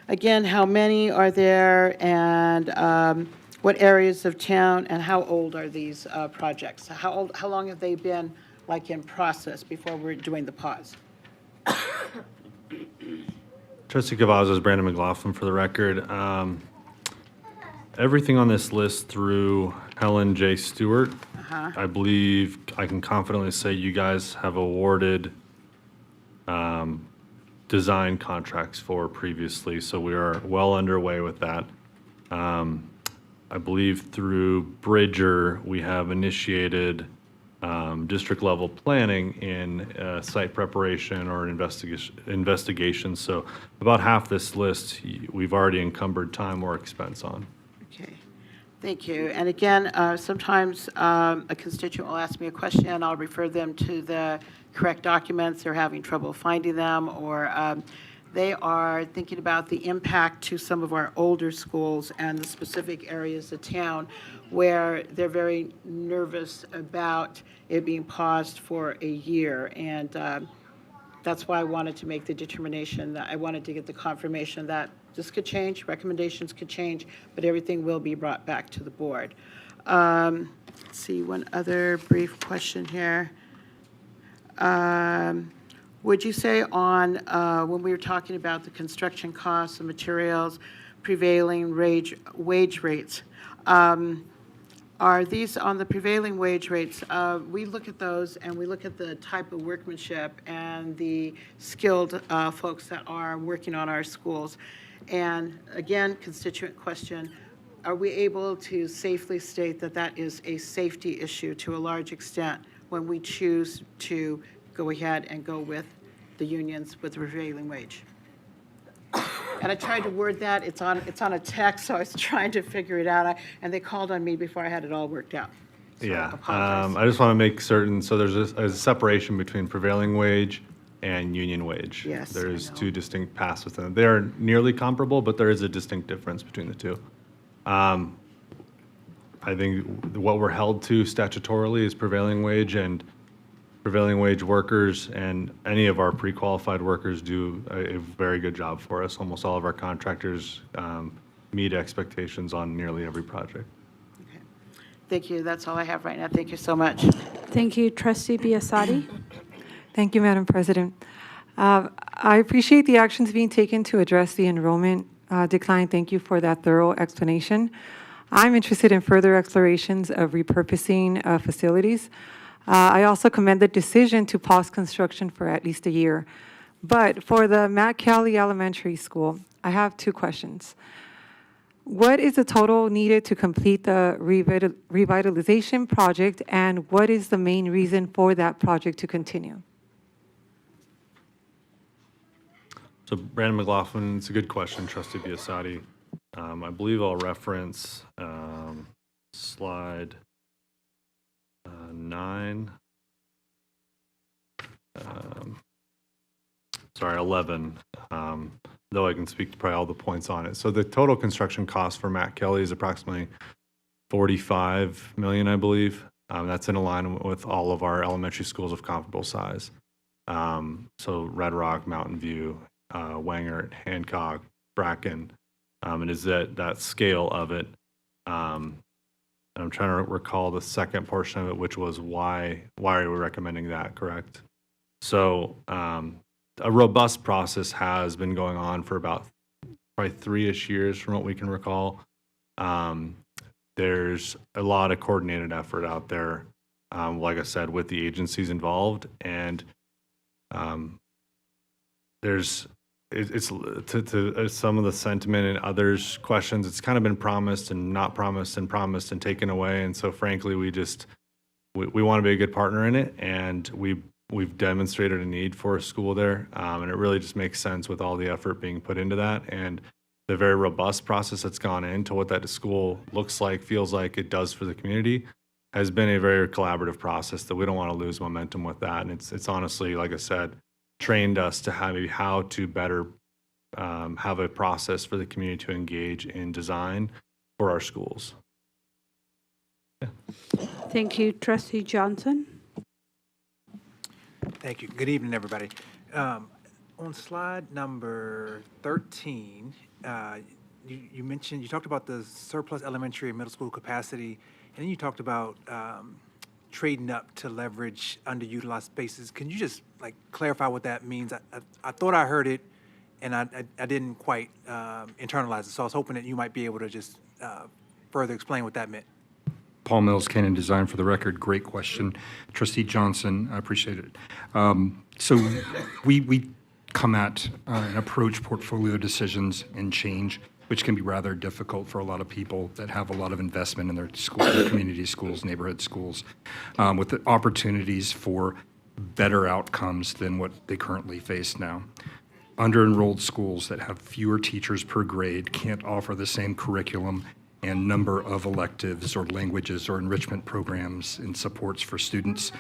again, how many are there and what areas of town and how old are these projects? How long have they been like in process before we're doing the pause? Trustee Cavazos, Brandon McLaughlin for the record. Everything on this list through Helen J. Stewart, I believe I can confidently say you guys have awarded design contracts for previously, so we are well underway with that. I believe through Bridger, we have initiated district level planning in site preparation or investigation. So about half this list, we've already encumbered time or expense on. Okay, thank you. And again, sometimes a constituent will ask me a question, and I'll refer them to the correct documents. They're having trouble finding them, or they are thinking about the impact to some of our older schools and the specific areas of town where they're very nervous about it being paused for a year. And that's why I wanted to make the determination that I wanted to get the confirmation that this could change, recommendations could change, but everything will be brought back to the board. Let's see, one other brief question here. Would you say on, when we were talking about the construction costs and materials, prevailing wage rates, are these on the prevailing wage rates? We look at those and we look at the type of workmanship and the skilled folks that are working on our schools. And again, constituent question, are we able to safely state that that is a safety issue to a large extent when we choose to go ahead and go with the unions with the prevailing wage? And I tried to word that. It's on a text, so I was trying to figure it out. And they called on me before I had it all worked out. So Yeah, I I just want to make certain, so there's a separation between prevailing wage and union wage. Yes, There's two distinct paths within it. They're nearly comparable, but there is a distinct difference between the two. I think what we're held to statutorily is prevailing wage, and prevailing wage workers and any of our pre-qualified workers do a very good job for us. Almost all of our contractors meet expectations on nearly every project. Thank you. That's all I have right now. Thank you so much. Thank you, Trustee Biasotti. Thank you, Madam President. I appreciate the actions being taken to address the enrollment decline. Thank you for that thorough explanation. I'm interested in further explorations of repurposing facilities. I also commend the decision to pause construction for at least a year. But for the Matt Cali Elementary School, I have two questions. What is the total needed to complete the revitalization project, and what is the main reason for that project to continue? So Brandon McLaughlin, it's a good question, Trustee Biasotti. I believe I'll reference slide 9. Sorry, 11. Though I can speak to probably all the points on it. So the total construction cost for Matt Kelly is approximately $45 million, I believe. That's in alignment with all of our elementary schools of comparable size. So Red Rock, Mountain View, Wangert, Hancock, Bracken, and is that scale of it. I'm trying to recall the second portion of it, which was why are we recommending that, correct? So a robust process has been going on for about probably 3-ish years from what we can recall. There's a lot of coordinated effort out there, like I said, with the agencies involved, and there's to some of the sentiment and others' questions. It's kind of been promised and not promised and promised and taken away, and so frankly, we want to be a good partner in it, and we've demonstrated a need for a school there, and it really just makes sense with all the effort being put into that, and the very robust process that's gone into what that school looks like, feels like, it does for the community, has been a very collaborative process that we don't want to lose momentum with that. And it's honestly, like I said, trained us to how to better have a process for the community to engage in design for our schools. Yeah. Thank you, Trustee Johnson. Thank you. Good evening, everybody. On slide number 13, you talked about the surplus elementary and middle school capacity, and then you talked about trading up to leverage underutilized spaces. Can you just clarify what that means? I thought I heard it, and I didn't quite internalize it. So I was hoping that you might be able to just further explain what that meant. Paul Mills, Canon Design, for the record. Great question. Trustee Johnson, I appreciate it. So we come at and approach portfolio decisions and change, which can be rather difficult for a lot of people that have a lot of investment in their school, their community schools, neighborhood schools, with the opportunities for better outcomes than what they currently face now. Under-enrolled schools that have fewer teachers per grade can't offer the same curriculum and number of electives or languages or enrichment programs and supports for students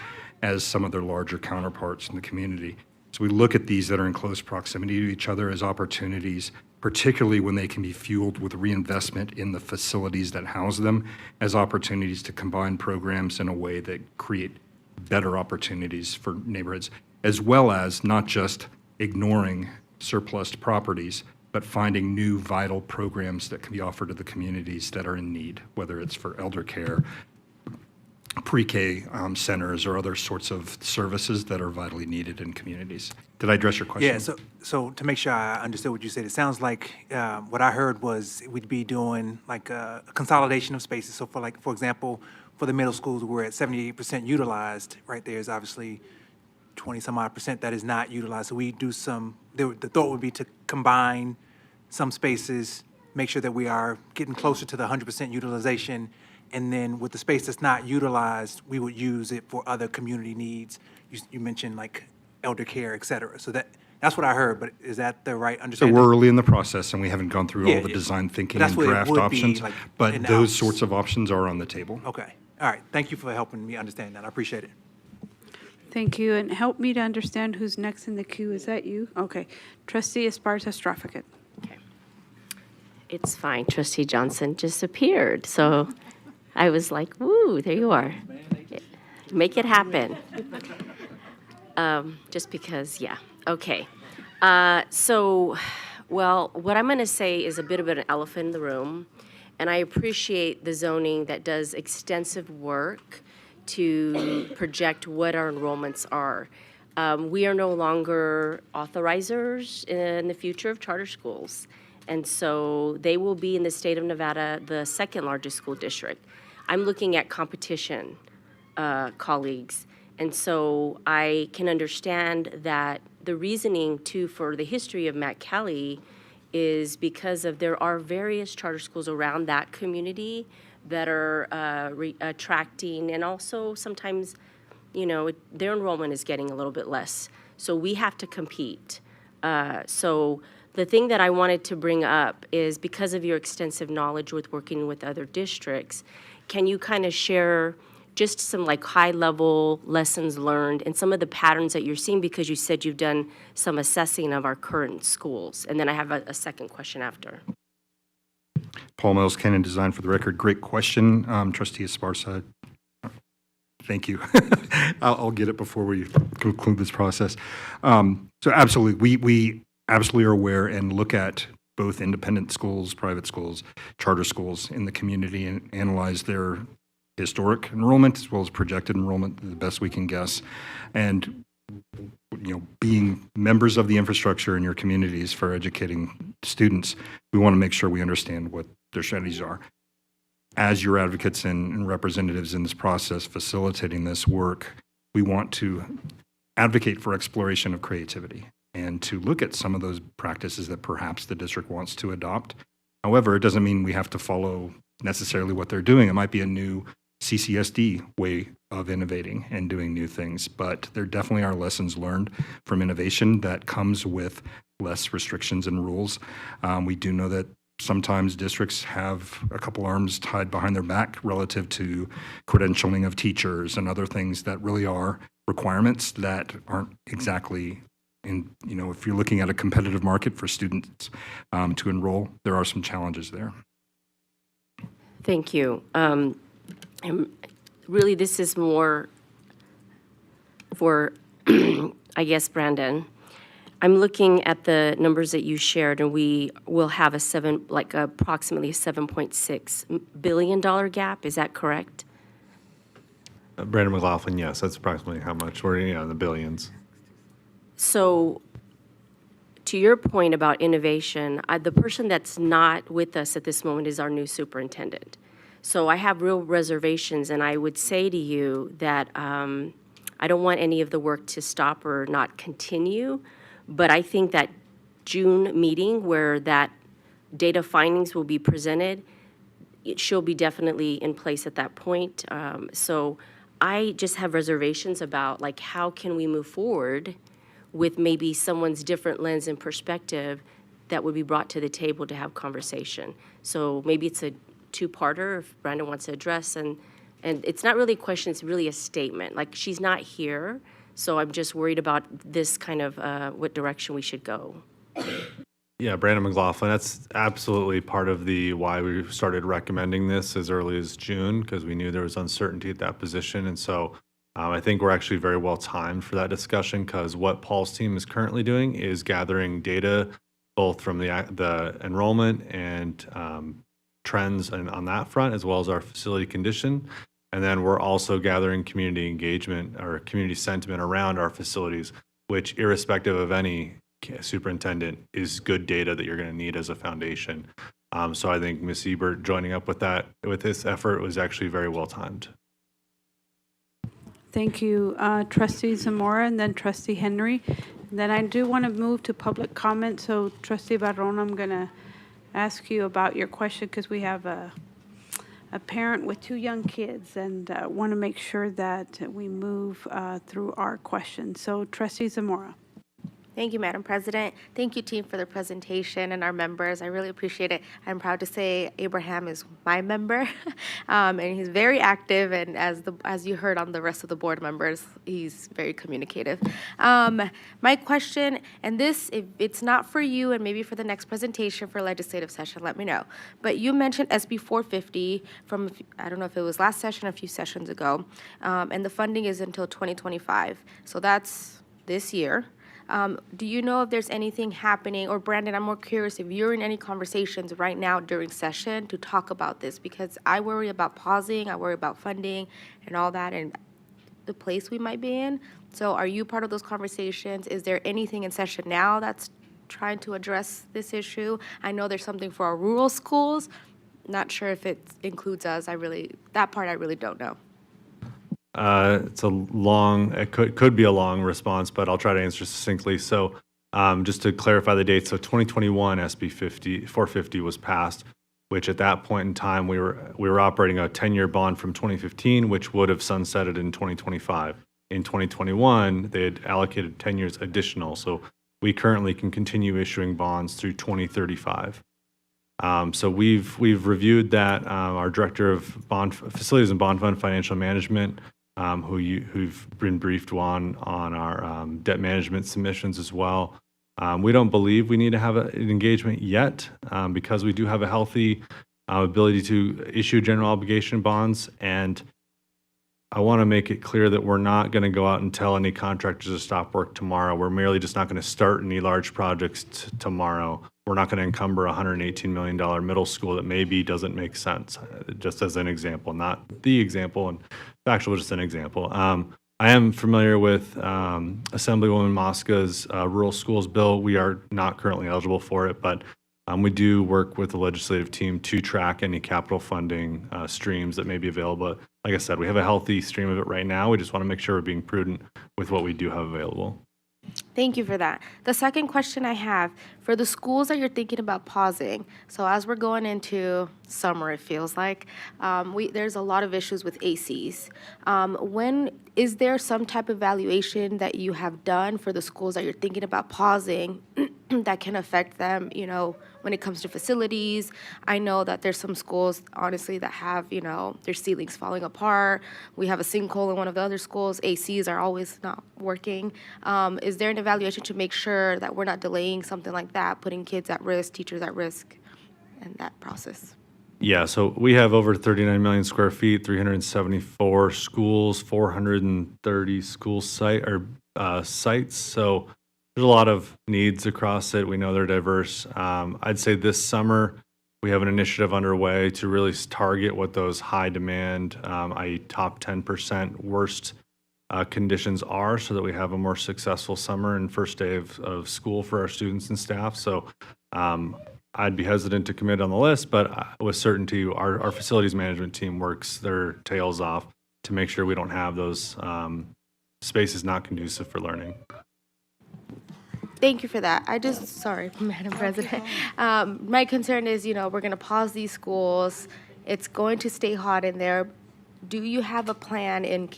as some of their larger counterparts in the community. So we look at these that are in close proximity to each other as opportunities, particularly when they can be fueled with reinvestment in the facilities that house them, as opportunities to combine programs in a way that create better opportunities for neighborhoods, as well as not just ignoring surplus properties, but finding new vital programs that can be offered to the communities that are in need, whether it's for elder care, pre-K centers, or other sorts of services that are vitally needed in communities. Did I address your question? Yeah, so to make sure I understood what you said, it sounds like what I heard was we'd be doing like a consolidation of spaces. So for example, for the middle schools, we're at 78% utilized. Right there is obviously 20-some-odd% that is not utilized. So we do the thought would be to combine some spaces, make sure that we are getting closer to the 100% utilization, and then with the space that's not utilized, we would use it for other community needs. You mentioned like elder care, et cetera. So that's what I heard, but is that the right So understanding? we're early in the process, and we haven't gone through Yeah, all the yeah. design thinking But that's and what it draft would be, options, like, but in those house. sorts of options are on the table. Okay, all right. Thank you for helping me understand that. I appreciate it. Thank you, and help me to understand who's next in the queue. Is that you? Okay. Trustee Esparza-Strafficat. It's fine. Trustee Johnson just appeared. So I was like, woo, there you are. Make it happen. Just because, yeah. Okay. Well, what I'm going to say is a bit of an elephant in the room. And I appreciate the zoning that does extensive work to project what our enrollments are. We are no longer authorizers in the future of charter schools. And so they will be in the state of Nevada, the second largest school district. I'm looking at competition, colleagues. And so I can understand that the reasoning too for the history of Matt Kelly is because of there are various charter schools around that community that are attracting, and also sometimes, their enrollment is getting a little bit less. So we have to compete. So the thing that I wanted to bring up is because of your extensive knowledge with working with other districts, can you kind of share just some like high-level lessons learned and some of the patterns that you're seeing, because you said you've done some assessing of our current schools. And then I have a second question after. Paul Mills, Canon Design, for the record. Great question. Trustee Esparza, thank you. I'll get it before we conclude this process. So absolutely, we absolutely are aware and look at both independent schools, private schools, charter schools in the community and analyze their historic enrollment as well as projected enrollment the best we can guess. And being members of the infrastructure in your communities for educating students, we want to make sure we understand what their strategies are. As your advocates and representatives in this process facilitating this work, we want to advocate for exploration of creativity and to look at some of those practices that perhaps the district wants to adopt. However, it doesn't mean we have to follow necessarily what they're doing. It might be a new CCSD way of innovating and doing new things, but there definitely are lessons learned from innovation that comes with less restrictions and rules. We do know that sometimes districts have a couple arms tied behind their back relative to credentialing of teachers and other things that really are requirements that aren't exactly in, if you're looking at a competitive market for students to enroll, there are some challenges there. Thank you. And really, this is more for, I guess, Brandon. I'm looking at the numbers that you shared, and we will have approximately a $7.6 billion gap. Is that correct? Brandon McLaughlin, yes, that's approximately how much. We're in the billions. So, to your point about innovation, the person that's not with us at this moment is our new superintendent. So I have real reservations, and I would say to you that I don't want any of the work to stop or not continue, but I think that June meeting where that data findings will be presented, she'll be definitely in place at that point. So I just have reservations about how can we move forward with maybe someone's different lens and perspective that would be brought to the table to have conversation. So maybe it's a two-parter if Brandon wants to address, and it's not really a question, it's really a statement. She's not here, so I'm just worried about this kind of what direction we should go. Yeah, Brandon McLaughlin, that's absolutely part of the why we started recommending this as early as June, because we knew there was uncertainty at that position. And so I think we're actually very well timed for that discussion, because what Paul's team is currently doing is gathering data both from the enrollment and trends on that front, as well as our facility condition. And then we're also gathering community engagement or community sentiment around our facilities, which, irrespective of any superintendent, is good data that you're going to need as a foundation. So I think Ms. Ebert joining up with this effort was actually very well timed. Thank you, Trustee Zamora, and then Trustee Henry. And then I do want to move to public comment. So Trustee Barron, I'm going to ask you about your question because we have a parent with 2 young kids and want to make sure that we move through our questions. So Trustee Zamora. Thank you, Madam President. Thank you, team, for the presentation and our members. I really appreciate it. I'm proud to say Abraham is my member, and he's very active. And as you heard on the rest of the board members, he's very communicative. My question, and this, if it's not for you, and maybe for the next presentation for legislative session, let me know. But you mentioned SB 450 from, I don't know if it was last session or a few sessions ago, and the funding is until 2025. So that's this year. Do you know if there's anything happening, or Brandon, I'm more curious if you're in any conversations right now during session to talk about this, because I worry about pausing, I worry about funding and all that and the place we might be in. So are you part of those conversations? Is there anything in session now that's trying to address this issue? I know there's something for our rural schools. Not sure if it includes us. That part I really don't know. It's it could be a long response, but I'll try to answer succinctly. So just to clarify the date, so 2021 SB 450 was passed, which at that point in time, we were operating a 10-year bond from 2015, which would have sunsetted in 2025. In 2021, they had allocated 10 years additional, so we currently can continue issuing bonds through 2035. So we've reviewed that. Our director of facilities and bond fund financial management, who've been briefed on our debt management submissions as well. We don't believe we need to have an engagement yet because we do have a healthy ability to issue general obligation bonds. And I want to make it clear that we're not going to go out and tell any contractors to stop work tomorrow. We're merely just not going to start any large projects tomorrow. We're not going to encumber a $118 million middle school that maybe doesn't make sense, just as an example, not the example, and factual, just an example. I am familiar with Assemblywoman Mosca's rural schools bill. We are not currently eligible for it, but we do work with the legislative team to track any capital funding streams that may be available. Like I said, we have a healthy stream of it right now. We just want to make sure we're being prudent with what we do have available. Thank you for that. The second question I have, for the schools that you're thinking about pausing, so as we're going into summer, it feels like, there's a lot of issues with ACs. Is there some type of evaluation that you have done for the schools that you're thinking about pausing that can affect them, when it comes to facilities? I know that there's some schools, honestly, that have, their ceilings falling apart. We have a sinkhole in one of the other schools. ACs are always not working. Is there an evaluation to make sure that we're not delaying something like that, putting kids at risk, teachers at risk, in that process? Yeah, so we have over 39 million square feet, 374 schools, 430 school sites. So there's a lot of needs across it. We know they're diverse. I'd say this summer we have an initiative underway to really target what those high demand, i.e. top 10% worst conditions are, so that we have a more successful summer and first day of school for our students and staff. So I'd be hesitant to commit on the list, but with certainty, our facilities management team works their tails off to make sure we don't have those spaces not conducive for learning. Thank you for that. Sorry, Madam President. My concern is, we're going to pause these schools. It's going to stay hot in there. Do you have a plan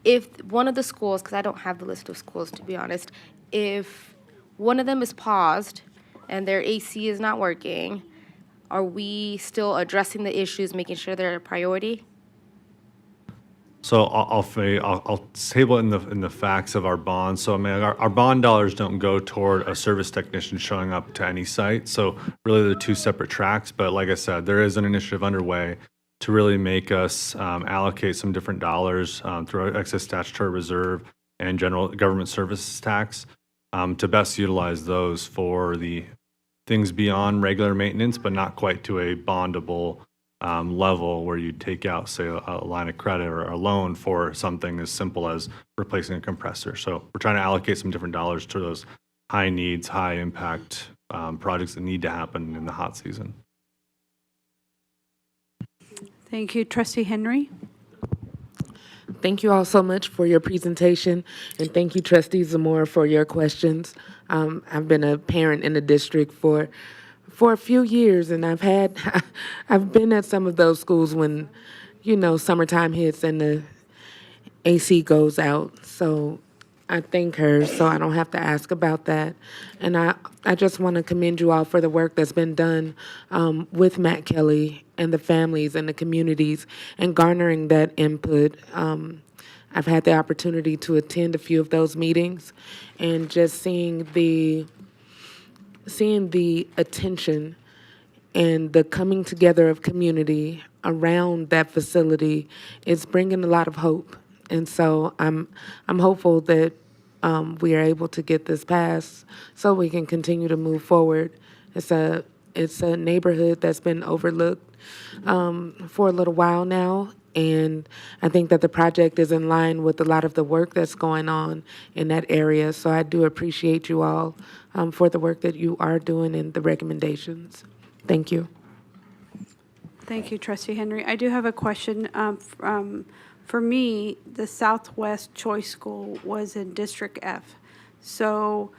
if one of the schools, because I don't have the list of schools, to be honest, if one of them is paused and their AC is not working, are we still addressing the issues, making sure they're a priority? So I'll table it in the facts of our bonds. So I mean, our bond dollars don't go toward a service technician showing up to any site. So really, they're two separate tracks. But like I said, there is an initiative underway to really make us allocate some different dollars through our excess statutory reserve and general government services tax to best utilize those for the things beyond regular maintenance, but not quite to a bondable level where you take out, say, a line of credit or a loan for something as simple as replacing a compressor. So we're trying to allocate some different dollars to those high needs, high impact projects that need to happen in the hot season. Thank you. Trustee Henry? Thank you all so much for your presentation, and thank you, Trustee Zamora, for your questions. I've been a parent in the district for a few years, and I've been at some of those schools when, summertime hits and the AC goes out. So I thank her, so I don't have to ask about that. And I just want to commend you all for the work that's been done with Matt Kelly and the families and the communities and garnering that input. I've had the opportunity to attend a few of those meetings and just seeing the attention and the coming together of community around that facility is bringing a lot of hope. And so I'm hopeful that we are able to get this passed so we can continue to move forward. It's a neighborhood that's been overlooked for a little while now, and I think that the project is in line with a lot of the work that's going on in that area. So I do appreciate you all for the work that you are doing and the recommendations. Thank you. Thank you, Trustee Henry. I do have a question. For me, the Southwest Choice School was in District F. So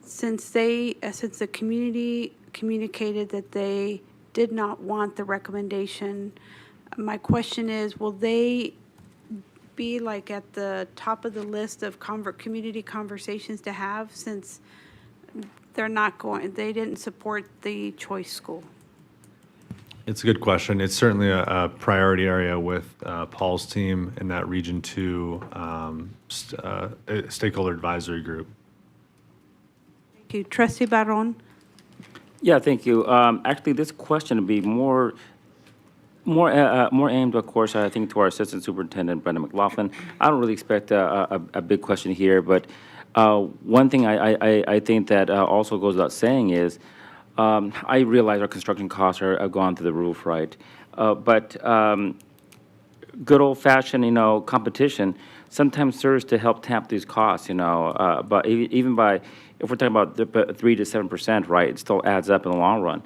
since the community communicated that they did not want the recommendation, my question is, will they be like at the top of the list of community conversations to have, since they didn't support the choice school? It's a good question. It's certainly a priority area with Paul's team in that Region 2 stakeholder advisory group. Thank you. Trustee Barron? Yeah, thank you. Actually, this question would be more aimed, of course, I think, to our Assistant Superintendent, Brenda McLaughlin. I don't really expect a big question here, but one thing I think that also goes without saying is, I realize our construction costs have gone through the roof, right? But good old-fashioned, competition sometimes serves to help tamp these costs, but even by, if we're talking about the 3 to 7%, right, it still adds up in the long run.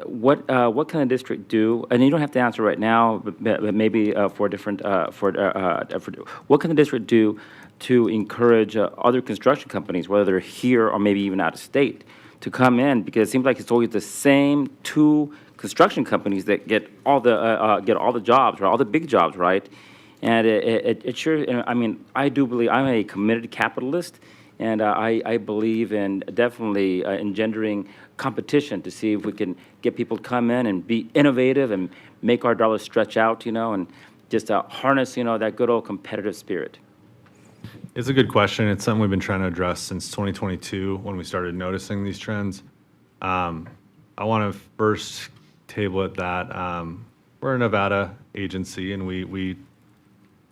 What can the district do? And you don't have to answer right now, but maybe for a different, what can the district do to encourage other construction companies, whether they're here or maybe even out of state, to come in? Because it seems like it's always the same two construction companies that get all the jobs, right, all the big jobs, right? And it sure, I mean, I do believe, I'm a committed capitalist, and I believe in definitely engendering competition to see if we can get people to come in and be innovative and make our dollars stretch out, and just harness, that good old competitive spirit. It's a good question. It's something we've been trying to address since 2022 when we started noticing these trends. I want to first table it that we're a Nevada agency, and we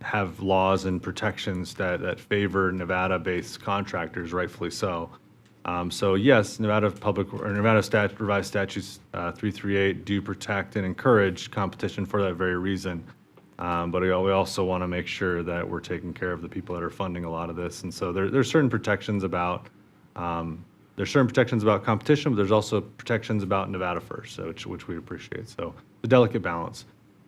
have laws and protections that favor Nevada-based contractors, rightfully so. So yes, Nevada revised statutes 338 do protect and encourage competition for that very reason. But we also want to make sure that we're taking care of the people that are funding a lot of this. And so there's certain protections about competition, but there's also protections about Nevada First, so which we appreciate. So the delicate balance.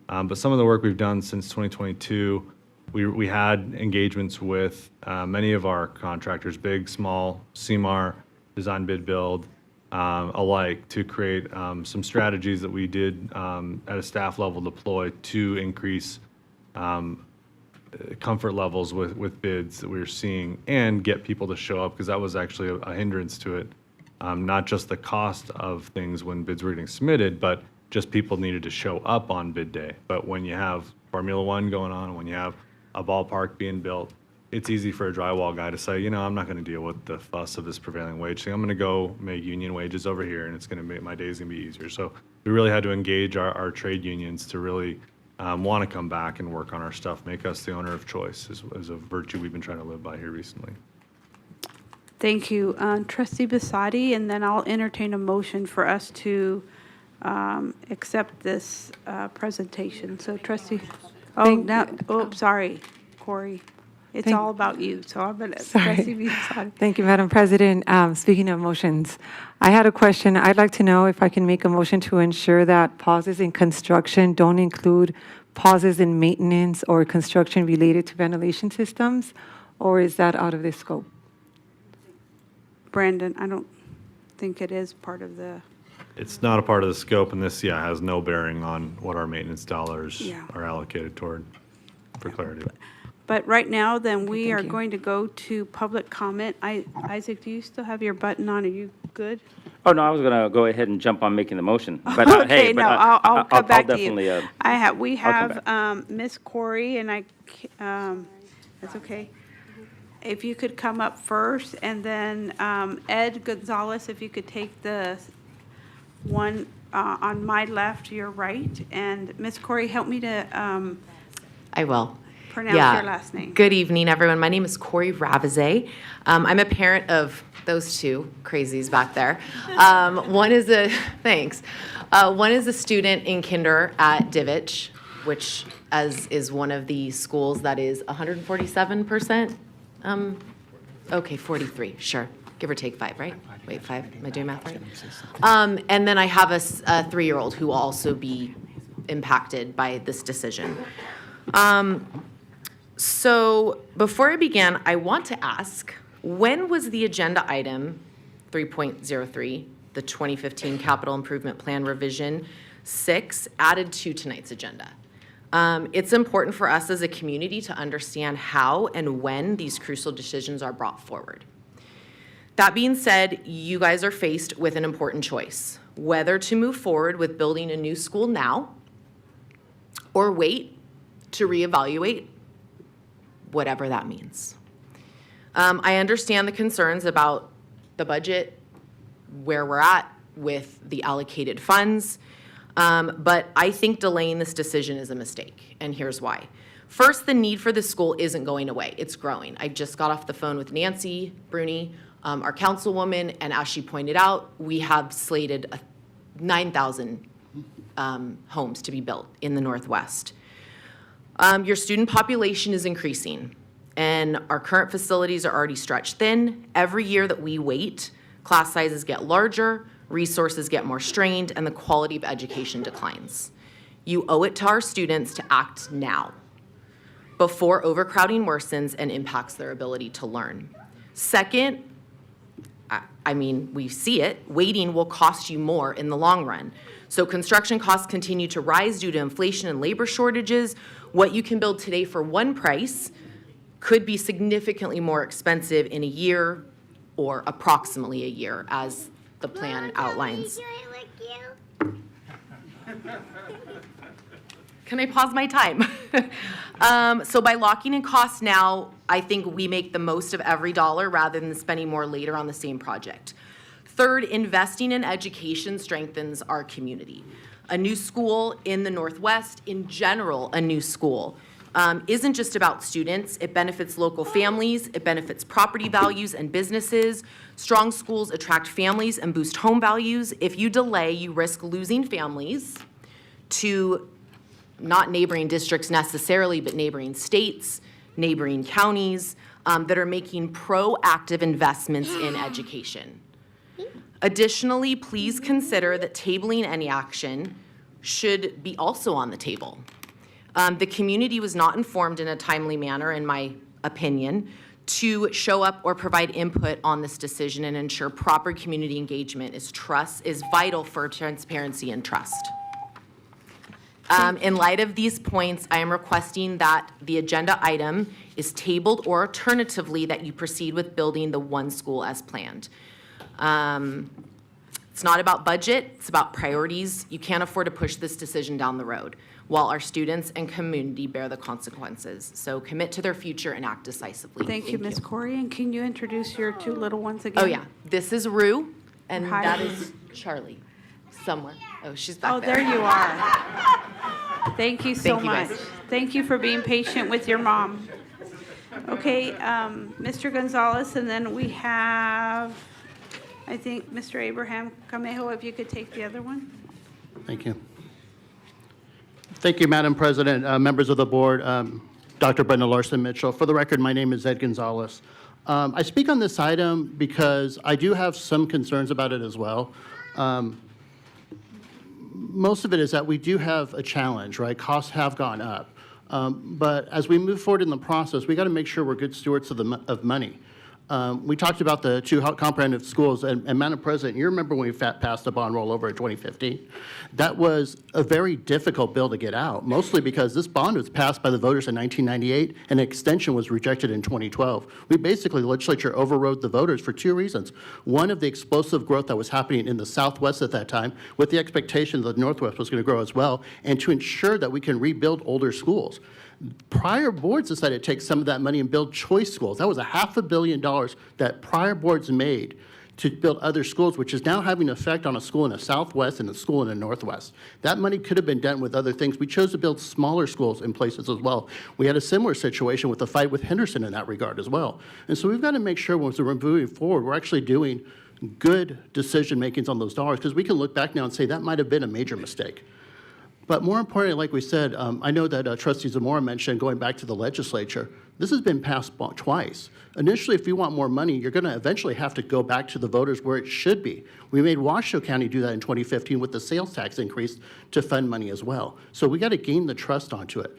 But some of the work we've done since 2022, we had engagements with many of our contractors, big, small, CMAR, design, bid, build, alike, to create some strategies that we did at a staff level deploy to increase comfort levels with bids that we were seeing and get people to show up, because that was actually a hindrance to it. Not just the cost of things when bids were getting submitted, but just people needed to show up on bid day. But when you have Formula One going on, when you have a ballpark being built, it's easy for a drywall guy to say, I'm not going to deal with the fuss of this prevailing wage thing. I'm going to go make union wages over here, and it's going to make my days going to be easier. So we really had to engage our trade unions to really want to come back and work on our stuff, make us the owner of choice is a virtue we've been trying to live by here recently. Thank you. Trustee Basadi, and then I'll entertain a motion for us to accept this presentation. So Trustee, sorry, Corey. It's all about you, so I'm going to Trustee Basadi. Thank you, Madam President. Speaking of motions, I had a question. I'd like to know if I can make a motion to ensure that pauses in construction don't include pauses in maintenance or construction related to ventilation systems, or is that out of this scope? Brandon, I don't think it is part of the... It's not a part of the scope, and this, has no bearing on what our maintenance dollars are allocated toward, for clarity. But right now, then, we are going to go to public comment. Isaac, do you still have your button on? Are you good? Oh, no, I was going to go ahead and jump on making the motion. But Okay, I'll come back to you. definitely, We have Miss Corey, and that's okay. If you could come up first, and then Ed Gonzalez, if you could take the one on my left, your right, and Miss Corey, help me to I will. pronounce your last name. Good evening, everyone. My name is Corey Ravizet. I'm a parent of those two crazies back there. One is a student in kinder at Divich, which is one of the schools that is 147%. 43, sure. Give or take 5, right? Wait, 5? Am I doing math right? And then I have a 3-year-old who will also be impacted by this decision. So before I begin, I want to ask, when was the agenda item 3.03, the 2015 Capital Improvement Plan Revision 6, added to tonight's agenda? It's important for us as a community to understand how and when these crucial decisions are brought forward. That being said, you guys are faced with an important choice, whether to move forward with building a new school now or wait to reevaluate, whatever that means. I understand the concerns about the budget, where we're at with the allocated funds, but I think delaying this decision is a mistake, and here's why. First, the need for the school isn't going away, it's growing. I just got off the phone with Nancy Bruni, our councilwoman, and as she pointed out, we have slated 9,000 homes to be built in the Northwest. Your student population is increasing, and our current facilities are already stretched thin. Every year that we wait, class sizes get larger, resources get more strained, and the quality of education declines. You owe it to our students to act now, before overcrowding worsens and impacts their ability to learn. Second, I mean, we see it, waiting will cost you more in the long run. So construction costs continue to rise due to inflation and labor shortages. What you can build today for one price could be significantly more expensive in a year or approximately a year, as the plan outlines. Can I pause my time? So by locking in costs now, I think we make the most of every dollar rather than spending more later on the same project. Third, investing in education strengthens our community. A new school in the Northwest, in general, a new school, isn't just about students. It benefits local families, it benefits property values and businesses. Strong schools attract families and boost home values. If you delay, you risk losing families to not neighboring districts necessarily, but neighboring states, neighboring counties that are making proactive investments in education. Additionally, please consider that tabling any action should be also on the table. The community was not informed in a timely manner, in my opinion, to show up or provide input on this decision and ensure proper community engagement is vital for transparency and trust. In light of these points, I am requesting that the agenda item is tabled, or alternatively, that you proceed with building the one school as planned. It's not about budget, it's about priorities. You can't afford to push this decision down the road while our students and community bear the consequences. So commit to their future and act decisively. Thank you, Ms. Corey. And can you introduce your two little ones again? Oh, yeah. This is Rue, and Hi. that is Charlie, somewhere. Oh, she's back there. Oh, there you are. Thank you so Thank you, much. guys. Thank you for being patient with your mom. Okay, Mr. Gonzalez, and then we have, I think, Mr. Abraham Camejo, if you could take the other one. Thank you. Thank you, Madam President, members of the board, Dr. Brenda Larson Mitchell. For the record, my name is Ed Gonzalez. I speak on this item because I do have some concerns about it as well. Most of it is that we do have a challenge, right? Costs have gone up. But as we move forward in the process, we got to make sure we're good stewards of money. We talked about the two comprehensive schools, and Madam President, you remember when we passed the bond rollover in 2015? That was a very difficult bill to get out, mostly because this bond was passed by the voters in 1998, and an extension was rejected in 2012. We basically, the legislature overrode the voters for two reasons. One, of the explosive growth that was happening in the Southwest at that time, with the expectation that the Northwest was going to grow as well, and to ensure that we can rebuild older schools. Prior boards decided to take some of that money and build choice schools. That was $500 million that prior boards made to build other schools, which is now having an effect on a school in the Southwest and a school in the Northwest. That money could have been done with other things. We chose to build smaller schools in places as well. We had a similar situation with the fight with Henderson in that regard as well. And so we've got to make sure once we're moving forward, we're actually doing good decision makings on those dollars, because we can look back now and say that might have been a major mistake. But more importantly, like we said, I know that Trustee Zamora mentioned going back to the legislature. This has been passed twice. Initially, if you want more money, you're going to eventually have to go back to the voters where it should be. We made Washoe County do that in 2015 with the sales tax increase to fund money as well. So we got to gain the trust onto it.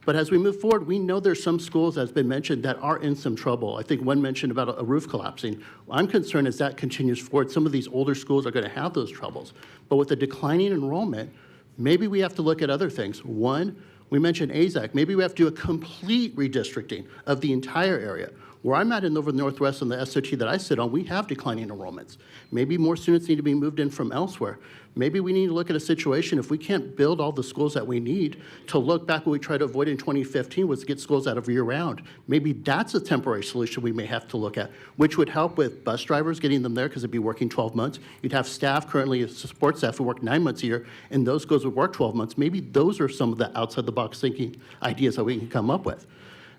But as we move forward, we know there's some schools, as been mentioned, that are in some trouble. I think one mentioned about a roof collapsing. I'm concerned as that continues forward, some of these older schools are going to have those troubles. But with the declining enrollment, maybe we have to look at other things. One, we mentioned AZAC. Maybe we have to do a complete redistricting of the entire area. Where I'm at in Over Northwest on the SOT that I sit on, we have declining enrollments. Maybe more students need to be moved in from elsewhere. Maybe we need to look at a situation, if we can't build all the schools that we need, to look back what we tried to avoid in 2015 was to get schools out of year-round. Maybe that's a temporary solution we may have to look at, which would help with bus drivers, getting them there because they'd be working 12 months. You'd have staff, currently support staff, who work 9 months a year, and those schools would work 12 months. Maybe those are some of the outside-the-box thinking ideas that we can come up with.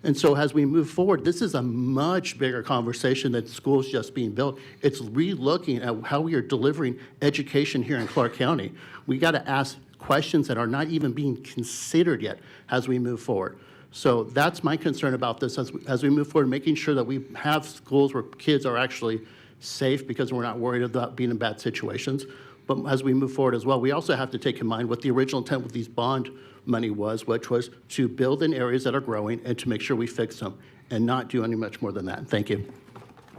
And so as we move forward, this is a much bigger conversation than schools just being built. It's re-looking at how we are delivering education here in Clark County. We got to ask questions that are not even being considered yet as we move forward. So that's my concern about this as we move forward, making sure that we have schools where kids are actually safe because we're not worried about being in bad situations. But as we move forward as well, we also have to take in mind what the original intent with these bond money was, which was to build in areas that are growing and to make sure we fix them and not do any much more than that. Thank you.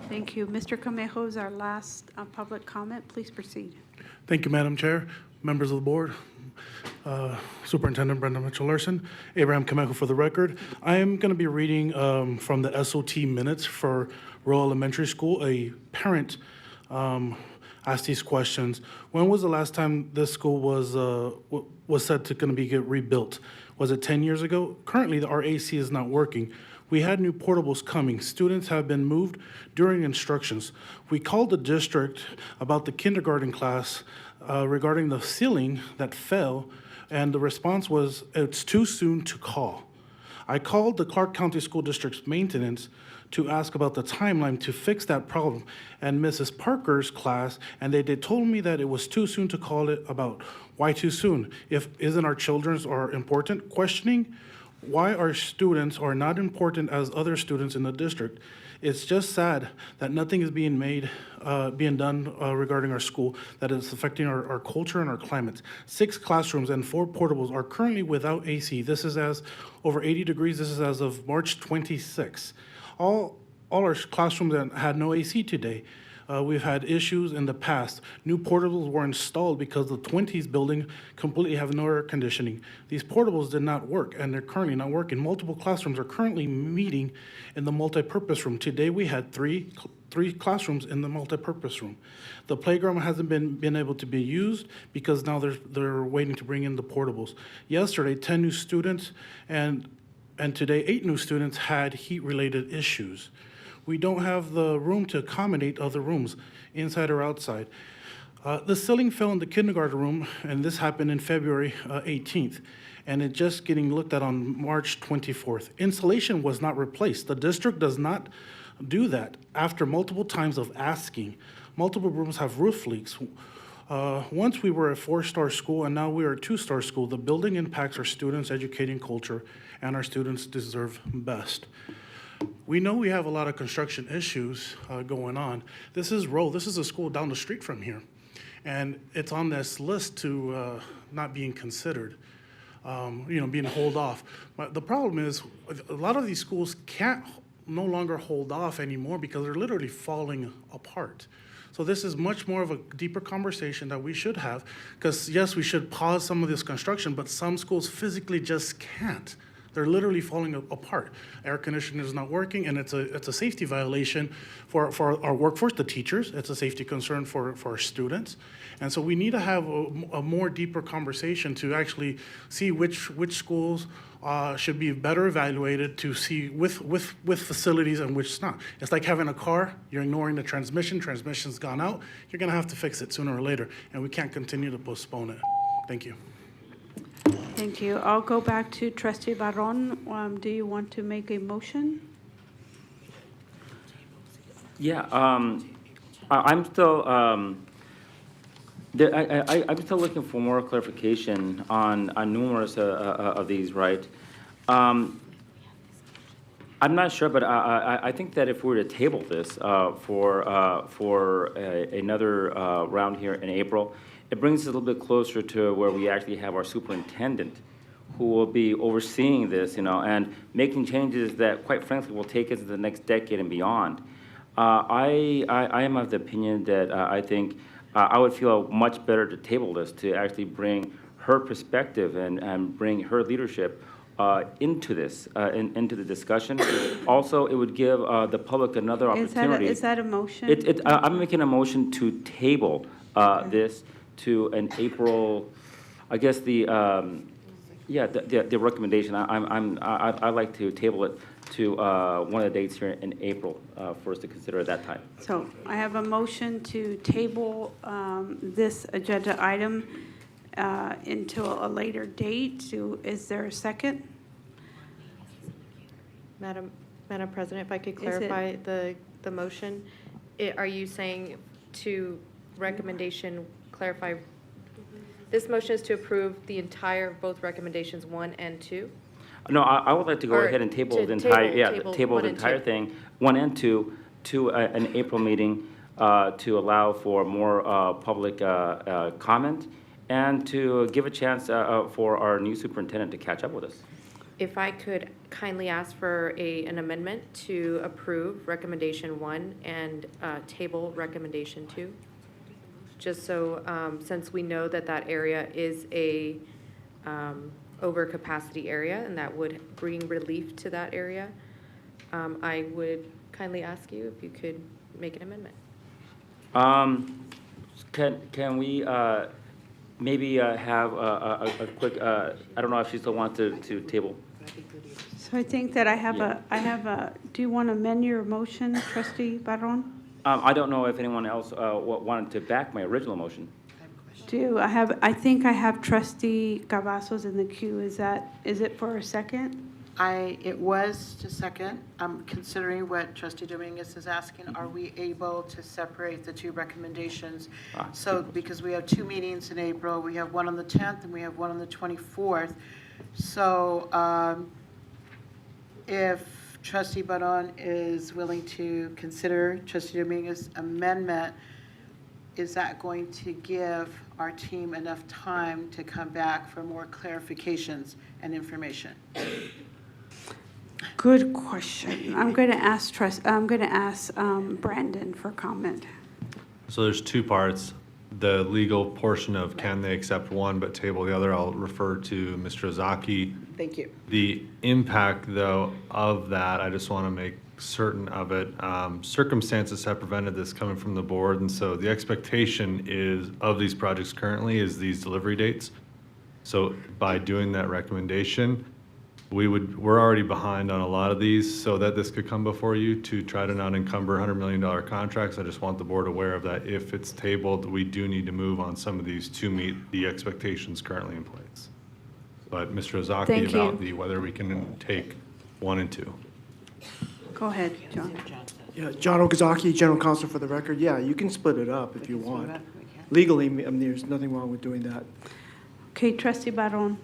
Thank you. Mr. Camejo is our last public comment. Please proceed. Thank you, Madam Chair, members of the board, Superintendent Brenda Mitchell-Larson, Abraham Camejo for the record. I am going to be reading from the SOT minutes for Royal Elementary School. A parent asked these questions. When was the last time this school was said to going to be get rebuilt? Was it 10 years ago? Currently, our AC is not working. We had new portables coming. Students have been moved during instructions. We called the district about the kindergarten class regarding the ceiling that fell, and the response was, it's too soon to call. I called the Clark County School District's maintenance to ask about the timeline to fix that problem and Mrs. Parker's class, and they told me that it was too soon to call it about. Why too soon? If isn't our children's are important? Questioning why our students are not important as other students in the district. It's just sad that nothing is being done regarding our school that is affecting our culture and our climate. 6 classrooms and 4 portables are currently without AC. This is as over 80 degrees. This is as of March 26. All our classrooms that had no AC today. We've had issues in the past. New portables were installed because the 20s building completely have no air conditioning. These portables did not work, and they're currently not working. Multiple classrooms are currently meeting in the multipurpose room. Today we had three classrooms in the multipurpose room. The playground hasn't been able to be used because now they're waiting to bring in the portables. Yesterday, 10 new students, and today 8 new students had heat-related issues. We don't have the room to accommodate other rooms, inside or outside. The ceiling fell in the kindergarten room, and this happened in February 18th, and it's just getting looked at on March 24th. Insulation was not replaced. The district does not do that after multiple times of asking. Multiple rooms have roof leaks. Once we were a 4-star school, and now we are a 2-star school. The building impacts our students' educating culture, and our students deserve best. We know we have a lot of construction issues going on. This is a school down the street from here, and it's on this list to not being considered, being hold off. But the problem is a lot of these schools can't no longer hold off anymore because they're literally falling apart. So this is much more of a deeper conversation that we should have, because yes, we should pause some of this construction, but some schools physically just can't. They're literally falling apart. Air conditioning is not working, and it's a safety violation for our workforce, the teachers. It's a safety concern for our students. And so we need to have a more deeper conversation to actually see which schools should be better evaluated to see with facilities and which not. It's like having a car, you're ignoring the transmission's gone out, you're gonna have to fix it sooner or later, and we can't continue to postpone it. Thank you. Thank you. I'll go back to Trustee Barron. Do you want to make a motion? Yeah, I'm still I'm still looking for more clarification on numerous of these, right? I'm not sure, but I think that if we were to table this for another round here in April, it brings us a little bit closer to where we actually have our superintendent who will be overseeing this, and making changes that, quite frankly, will take us to the next decade and beyond. I am of the opinion that I think I would feel much better to table this, to actually bring her perspective and bring her leadership into this, into the discussion. Also, it would give the public another opportunity. Is that a motion? I'm making a motion to table this to an April, I guess the recommendation. I'd like to table it to one of the dates here in April for us to consider at that time. So I have a motion to table this agenda item until a later date. Is there a second? Madam President, if I could Is it- clarify the motion, are you saying to recommendation, clarify, this motion is to approve the entire, both recommendations 1 and 2? No, I would like to go Or ahead and table to the entire, table the 1 and entire 2. thing, 1 and 2, to an April meeting to allow for more public comment and to give a chance for our new superintendent to catch up with us. If I could kindly ask for an amendment to approve recommendation 1 and table recommendation 2? Just so, since we know that that area is a overcapacity area and that would bring relief to that area, I would kindly ask you if you could make an amendment. Can we maybe have a quick, I don't know if she still wants to table. So I think that I have a, do you want to amend your motion, trustee Barron? I don't know if anyone else wanted to back my original motion. I think I have trustee Cavazos in the queue. Is it for a second? It was to second. I'm considering what trustee Dominguez is asking. Are we able to separate the two recommendations? So, because we have 2 meetings in April, we have one on the 10th and we have one on the 24th. So, if trustee Baron is willing to consider trustee Dominguez's amendment, is that going to give our team enough time to come back for more clarifications and information? Good question. I'm going to ask Brandon for comment. So there's 2 parts. The legal portion of can they accept one but table the other, I'll refer to Mr. Ozaki. Thank you. The impact, though, of that, I just want to make certain of it. Circumstances have prevented this coming from the board, and so the expectation is of these projects currently is these delivery dates. So by doing that recommendation, we're already behind on a lot of these, so that this could come before you to try to not encumber $100 million contracts. I just want the board aware of that. If it's tabled, we do need to move on some of these to meet the expectations currently in place. But Mr. Ozaki, Thank you. about whether we can take 1 and 2. Go ahead, John. Yeah, John Okazaki, General Counsel for the record. Yeah, you can split it up if you want. Legally, I mean, there's nothing wrong with doing that. Okay, trustee Barron.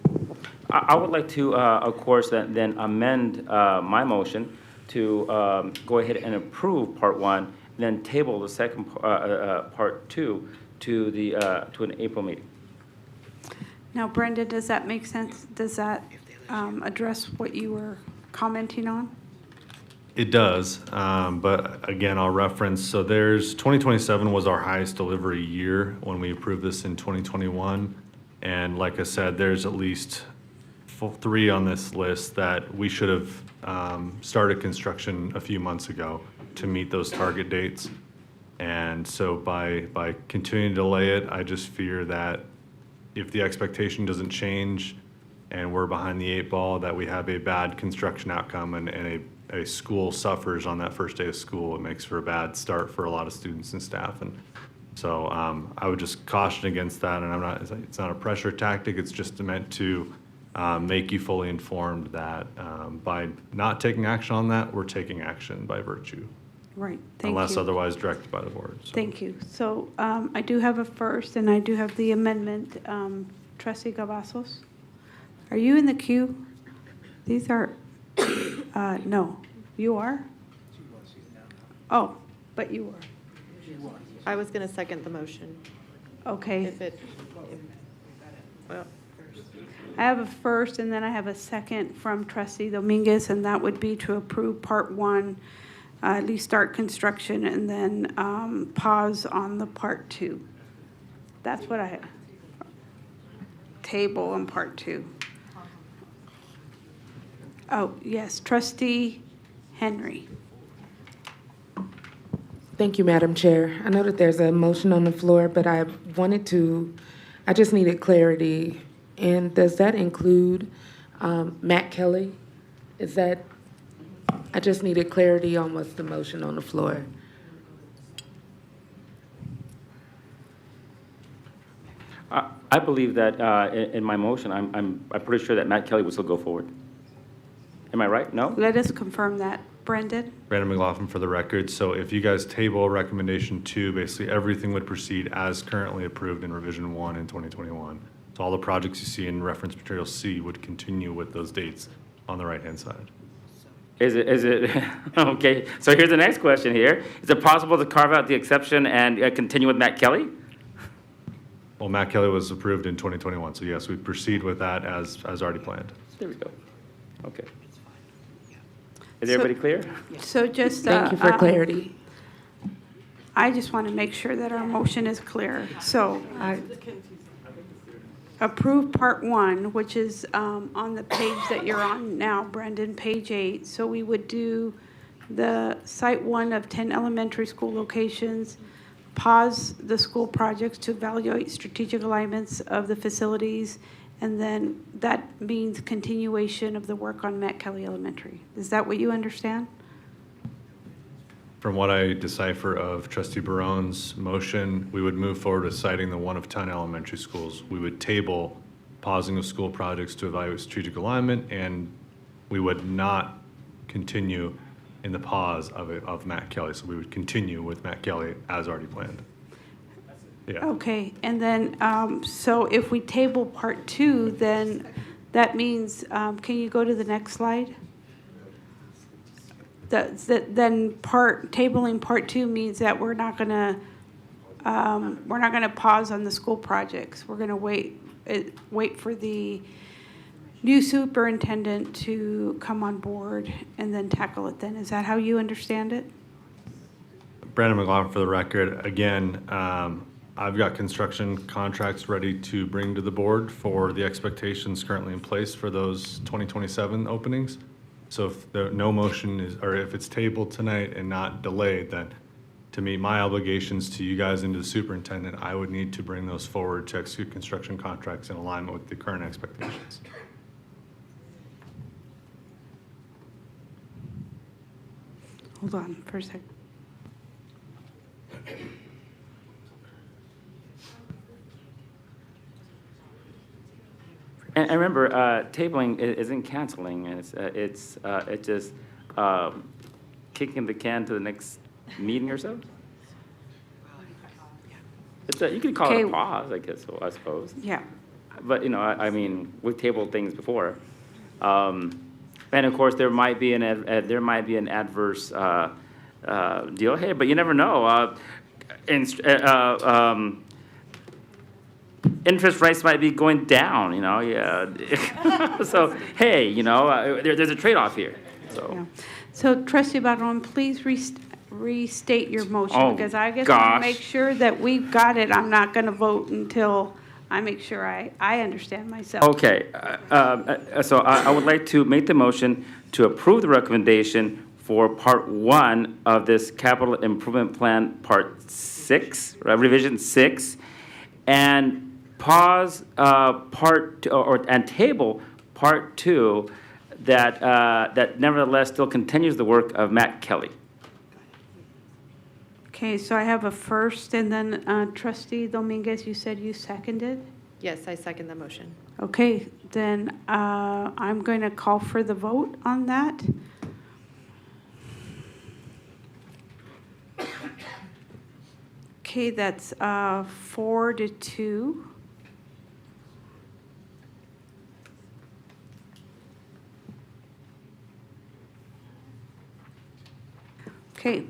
I would like to, of course, then amend my motion to go ahead and approve part 1, then table the second part 2 to an April meeting. Now, Brenda, does that make sense? Does that address what you were commenting on? It does, but again, I'll reference, so 2027 was our highest delivery year when we approved this in 2021. And like I said, there's at least 3 on this list that we should have started construction a few months ago to meet those target dates. And so by continuing to delay it, I just fear that if the expectation doesn't change and we're behind the 8 ball, that we have a bad construction outcome and a school suffers on that first day of school. It makes for a bad start for a lot of students and staff. And so I would just caution against that. And it's not a pressure tactic. It's just meant to make you fully informed that by not taking action on that, we're taking action by virtue. Right, thank you. Unless otherwise directed by the board. So. Thank you. So I do have a first, and I do have the amendment. Trustee Cavazos, are you in the queue? These are, no, you are? Oh, but you are. I was going to second the motion. Okay. Well, I have a first, and then I have a second from trustee Dominguez, and that would be to approve part 1, at least start construction, and then pause on the part 2. That's what I have. Table on part 2. Oh, yes, Trustee Henry. Thank you, Madam Chair. I know that there's a motion on the floor, but I just needed clarity. And does that include Matt Kelly? I just needed clarity on what's the motion on the floor. I believe that in my motion, I'm pretty sure that Matt Kelly will still go forward. Am I right? No? Let us confirm that. Brendan? Brandon McLaughlin for the record. So if you guys table recommendation 2, basically everything would proceed as currently approved in revision 1 in 2021. So all the projects you see in reference material C would continue with those dates on the right-hand side. Is it, okay, so here's the next question here. Is it possible to carve out the exception and continue with Matt Kelly? Well, Matt Kelly was approved in 2021, so yes, we proceed with that as already planned. There we go. Okay. Is everybody clear? So just. Thank you for clarity. I just want to make sure that our motion is clear. So approve part 1, which is on the page that you're on now, Brendan, page 8. So we would do the site 1 of 10 elementary school locations, pause the school projects to evaluate strategic alignments of the facilities, and then that means continuation of the work on Matt Kelly Elementary. Is that what you understand? From what I decipher of Trustee Barone's motion, we would move forward with citing the 1 of 10 elementary schools. We would table pausing of school projects to evaluate strategic alignment, and we would not continue in the pause of Matt Kelly. So we would continue with Matt Kelly as already planned. Yeah. Okay, and then, so if we table part 2, then that means, can you go to the next slide? Then tabling part 2 means that we're not gonna pause on the school projects. We're gonna wait for the new superintendent to come on board and then tackle it then. Is that how you understand it? Brandon McLaughlin for the record. Again, I've got construction contracts ready to bring to the board for the expectations currently in place for those 2027 openings. So if no motion is, or if it's tabled tonight and not delayed, then to meet my obligations to you guys and to the superintendent, I would need to bring those forward to execute construction contracts in alignment with the current expectations. Hold on for a second. And remember, tabling isn't canceling, and it's just kicking the can to the next meeting or so. You could call it a pause, I guess. I suppose. Yeah. But I mean, we've tabled things before, and of course there might be an adverse deal. Hey, but you never know. Interest rates might be going down, yeah. So, hey, there's a trade-off here, so. Yeah. So Trustee Barron, please restate your motion, because I guess I want to make sure that we've got it. I'm not going to vote until I make sure I understand myself. Okay, so I would like to make the motion to approve the recommendation for Part 1 of this Capital Improvement Plan, Part 6, Revision 6, and pause and table Part 2 that nevertheless still continues the work of Matt Kelly. Okay, so I have a first, and then Trustee Dominguez, you said you seconded? Yes, I second the motion. Okay, then I'm going to call for the vote on that. Okay, that's 4-2. Okay,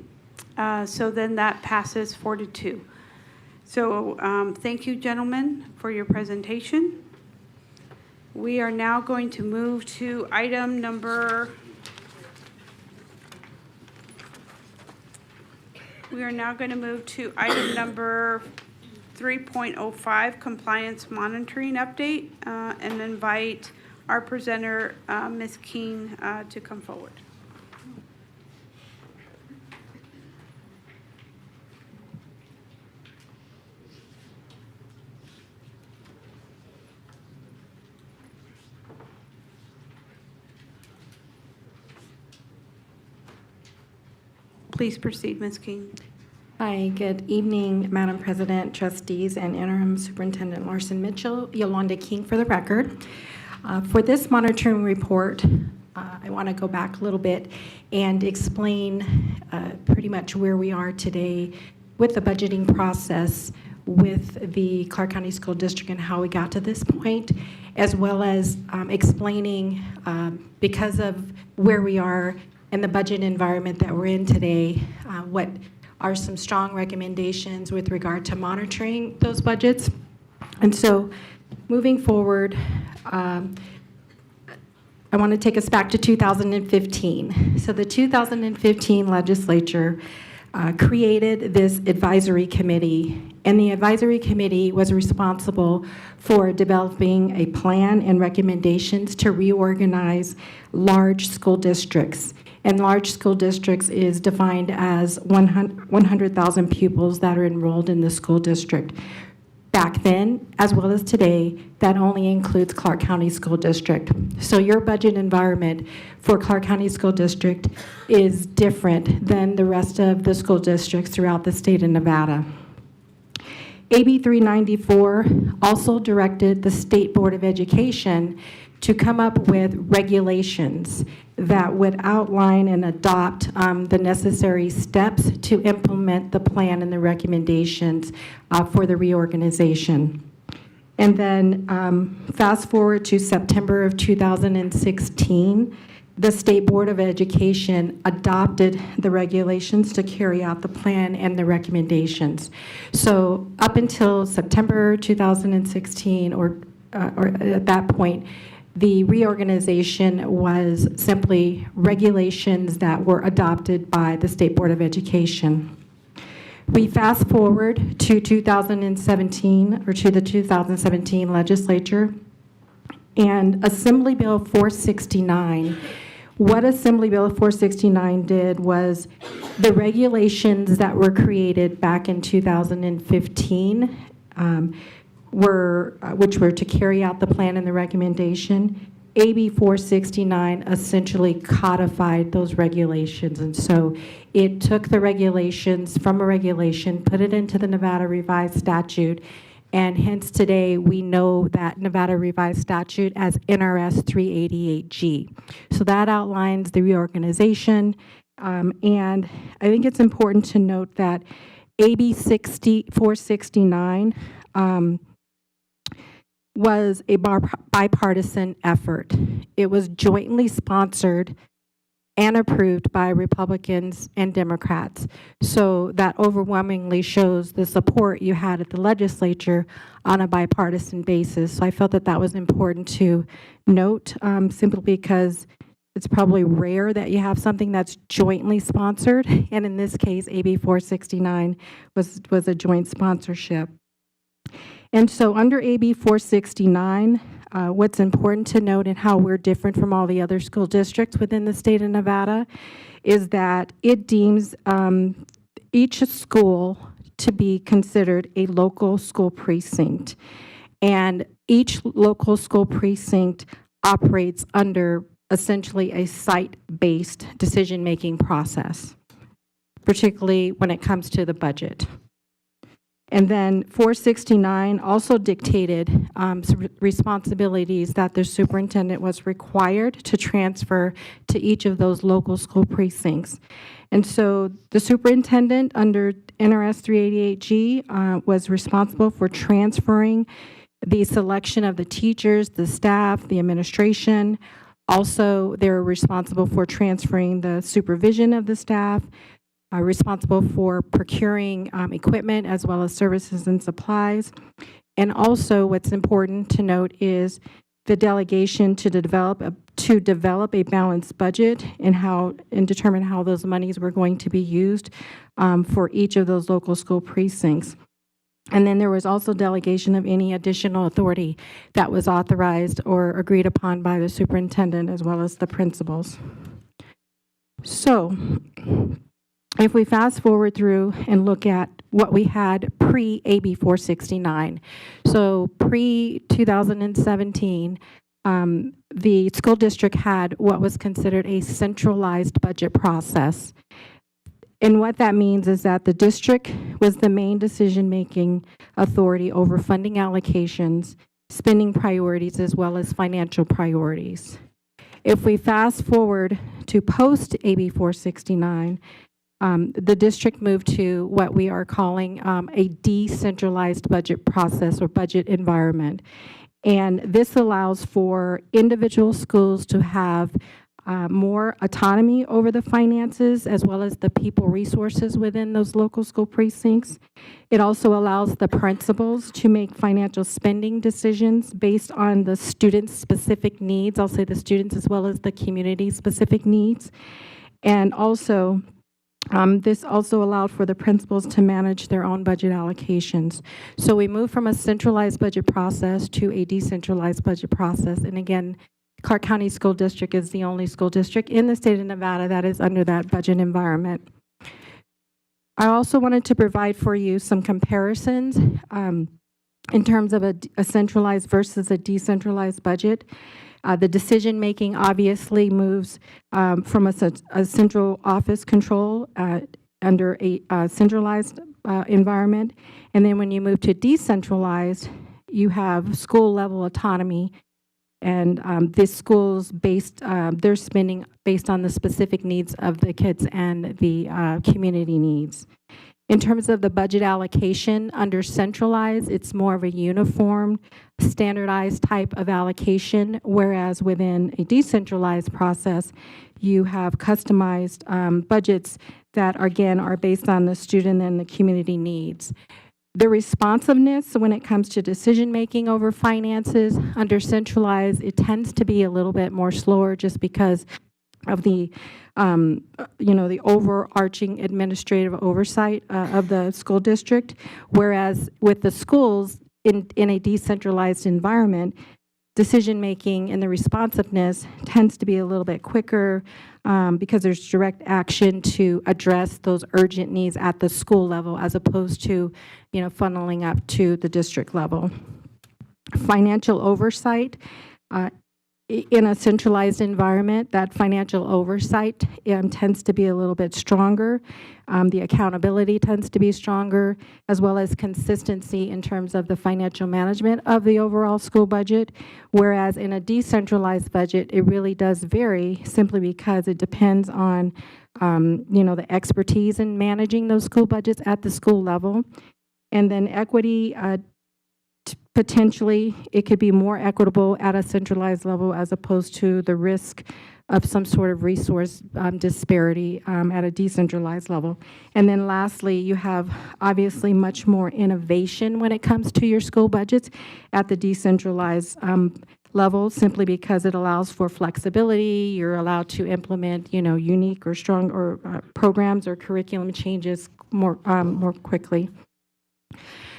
so then that passes 4-2. So thank you, gentlemen, for your presentation. We are now going to move to item number 3.05, compliance monitoring update, and invite our presenter, Ms. King, to come forward. Please proceed, Ms. King. Hi, good evening, Madam President, trustees, and Interim Superintendent Larson Mitchell. Yolanda King for the record. For this monitoring report, I want to go back a little bit and explain pretty much where we are today with the budgeting process with the Clark County School District and how we got to this point, as well as explaining, because of where we are and the budget environment that we're in today, what are some strong recommendations with regard to monitoring those budgets. And so moving forward, I want to take us back to 2015. So the 2015 legislature created this advisory committee, and the advisory committee was responsible for developing a plan and recommendations to reorganize large school districts. And large school districts is defined as 100,000 pupils that are enrolled in the school district. Back then, as well as today, that only includes Clark County School District. So your budget environment for Clark County School District is different than the rest of the school districts throughout the state of Nevada. AB 394 also directed the State Board of Education to come up with regulations that would outline and adopt the necessary steps to implement the plan and the recommendations for the reorganization. And then fast forward to September of 2016, the State Board of Education adopted the regulations to carry out the plan and the recommendations. So up until September 2016, or at that point, the reorganization was simply regulations that were adopted by the State Board of Education. We fast forward to 2017, or to the 2017 legislature, and Assembly Bill 469. What Assembly Bill 469 did was the regulations that were created back in 2015 which were to carry out the plan and the recommendation. AB 469 essentially codified those regulations. And so it took the regulations from a regulation, put it into the Nevada Revised Statute, and hence today we know that Nevada Revised Statute as NRS 388G. So that outlines the reorganization. And I think it's important to note that AB 469 was a bipartisan effort. It was jointly sponsored and approved by Republicans and Democrats. So that overwhelmingly shows the support you had at the legislature on a bipartisan basis. So I felt that that was important to note, simply because it's probably rare that you have something that's jointly sponsored. And in this case, AB 469 was a joint sponsorship. And so under AB 469, what's important to note and how we're different from all the other school districts within the state of Nevada is that it deems each school to be considered a local school precinct. And each local school precinct operates under essentially a site-based decision-making process, particularly when it comes to the budget. And then 469 also dictated some responsibilities that the superintendent was required to transfer to each of those local school precincts. And so the superintendent under NRS 388G was responsible for transferring the selection of the teachers, the staff, the administration. Also, they're responsible for transferring the supervision of the staff, responsible for procuring equipment as well as services and supplies. And also what's important to note is the delegation to develop a balanced budget and determine how those monies were going to be used for each of those local school precincts. And then there was also delegation of any additional authority that was authorized or agreed upon by the superintendent as well as the principals. So if we fast forward through and look at what we had pre-AB 469, so pre-2017, the school district had what was considered a centralized budget process. And what that means is that the district was the main decision-making authority over funding allocations, spending priorities, as well as financial priorities. If we fast forward to post-AB 469, the district moved to what we are calling a decentralized budget process or budget environment. And this allows for individual schools to have more autonomy over the finances as well as the people resources within those local school precincts. It also allows the principals to make financial spending decisions based on the students' specific needs. I'll say the students as well as the community-specific needs. And also, this also allowed for the principals to manage their own budget allocations. So we moved from a centralized budget process to a decentralized budget process. And again, Clark County School District is the only school district in the state of Nevada that is under that budget environment. I also wanted to provide for you some comparisons in terms of a centralized versus a decentralized budget. The decision-making obviously moves from a central office control under a centralized environment. And then when you move to decentralized, you have school-level autonomy. And this school's based, their spending based on the specific needs of the kids and the community needs. In terms of the budget allocation, under centralized, it's more of a uniform, standardized type of allocation, whereas within a decentralized process, you have customized budgets that, again, are based on the student and the community needs. The responsiveness when it comes to decision-making over finances, under centralized, it tends to be a little bit more slower just because of the, the overarching administrative oversight of the school district, whereas with the schools in a decentralized environment, decision-making and the responsiveness tends to be a little bit quicker because there's direct action to address those urgent needs at the school level as opposed to, funneling up to the district level. Financial oversight. In a centralized environment, that financial oversight tends to be a little bit stronger. The accountability tends to be stronger, as well as consistency in terms of the financial management of the overall school budget. Whereas in a decentralized budget, it really does vary simply because it depends on, the expertise in managing those school budgets at the school level. And then equity, potentially, it could be more equitable at a centralized level as opposed to the risk of some sort of resource disparity at a decentralized level. And then lastly, you have obviously much more innovation when it comes to your school budgets at the decentralized level, simply because it allows for flexibility. You're allowed to implement, unique or strong or programs or curriculum changes more quickly.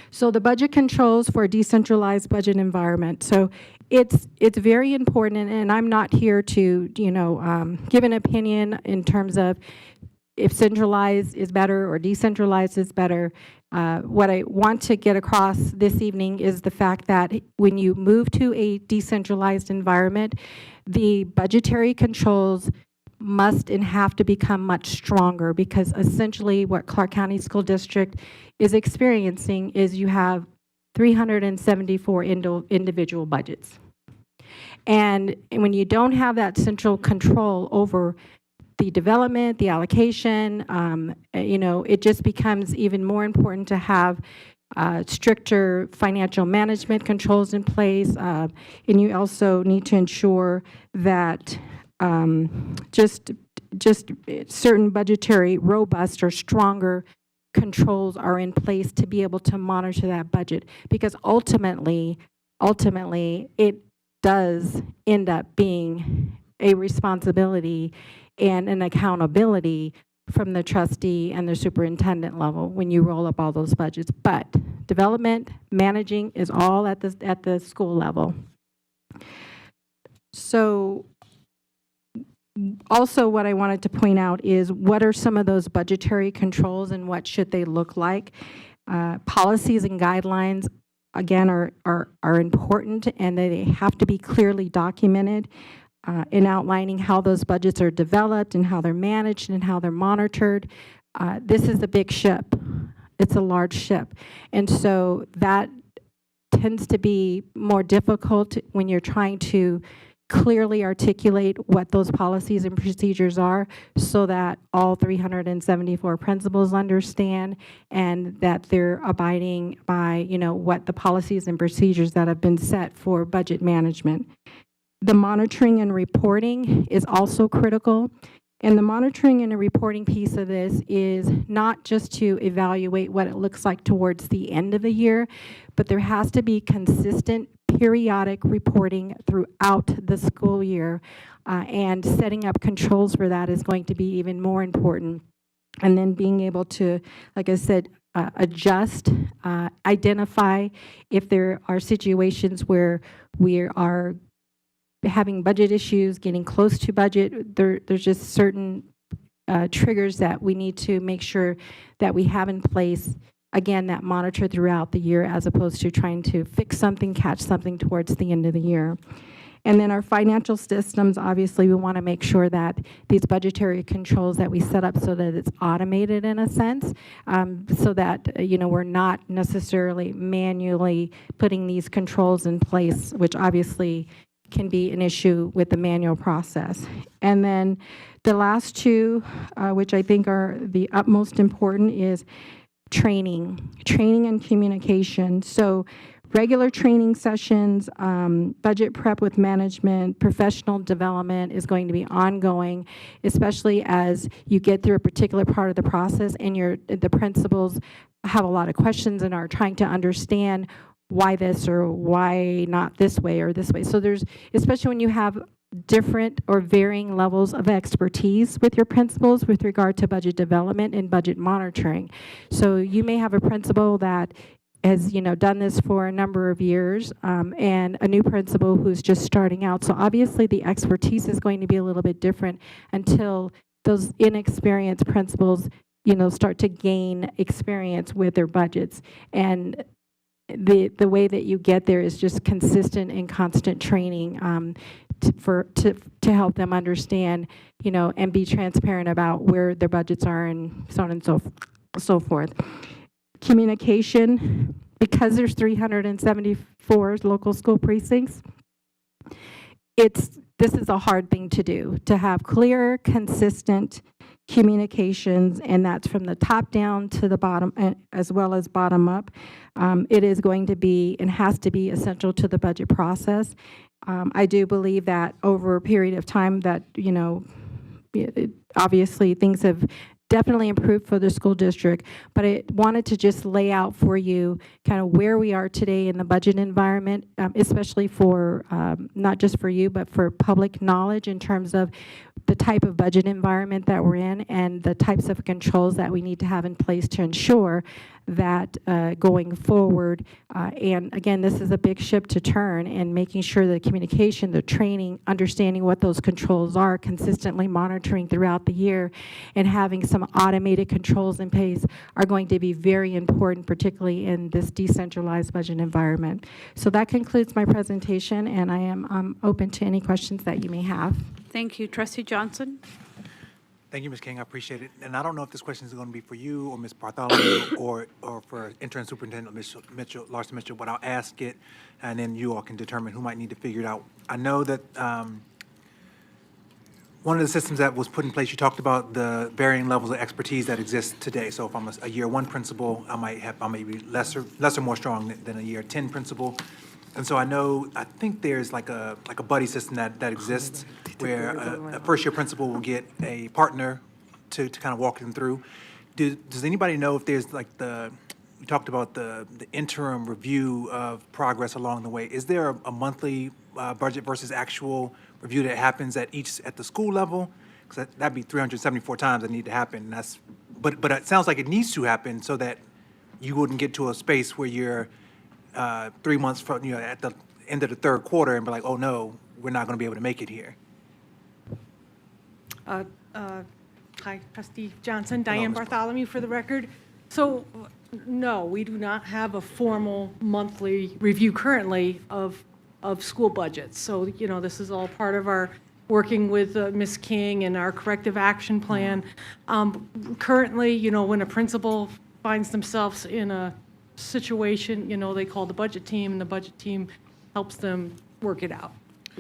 So the budget controls for a decentralized budget environment. So it's very important, and I'm not here to give an opinion in terms of if centralized is better or decentralized is better. What I want to get across this evening is the fact that when you move to a decentralized environment, the budgetary controls must and have to become much stronger, because essentially what Clark County School District is experiencing is you have 374 individual budgets. And when you don't have that central control over the development, the allocation, it just becomes even more important to have stricter financial management controls in place. And you also need to ensure that just certain budgetary robust or stronger controls are in place to be able to monitor that budget, because ultimately it does end up being a responsibility and an accountability from the trustee and the superintendent level when you roll up all those budgets. But development, managing is all at the school level. So also what I wanted to point out is what are some of those budgetary controls and what should they look like? Policies and guidelines, again, are important, and they have to be clearly documented in outlining how those budgets are developed and how they're managed and how they're monitored. This is a big ship. It's a large ship. And so that tends to be more difficult when you're trying to clearly articulate what those policies and procedures are so that all 374 principals understand and that they're abiding by, what the policies and procedures that have been set for budget management. The monitoring and reporting is also critical. And the monitoring and the reporting piece of this is not just to evaluate what it looks like towards the end of the year, but there has to be consistent periodic reporting throughout the school year, and setting up controls for that is going to be even more important. And then being able to, like I said, adjust, identify if there are situations where we are having budget issues, getting close to budget. There's just certain triggers that we need to make sure that we have in place, again, that monitor throughout the year as opposed to trying to fix something, catch something towards the end of the year. And then our financial systems, obviously, we want to make sure that these budgetary controls that we set up so that it's automated in a sense, so that, we're not necessarily manually putting these controls in place, which obviously can be an issue with the manual process. And then the last two, which I think are the utmost important, is training and communication. So regular training sessions, budget prep with management, professional development is going to be ongoing, especially as you get through a particular part of the process and the principals have a lot of questions and are trying to understand why this or why not this way or this way. So there's, especially when you have different or varying levels of expertise with your principals with regard to budget development and budget monitoring. So you may have a principal that has done this for a number of years, and a new principal who's just starting out. So obviously the expertise is going to be a little bit different until those inexperienced principals start to gain experience with their budgets. And the way that you get there is just consistent and constant training to help them understand, and be transparent about where their budgets are and so on and so forth. Communication, because there's 374 local school precincts, this is a hard thing to do, to have clear, consistent communications, and that's from the top down to the bottom, as well as bottom up. It is going to be and has to be essential to the budget process. I do believe that over a period of time that, obviously things have definitely improved for the school district, but I wanted to just lay out for you kind of where we are today in the budget environment, especially for, not just for you, but for public knowledge in terms of the type of budget environment that we're in and the types of controls that we need to have in place to ensure that going forward, and again, this is a big ship to turn, and making sure the communication, the training, understanding what those controls are, consistently monitoring throughout the year, and having some automated controls in place are going to be very important, particularly in this decentralized budget environment. So that concludes my presentation, and I am open to any questions that you may have. Thank you. Trustee Johnson? Thank you, Ms. King. I appreciate it. And I don't know if this question is going to be for you or Ms. Bartholomew or for Interim Superintendent Larson Mitchell, but I'll ask it, and then you all can determine who might need to figure it out. I know that one of the systems that was put in place, you talked about the varying levels of expertise that exist today. So if I'm a year one principal, I may be lesser more strong than a year 10 principal. And so I think there's like a buddy system that exists where a first-year principal will get a partner to kind of walk them through. Does anybody know if there's like we talked about the interim review of progress along the way. Is there a monthly budget versus actual review that happens at the school level because that'd be 374 times that need to happen. And that's, but it sounds like it needs to happen so that you wouldn't get to a space where you're 3 months from, at the end of the third quarter and be like, oh no, we're not going to be able to make it here. Hi, Trustee Johnson, Diane Bartholomew for the record. So, no, we do not have a formal monthly review currently of school budgets. So, this is all part of our working with Ms. King and our corrective action plan. Currently, when a principal finds themselves in a situation, they call the budget team, and the budget team helps them work it out.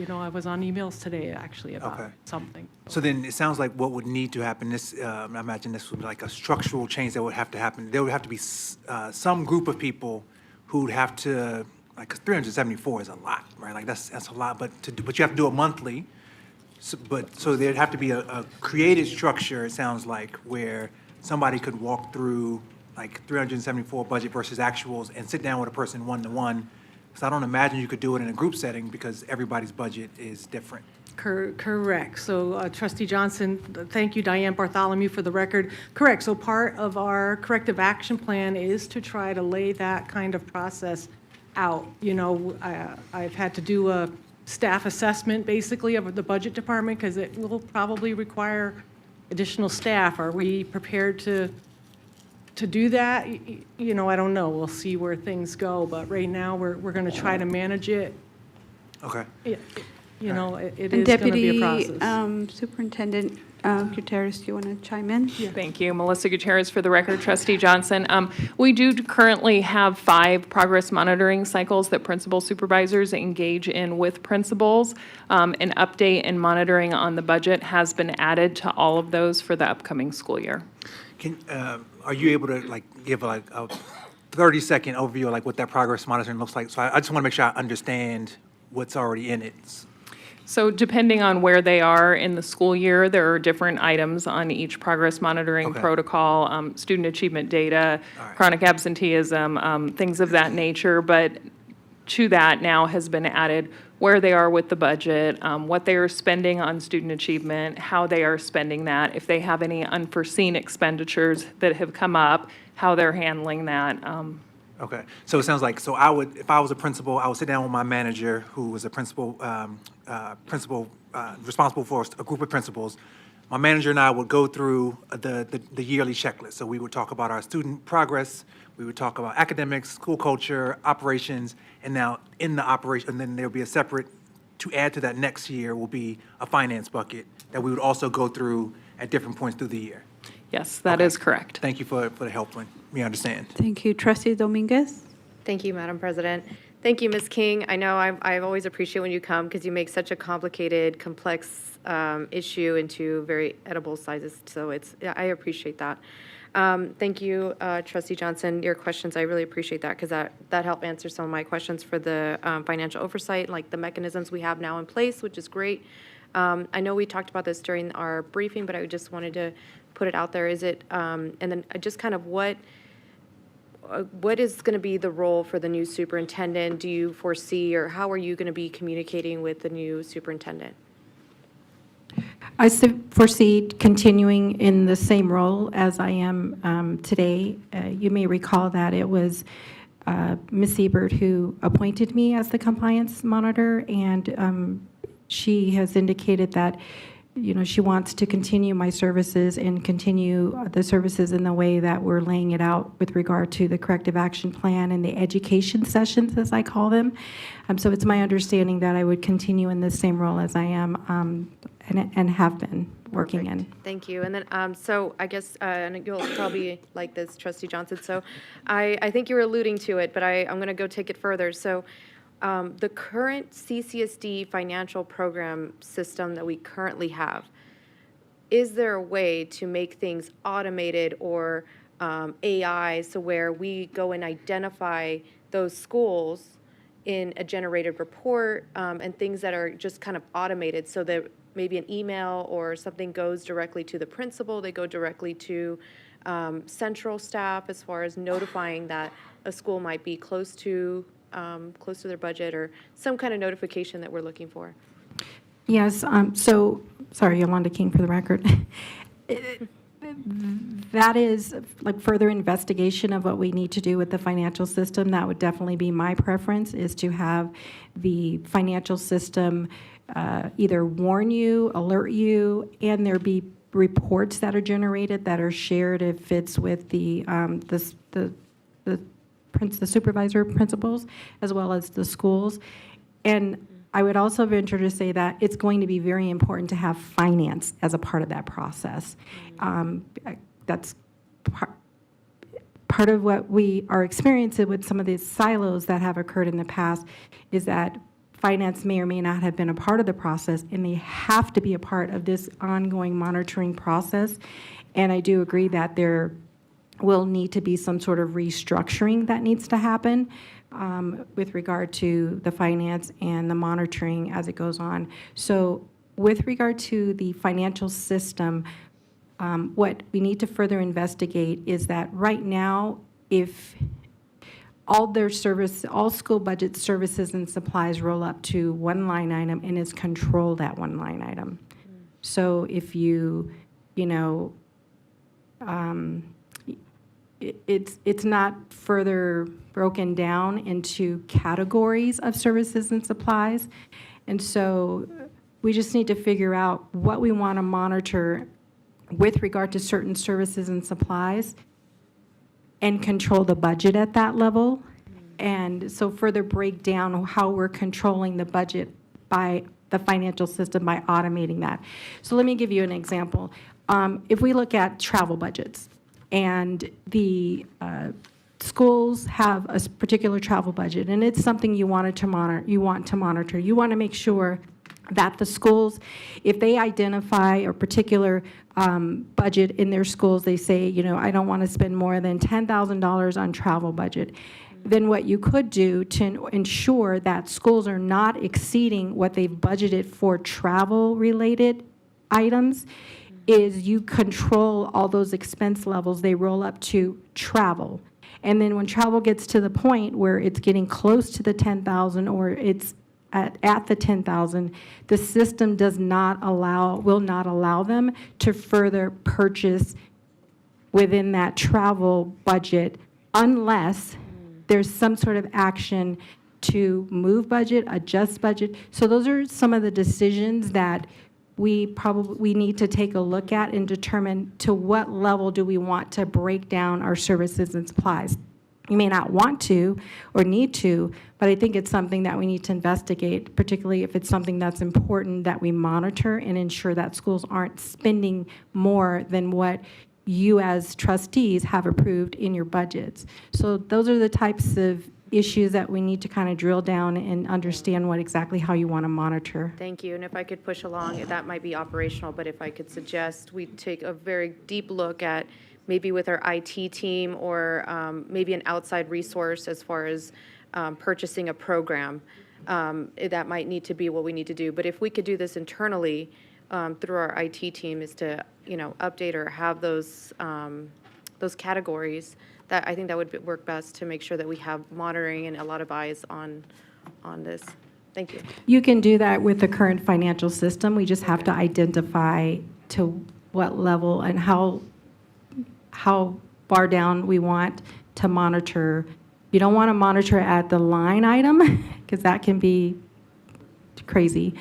I was on emails today, actually, about something. So then it sounds like what would need to happen, I imagine this would be like a structural change that would have to happen. There would have to be some group of people who'd have to, like, 374 is a lot, right? Like, that's a lot, but you have to do it monthly. So there'd have to be a created structure, it sounds like, where somebody could walk through, like, 374 budget versus actuals and sit down with a person one-to-one. So I don't imagine you could do it in a group setting because everybody's budget is different. Correct. So Trustee Johnson, thank you, Diane Bartholomew, for the record. Correct. So part of our corrective action plan is to try to lay that kind of process out. I've had to do a staff assessment, basically, of the budget department because it will probably require additional staff. Are we prepared to do that? I don't know. We'll see where things go. But right now, we're going to try to manage it. Okay. It is going to be a process. Deputy Superintendent Gutierrez, do you want to chime in? Thank you. Melissa Gutierrez for the record. Trustee Johnson. We do currently have 5 progress monitoring cycles that principal supervisors engage in with principals. An update and monitoring on the budget has been added to all of those for the upcoming school year. Are you able to give a 30-second overview of what that progress monitoring looks like? So I just want to make sure I understand what's already in it. So depending on where they are in the school year, there are different items on each progress monitoring protocol, student achievement data, chronic absenteeism, things of that nature. But to that now has been added where they are with the budget, what they are spending on student achievement, how they are spending that, if they have any unforeseen expenditures that have come up, how they're handling that. Okay, so it sounds like, if I was a principal, I would sit down with my manager, who was a principal responsible for a group of principals. My manager and I would go through the yearly checklist. So we would talk about our student progress, we would talk about academics, school culture, operations, and now in the operation, and then there'll be a separate, to add to that next year will be a finance bucket that we would also go through at different points through the year. Yes, that is correct. Thank you for the help, we understand. Thank you. Trustee Dominguez? Thank you, Madam President. Thank you, Ms. King. I know I always appreciate when you come because you make such a complicated, complex issue into very edible sizes. So I appreciate that. Thank you, Trustee Johnson. Your questions, I really appreciate that because that helped answer some of my questions for the financial oversight, like the mechanisms we have now in place, which is great. I know we talked about this during our briefing, but I just wanted to put it out there. Is it, and then just kind of what is going to be the role for the new superintendent? Do you foresee, or how are you going to be communicating with the new superintendent? I foresee continuing in the same role as I am today. You may recall that it was Ms. Ebert who appointed me as the compliance monitor, and she has indicated that she wants to continue my services and continue the services in the way that we're laying it out with regard to the corrective action plan and the education sessions, as I call them. So it's my understanding that I would continue in the same role as I am and have been working in. Thank you. And then, so I guess, and you'll probably like this, Trustee Johnson. So I think you were alluding to it, but I'm going to go take it further. So the current CCSD financial program system that we currently have, is there a way to make things automated or AI so where we go and identify those schools in a generated report and things that are just kind of automated so that maybe an email or something goes directly to the principal, they go directly to central staff as far as notifying that a school might be close to their budget or some kind of notification that we're looking for? Yes, so sorry, Yolanda King for the record. That is like further investigation of what we need to do with the financial system. That would definitely be my preference, is to have the financial system either warn you, alert you, and there be reports that are generated that are shared if it's with the supervisor principals as well as the schools. And I would also venture to say that it's going to be very important to have finance as a part of that process. That's part of what we are experiencing with some of these silos that have occurred in the past, is that finance may or may not have been a part of the process, and they have to be a part of this ongoing monitoring process. And I do agree that there will need to be some sort of restructuring that needs to happen with regard to the finance and the monitoring as it goes on. So with regard to the financial system, what we need to further investigate is that right now, if all school budget services and supplies roll up to one line item and is controlled at one line item. So if it's not further broken down into categories of services and supplies. And so we just need to figure out what we want to monitor with regard to certain services and supplies and control the budget at that level. And so further break down how we're controlling the budget by the financial system by automating that. So let me give you an example. If we look at travel budgets, and the schools have a particular travel budget, and it's something you want to monitor. You want to make sure that the schools, if they identify a particular budget in their schools, they say, I don't want to spend more than $10,000 on travel budget. Then what you could do to ensure that schools are not exceeding what they've budgeted for travel-related items is you control all those expense levels. They roll up to travel. And then when travel gets to the point where it's getting close to the 10,000 or it's at the 10,000, the system will not allow them to further purchase within that travel budget unless there's some sort of action to move budget, adjust budget. So those are some of the decisions that we need to take a look at and determine to what level do we want to break down our services and supplies. You may not want to or need to, but I think it's something that we need to investigate, particularly if it's something that's important that we monitor and ensure that schools aren't spending more than what you as trustees have approved in your budgets. So those are the types of issues that we need to kind of drill down and understand how you want to monitor. Thank you. And if I could push along, that might be operational, but if I could suggest we take a very deep look at maybe with our IT team or maybe an outside resource as far as purchasing a program. That might need to be what we need to do. But if we could do this internally through our IT team, is to update or have those categories. That I think that would work best to make sure that we have monitoring and a lot of eyes on this. Thank you. You can do that with the current financial system. We just have to identify to what level and how far down we want to monitor. You don't want to monitor at the line item because that can be crazy.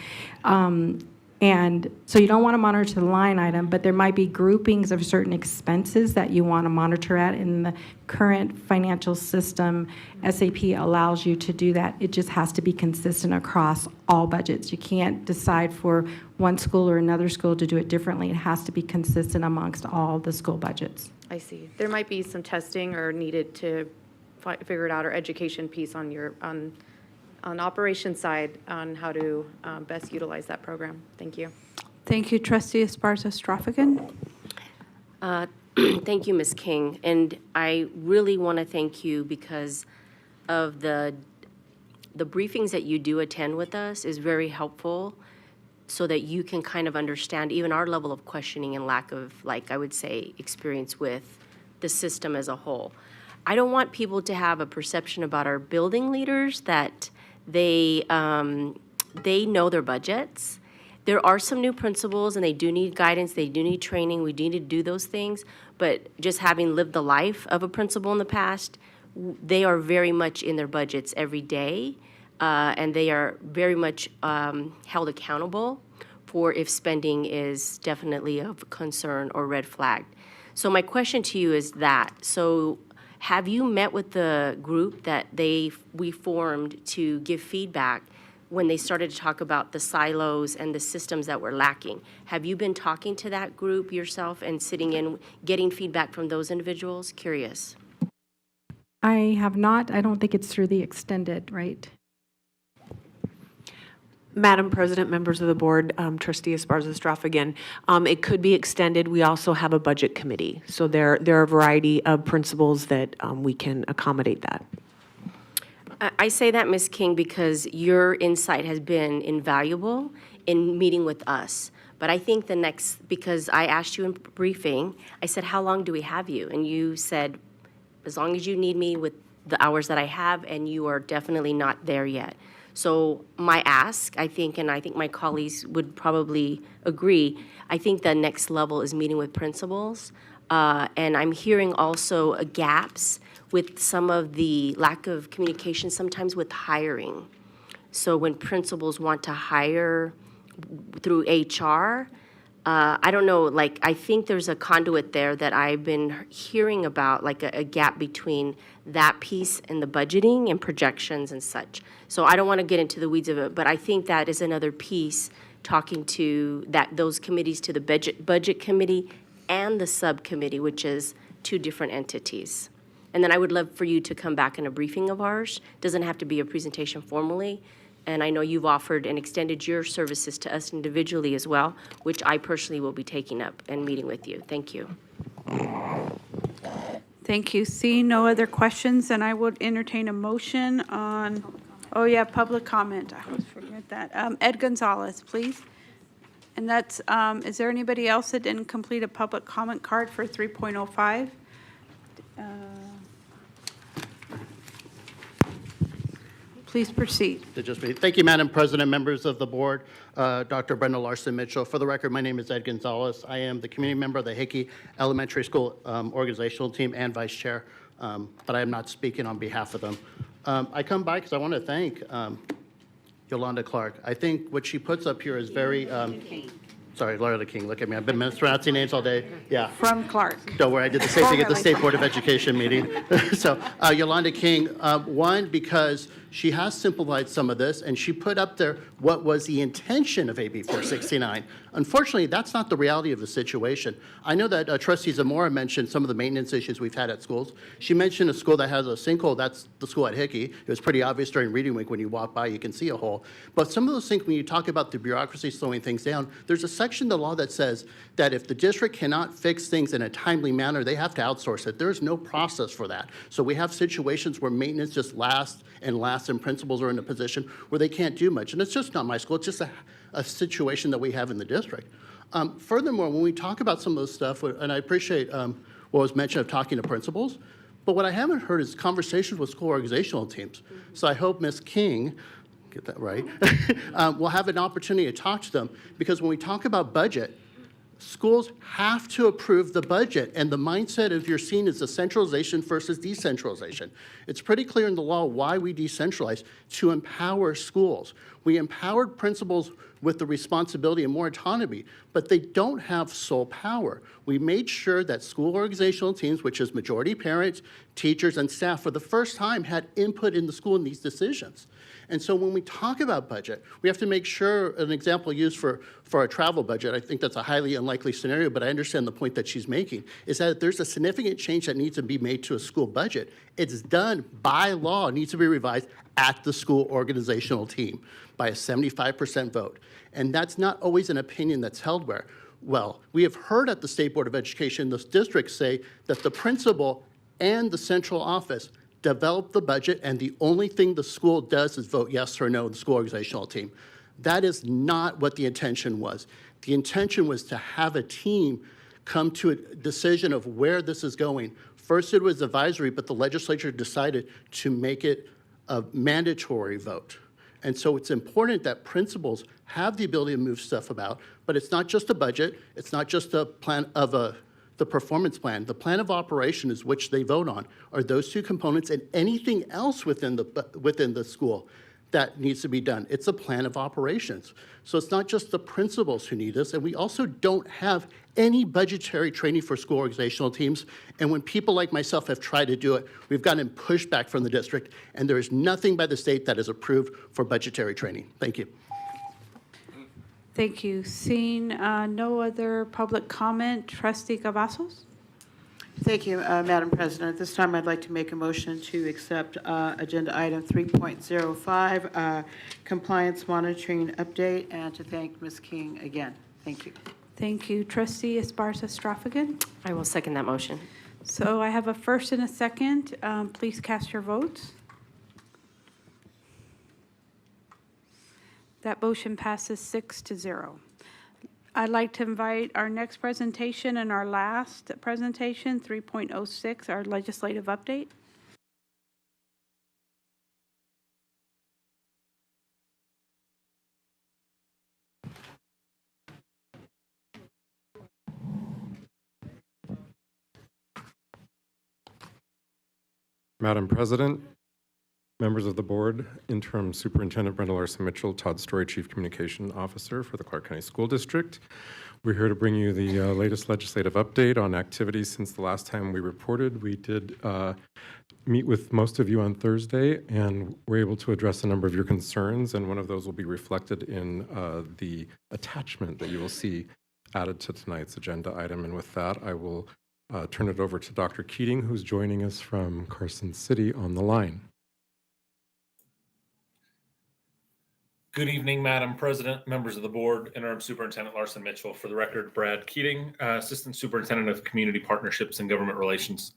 And so you don't want to monitor the line item, but there might be groupings of certain expenses that you want to monitor at. In the current financial system, SAP allows you to do that. It just has to be consistent across all budgets. You can't decide for one school or another school to do it differently. It has to be consistent amongst all the school budgets. I see. There might be some testing or needed to figure it out, or education piece on operations side on how to best utilize that program. Thank you. Thank you, Trustee Esparza-Strofigan. Thank you, Ms. King. And I really want to thank you because of the briefings that you do attend with us is very helpful so that you can kind of understand even our level of questioning and lack of, I would say, experience with the system as a whole. I don't want people to have a perception about our building leaders that they know their budgets, there are some new principals, and they do need guidance, they do need training, we do need to do those things, but just having lived the life of a principal in the past, they are very much in their budgets every day, and they are very much held accountable for if spending is definitely of concern or red flag. So my question to you is that, so have you met with the group that we formed to give feedback when they started to talk about the silos and the systems that were lacking? Have you been talking to that group yourself and sitting in, getting feedback from those individuals? Curious. I have not. I don't think it's through the extended, right? Madam President, members of the board, Trustee Esparza-Straff again. It could be extended. We also have a budget committee. So there are a variety of principles that we can accommodate that. I say that, Ms. King, because your insight has been invaluable in meeting with us. But I think the next, because I asked you in briefing, I said, how long do we have you? And you said, as long as you need me with the hours that I have, and you are definitely not there yet. So my ask, I think, and I think my colleagues would probably agree, I think the next level is meeting with principals. And I'm hearing also gaps with some of the lack of communication, sometimes with hiring. So when principals want to hire through HR, I don't know, like, I think there's a conduit there that I've been hearing about, like a gap between that piece and the budgeting and projections and such. So I don't want to get into the weeds of it, but I think that is another piece, talking to those committees, to the budget committee and the subcommittee, which is two different entities. And then I would love for you to come back in a briefing of ours. Doesn't have to be a presentation formally. And I know you've offered and extended your services to us individually as well, which I personally will be taking up and meeting with you. Thank you. Thank you. Seeing no other questions, and I would entertain a motion on, oh yeah, public comment. I always forget that. Ed Gonzalez, please. And that's, is there anybody else that didn't complete a public comment card for 3.05? Please proceed. Thank you, Madam President, members of the board, Dr. Brenda Larson-Mitchell. For the record, my name is Ed Gonzalez. I am the community member of the Hickey Elementary School organizational team and vice chair, but I am not speaking on behalf of them. I come by because I want to thank Yolanda Clark. I think what she puts up here is very, sorry, Laura King, look at me. I've been mispronouncing names all day. Yeah. From Clark. Don't worry, I did the same thing at the State Board of Education meeting. So Yolanda King, one, because she has simplified some of this, and she put up there what was the intention of AB 469. Unfortunately, that's not the reality of the situation. I know that Trustee Zamora mentioned some of the maintenance issues we've had at schools. She mentioned a school that has a sinkhole. That's the school at Hickey. It was pretty obvious during reading week when you walk by, you can see a hole. But some of those things, when you talk about the bureaucracy slowing things down, there's a section of the law that says that if the district cannot fix things in a timely manner, they have to outsource it. There's no process for that. So we have situations where maintenance just lasts, and principals are in a position where they can't do much. And it's just not my school. It's just a situation that we have in the district. Furthermore, when we talk about some of this stuff, and I appreciate what was mentioned of talking to principals, but what I haven't heard is conversations with school organizational teams. So I hope Ms. King, get that right, will have an opportunity to talk to them, because when we talk about budget, schools have to approve the budget, and the mindset of you're seeing is the centralization versus decentralization. It's pretty clear in the law why we decentralize, to empower schools. We empowered principals with the responsibility and more autonomy, but they don't have sole power. We made sure that school organizational teams, which is majority parents, teachers, and staff, for the first time had input in the school in these decisions. And so when we talk about budget, we have to make sure, an example used for a travel budget, I think that's a highly unlikely scenario, but I understand the point that she's making, is that if there's a significant change that needs to be made to a school budget, it's done by law, needs to be revised at the school organizational team by a 75% vote. And that's not always an opinion that's held where, well, we have heard at the State Board of Education, the districts say that the principal and the central office develop the budget, and the only thing the school does is vote yes or no, the school organizational team. That is not what the intention was. The intention was to have a team come to a decision of where this is going. First it was advisory, but the legislature decided to make it a mandatory vote. And so it's important that principals have the ability to move stuff about, but it's not just a budget, it's not just a plan of the performance plan. The plan of operation is which they vote on, are those two components and anything else within the school that needs to be done. It's a plan of operations. So it's not just the principals who need this, and we also don't have any budgetary training for school organizational teams. And when people like myself have tried to do it, we've gotten pushback from the district, and there is nothing by the state that is approved for budgetary training. Thank you. Thank you. Seeing no other public comment, Trustee Cavazos? Thank you, Madam President. At this time, I'd like to make a motion to accept Agenda Item 3.05, Compliance Monitoring Update, and to thank Ms. King again. Thank you. Thank you. Trustee Esparza-Straffigan? I will second that motion. So I have a first and a second. Please cast your votes. That motion passes 6-0. I'd like to invite our next presentation and our last presentation, 3.06, our legislative update. Madam President, members of the board, Interim Superintendent Brenda Larson-Mitchell, Todd Story, Chief Communication Officer for the Clark County School District. We're here to bring you the latest legislative update on activities since the last time we reported. We did meet with most of you on Thursday and were able to address a number of your concerns, and one of those will be reflected in the attachment that you will see added to tonight's agenda item. And with that, I will turn it over to Dr. Keating, who's joining us from Carson City on the line. Good evening, Madam President, members of the board, Interim Superintendent Larson-Mitchell. For the record, Brad Keating, Assistant Superintendent of Community Partnerships and Government Relations.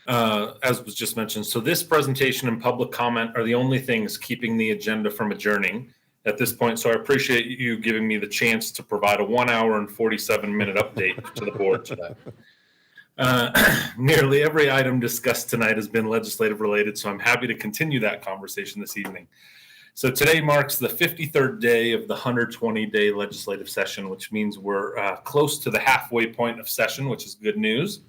As was just mentioned, so this presentation and public comment are the only things keeping the agenda from adjourning at this point. So I appreciate you giving me the chance to provide a 1 hour and 47-minute update to the board today. Nearly every item discussed tonight has been legislative related, so I'm happy to continue that conversation this evening. So today marks the 53rd day of the 120-day legislative session, which means we're close to the halfway point of session, which is good news.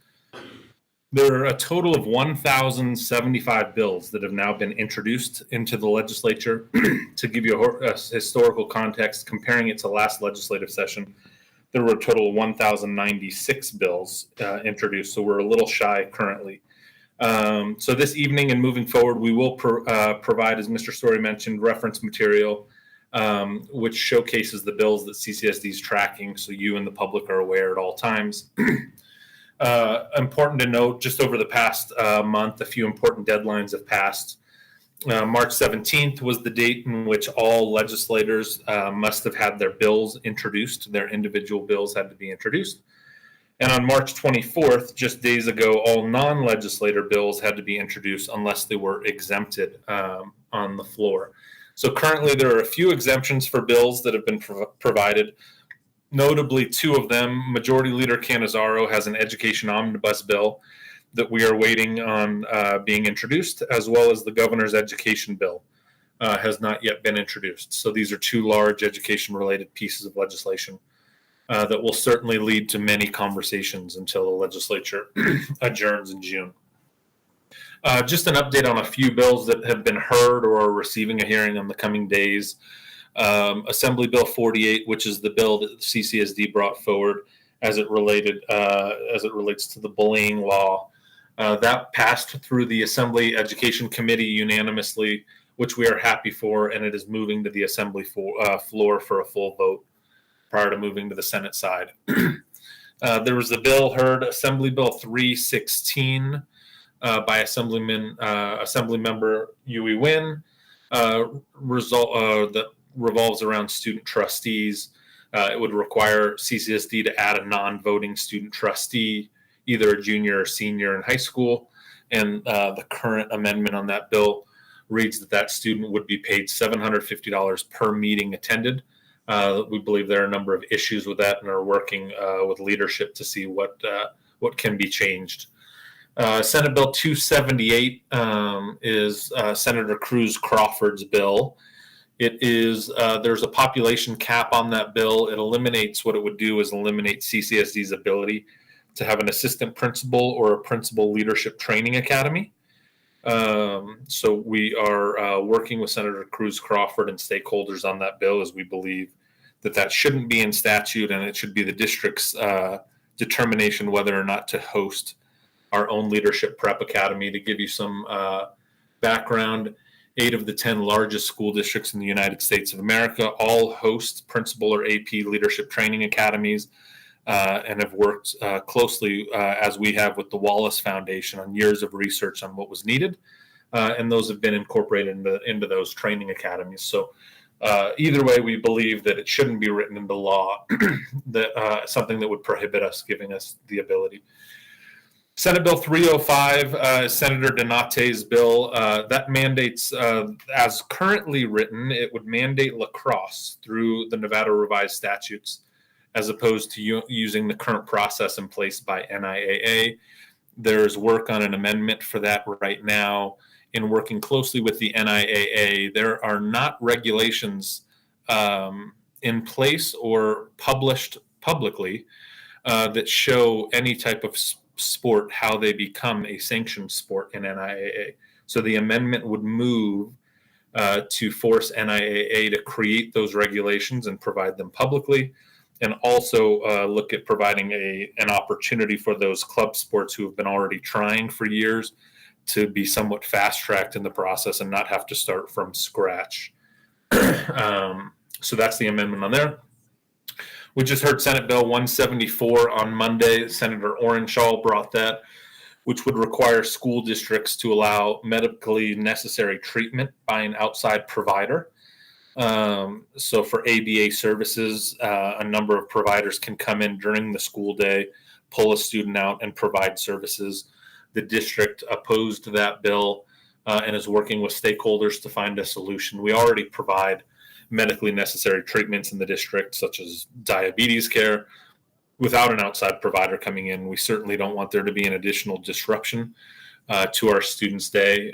There are a total of 1,075 bills that have now been introduced into the legislature. To give you a historical context, comparing it to last legislative session, there were a total of 1,096 bills introduced, so we're a little shy currently. So this evening and moving forward, we will provide, as Mr. Story mentioned, reference material, which showcases the bills that CCSD is tracking, so you and the public are aware at all times. Important to note, just over the past month, a few important deadlines have passed. March 17th was the date in which all legislators must have had their bills introduced. Their individual bills had to be introduced. And on March 24th, just days ago, all non-legislator bills had to be introduced unless they were exempted on the floor. So currently there are a few exemptions for bills that have been provided. Notably, two of them. Majority Leader Canizaro has an education omnibus bill that we are waiting on being introduced, as well as the governor's education bill has not yet been introduced. So these are two large education-related pieces of legislation that will certainly lead to many conversations until the legislature adjourns in June. Just an update on a few bills that have been heard or are receiving a hearing in the coming days. Assembly Bill 48, which is the bill that the CCSD brought forward as it relates to the bullying law. That passed through the Assembly Education Committee unanimously, which we are happy for, and it is moving to the Assembly floor for a full vote prior to moving to the Senate side. There was a bill heard, Assembly Bill 316, by Assemblymember Yui Win, that revolves around student trustees. It would require CCSD to add a non-voting student trustee, either a junior or senior in high school. And the current amendment on that bill reads that student would be paid $750 per meeting attended. We believe there are a number of issues with that and are working with leadership to see what can be changed. Senate Bill 278 is Senator Cruz Crawford's bill. It is, there's a population cap on that bill. It eliminates, what it would do is eliminate CCSD's ability to have an assistant principal or a principal leadership training academy. So we are working with Senator Cruz Crawford and stakeholders on that bill, as we believe that that shouldn't be in statute, and it should be the district's determination whether or not to host our own leadership prep academy. To give you some background, 8 of the 10 largest school districts in the United States of America all host principal or AP leadership training academies, and have worked closely, as we have, with the Wallace Foundation on years of research on what was needed, and those have been incorporated into those training academies. So either way, we believe that it shouldn't be written into law, that something that would prohibit us, giving us the ability. Senate Bill 305, Senator Donate's bill, that mandates, as currently written, it would mandate lacrosse through the Nevada revised statutes, as opposed to using the current process in place by NIAA. There's work on an amendment for that right now. In working closely with the NIAA, there are not regulations in place or published publicly that show any type of sport, how they become a sanctioned sport in NIAA. So the amendment would move to force NIAA to create those regulations and provide them publicly, and also look at providing an opportunity for those club sports who have been already trying for years to be somewhat fast-tracked in the process and not have to start from scratch. So that's the amendment on there. We just heard Senate Bill 174 on Monday. Senator Orenshaw brought that, which would require school districts to allow medically necessary treatment by an outside provider. So for ABA services, a number of providers can come in during the school day, pull a student out, and provide services. The district opposed that bill and is working with stakeholders to find a solution. We already provide medically necessary treatments in the district, such as diabetes care, without an outside provider coming in. We certainly don't want there to be an additional disruption to our students' day.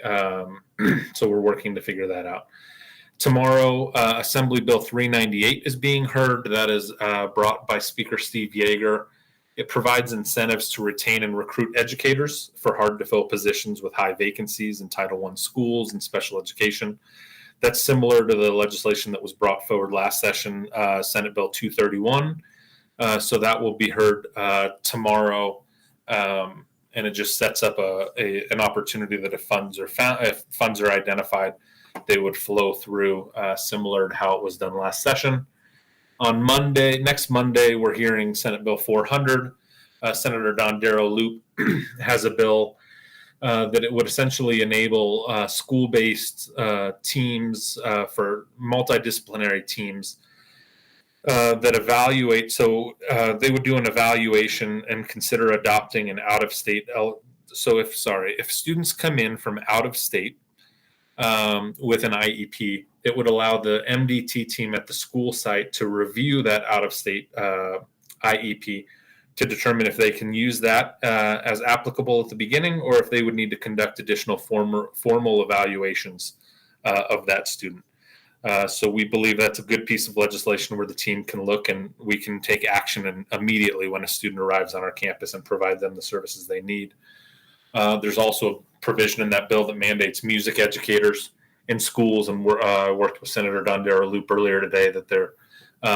So we're working to figure that out. Tomorrow, Assembly Bill 398 is being heard. That is brought by Speaker Steve Yeager. It provides incentives to retain and recruit educators for hard-to-fill positions with high vacancies in Title I schools and special education. That's similar to the legislation that was brought forward last session, Senate Bill 231. So that will be heard tomorrow, and it just sets up an opportunity that if funds are identified, they would flow through, similar to how it was done last session. On next Monday, we're hearing Senate Bill 400. Senator Don Darrow Loop has a bill that it would essentially enable school-based teams for multidisciplinary teams that evaluate. So they would do an evaluation and consider adopting an out-of-state. So if students come in from out of state with an IEP, it would allow the MDT team at the school site to review that out-of-state IEP to determine if they can use that as applicable at the beginning, or if they would need to conduct additional formal evaluations of that student. So we believe that's a good piece of legislation where the team can look and we can take action immediately when a student arrives on our campus and provide them the services they need. There's also a provision in that bill that mandates music educators in schools, and worked with Senator Don Darrow Loop earlier today that there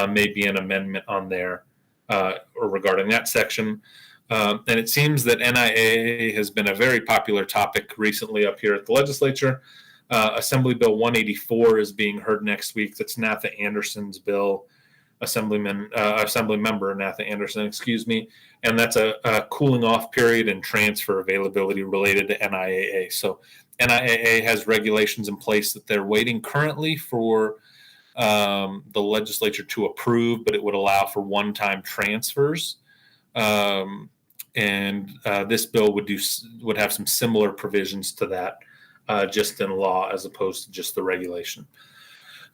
may be an amendment on there or regarding that section. And it seems that NIAA has been a very popular topic recently up here at the legislature. Assembly Bill 184 is being heard next week. That's Natha Anderson's bill, Assembly Member Natha Anderson, excuse me. And that's a cooling off period and transfer availability related to NIAA. So NIAA has regulations in place that they're waiting currently for the legislature to approve, but it would allow for one-time transfers. And this bill would have some similar provisions to that, just in law as opposed to just the regulation.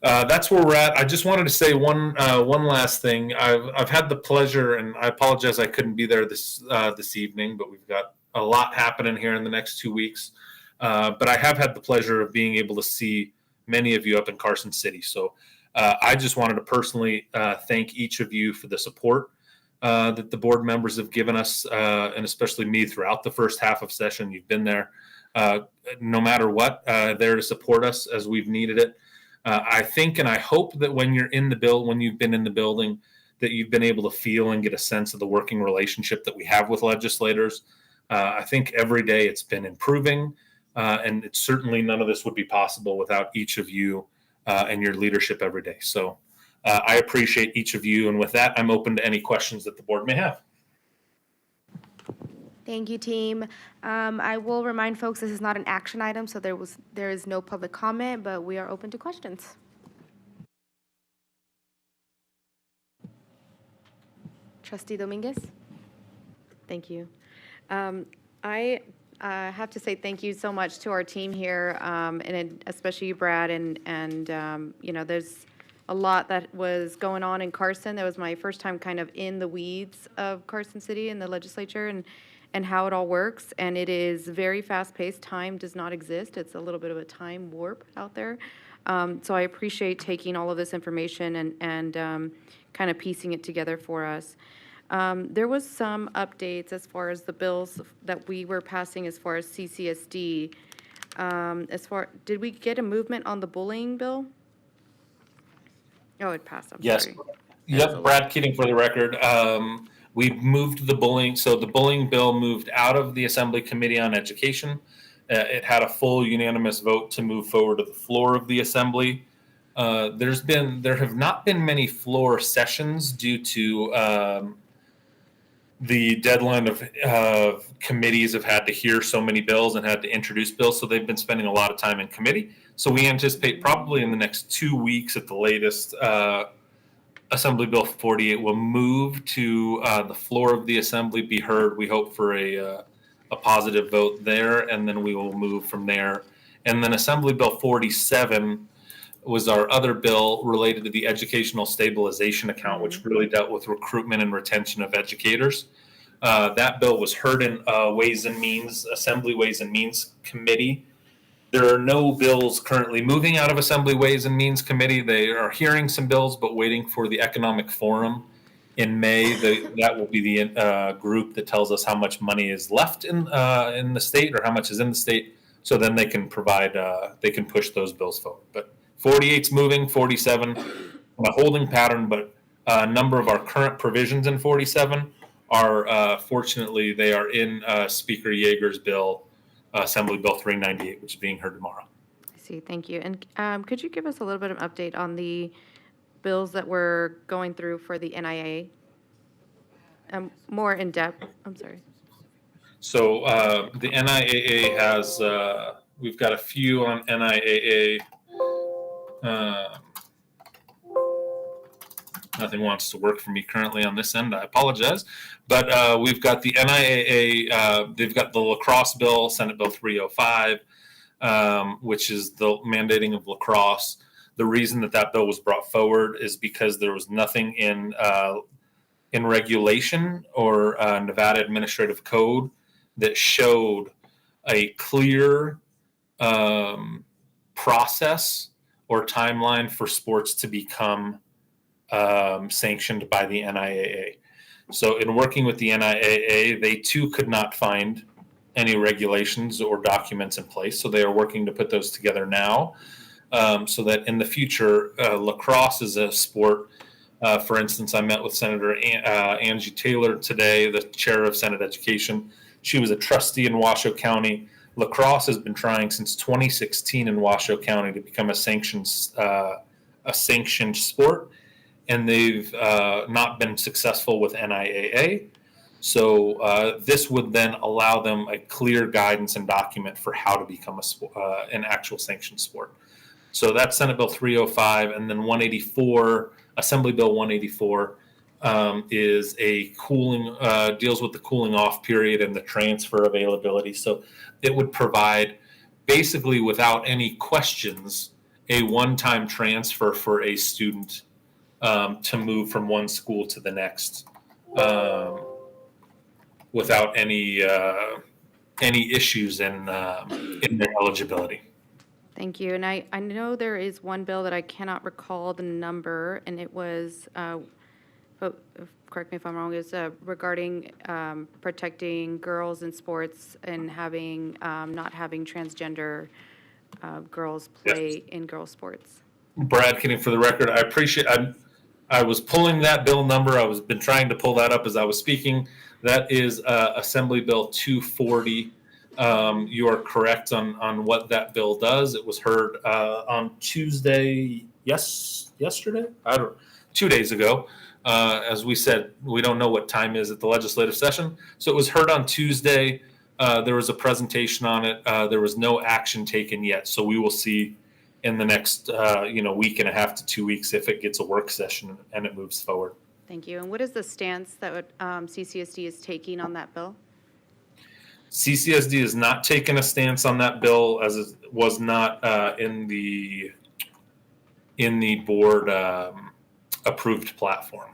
That's where we're at. I just wanted to say one last thing. I've had the pleasure, and I apologize I couldn't be there this evening, but we've got a lot happening here in the next 2 weeks. But I have had the pleasure of being able to see many of you up in Carson City. So I just wanted to personally thank each of you for the support that the board members have given us, and especially me throughout the first half of session. You've been there no matter what, there to support us as we've needed it. I think and I hope that when you're in the when you've been in the building, that you've been able to feel and get a sense of the working relationship that we have with legislators. I think every day it's been improving, and it's certainly none of this would be possible without each of you and your leadership every day. So I appreciate each of you. And with that, I'm open to any questions that the board may have. Thank you, team. I will remind folks this is not an action item, so there is no public comment, but we are open to questions. Trustee Dominguez? Thank you. I have to say thank you so much to our team here, and especially you, Brad, and you know, there's a lot that was going on in Carson. That was my first time kind of in the weeds of Carson City and the legislature and how it all works. And it is very fast-paced. Time does not exist. It's a little bit of a time warp out there. So I appreciate taking all of this information and kind of piecing it together for us. There was some updates as far as the bills that we were passing as far as CCSD. Did we get a movement on the bullying bill? Oh, it passed. I'm yes. sorry. Yep. Brad Keating for the record. We moved the bullying. So the bullying bill moved out of the Assembly Committee on Education. It had a full unanimous vote to move forward to the floor of the Assembly. There have not been many floor sessions due to the deadline of committees have had to hear so many bills and had to introduce bills. So they've been spending a lot of time in committee. So we anticipate probably in the next 2 weeks at the latest, Assembly Bill 48 will move to the floor of the Assembly, be heard. We hope for a positive vote there, and then we will move from there. And then Assembly Bill 47 was our other bill related to the Educational Stabilization Account, which really dealt with recruitment and retention of educators. That bill was heard in Ways and Means, Assembly Ways and Means Committee. There are no bills currently moving out of Assembly Ways and Means Committee. They are hearing some bills, but waiting for the Economic Forum in May. That will be the group that tells us how much money is left in the state or how much is in the state. So then they can provide, they can push those bills forward. But 48's moving, 47 on a holding pattern, but a number of our current provisions in 47 are, fortunately, they are in Speaker Yeager's bill, Assembly Bill 398, which is being heard tomorrow. I see. Thank you. And could you give us a little bit of update on the bills that we're going through for the NIA? More in depth. I'm sorry. So the NIAA has, we've got a few on NIAA. Nothing wants to work for me currently on this end. I apologize. But we've got the NIAA, they've got the lacrosse bill, Senate Bill 305, which is the mandating of lacrosse. The reason that bill was brought forward is because there was nothing in regulation or Nevada Administrative Code that showed a clear process or timeline for sports to become sanctioned by the NIAA. So in working with the NIAA, they too could not find any regulations or documents in place. So they are working to put those together now, so that in the future, lacrosse is a sport. For instance, I met with Senator Angie Taylor today, the chair of Senate Education. She was a trustee in Washoe County. Lacrosse has been trying since 2016 in Washoe County to become a sanctioned sport, and they've not been successful with NIAA. So this would then allow them a clear guidance and document for how to become an actual sanctioned sport. So that's Senate Bill 305, and then 184, Assembly Bill 184, is a deals with the cooling off period and the transfer availability. So it would provide, basically without any questions, a one-time transfer for a student to move from one school to the next without any issues in their eligibility. Thank you. And I know there is one bill that I cannot recall the number, and it was, but correct me if I'm wrong, is regarding protecting girls in sports and having, not having transgender girls play in girls' sports. Brad Kinney, for the record, I appreciate. I was pulling that bill number. I was been trying to pull that up as I was speaking. That is Assembly Bill 240. You are correct on what that bill does. It was heard on Tuesday. Yesterday. 2 days ago. As we said, we don't know what time is at the legislative session, so it was heard on Tuesday. There was a presentation on it. There was no action taken yet, so we will see in the next week and a half to 2 weeks if it gets a work session and it moves forward. Thank you. And what is the stance that CCSD is taking on that bill? CCSD has not taken a stance on that bill, as it was not in the board approved platform.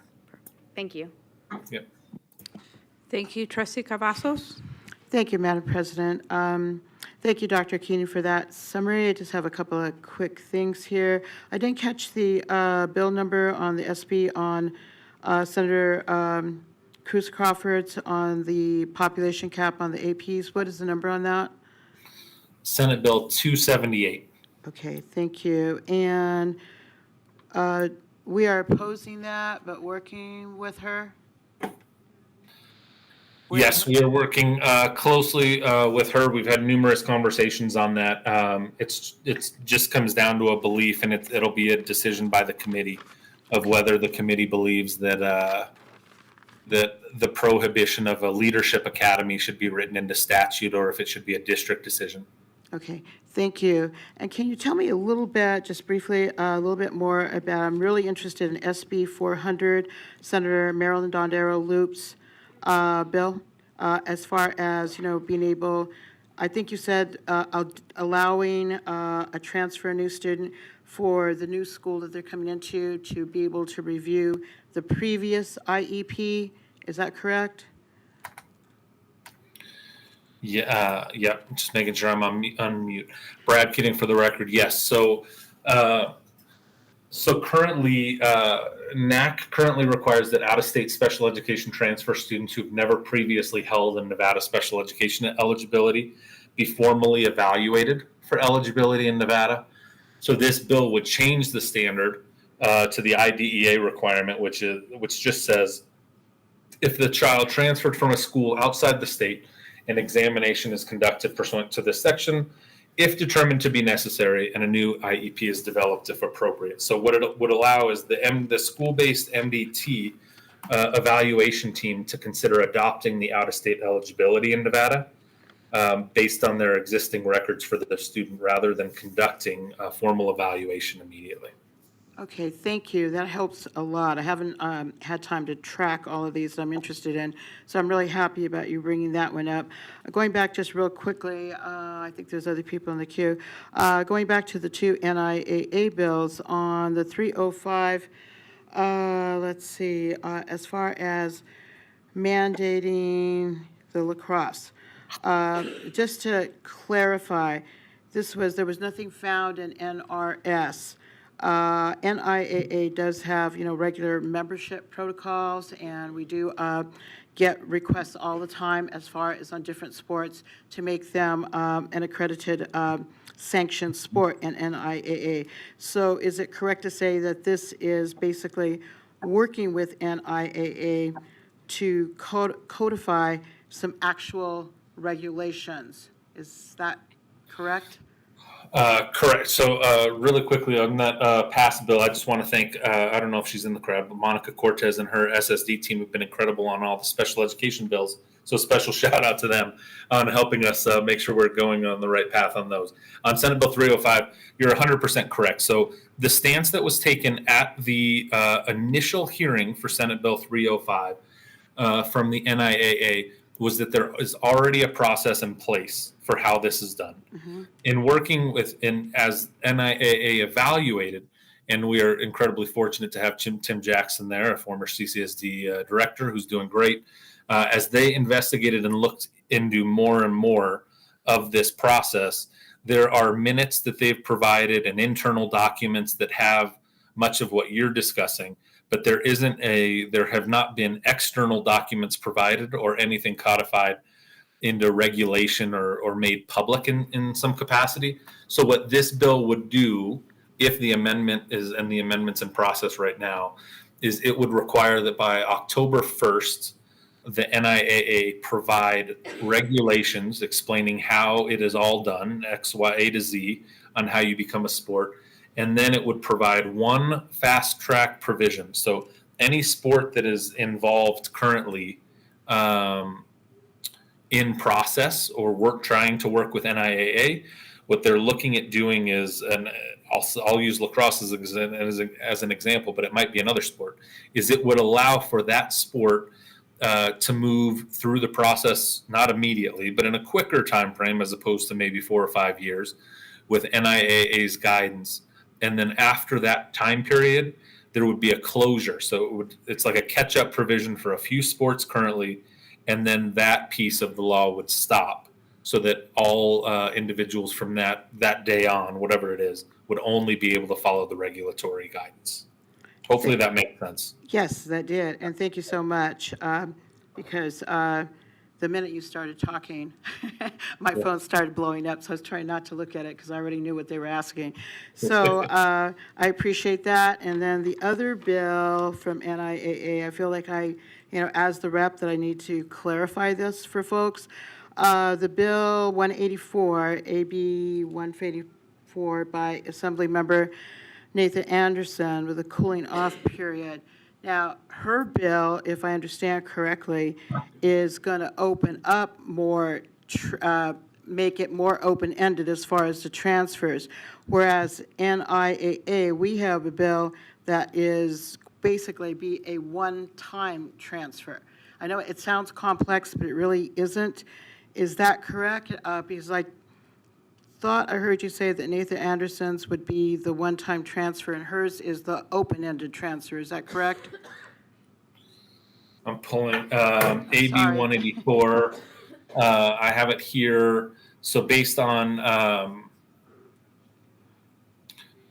Thank you. Yep. Thank you, Trustee Cavazos. Thank you, Madam President. Thank you, Dr. Keeney, for that summary. I just have a couple of quick things here. I didn't catch the bill number on the SB on Senator Cruz Crawford's on the population cap on the APs. What is the number on that? Senate Bill 278. Okay, thank you. And we are opposing that, but working with her? Yes, we are working closely with her. We've had numerous conversations on that. It's just comes down to a belief, and it'll be a decision by the committee of whether the committee believes that that the prohibition of a leadership academy should be written into statute, or if it should be a district decision. Okay, thank you. And can you tell me a little bit, just briefly, a little bit more about, I'm really interested in SB 400, Senator Marilyn Dondero Loop's bill, as far as, being able, I think you said allowing a transfer, a new student for the new school that they're coming into to be able to review the previous IEP. Is that correct? Yeah, just making sure I'm on unmute. Brad Kidding, for the record, yes. So currently, NAC currently requires that out-of-state special education transfer students who've never previously held a Nevada special education eligibility be formally evaluated for eligibility in Nevada. So this bill would change the standard to the IDEA requirement, which just says if the child transferred from a school outside the state, an examination is conducted pursuant to this section, if determined to be necessary, and a new IEP is developed if appropriate. So what it would allow is the school-based MDT evaluation team to consider adopting the out-of-state eligibility in Nevada based on their existing records for the student, rather than conducting a formal evaluation immediately. Okay, thank you. That helps a lot. I haven't had time to track all of these that I'm interested in, so I'm really happy about you bringing that one up. Going back just real quickly, I think there's other people in the queue. Going back to the two NIAA bills on the 305, let's see, as far as mandating the lacrosse. Just to clarify, there was nothing found in NRS. NIAA does have, regular membership protocols, and we do get requests all the time as far as on different sports to make them an accredited sanctioned sport in NIAA. So is it correct to say that this is basically working with NIAA to codify some actual regulations? Is that correct? Correct. So really quickly on that past bill, I just want to thank, I don't know if she's in the crowd, but Monica Cortez and her SSD team have been incredible on all the special education bills. So special shout out to them on helping us make sure we're going on the right path on those. On Senate Bill 305, you're 100% correct. So the stance that was taken at the initial hearing for Senate Bill 305 from the NIAA was that there is already a process in place for how this is done. Mm-hmm. In working as NIAA evaluated, and we are incredibly fortunate to have Tim Jackson there, a former CCSD director who's doing great, as they investigated and looked into more and more of this process, There are minutes that they've provided and internal documents that have much of what you're discussing, but there have not been external documents provided or anything codified into regulation or made public in some capacity. So what this bill would do, if the amendment is, and the amendment's in process right now, is it would require that by October 1st, the NIAA provide regulations explaining how it is all done, X, Y, A to Z, on how you become a sport. And then it would provide one fast track provision. So any sport that is involved currently in process or trying to work with NIAA, what they're looking at doing is, and I'll use lacrosse as an example, but it might be another sport, is it would allow for that sport to move through the process, not immediately, but in a quicker time frame as opposed to maybe 4 or 5 years with NIAA's guidance. And then after that time period, there would be a closure. So it's like a catch-up provision for a few sports currently, and then that piece of the law would stop so that all individuals from that day on, whatever it is, would only be able to follow the regulatory guidance. Hopefully that makes sense. Yes, that did, and thank you so much, because the minute you started talking, my phone started blowing up, so I was trying not to look at it because I already knew what they were asking. So I appreciate that. And then the other bill from NIAA, I feel like as the rep, that I need to clarify this for folks. The bill 184, AB 184 by Assembly Member Nathan Anderson with a cooling off period. Now, her bill, if I understand correctly, is going to open up more, make it more open-ended as far as the transfers, whereas NIAA, we have a bill that is basically be a one-time transfer. I know it sounds complex, but it really isn't. Is that correct? Because I thought I heard you say that Nathan Anderson's would be the one-time transfer and hers is the open-ended transfer. Is that correct? I'm pulling AB 184. I have it here. So based on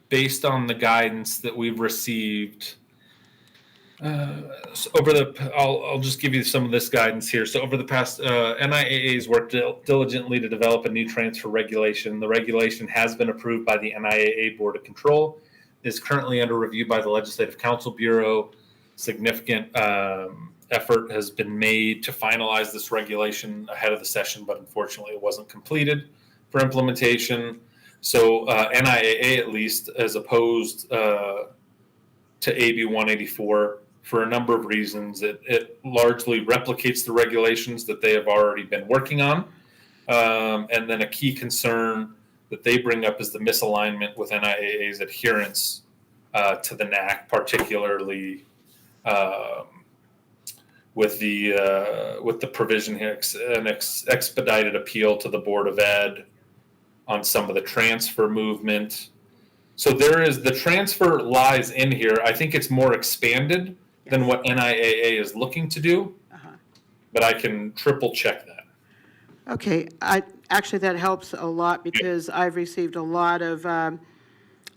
the guidance that we've received, so I'll just give you some of this guidance here. So over the past, NIAA's worked diligently to develop a new transfer regulation. The regulation has been approved by the NIAA Board of Control. It is currently under review by the Legislative Counsel Bureau. Significant effort has been made to finalize this regulation ahead of the session, but unfortunately it wasn't completed for implementation. So NIAA, at least, as opposed to AB 184 for a number of reasons. It largely replicates the regulations that they have already been working on. And then a key concern that they bring up is the misalignment with NIAA's adherence to the NAC, particularly with the provision here, an expedited appeal to the Board of Ed on some of the transfer movement. So the transfer lies in here. I think it's more expanded than what NIAA is looking to do, but I can triple check that. Okay, actually that helps a lot because I've received a lot of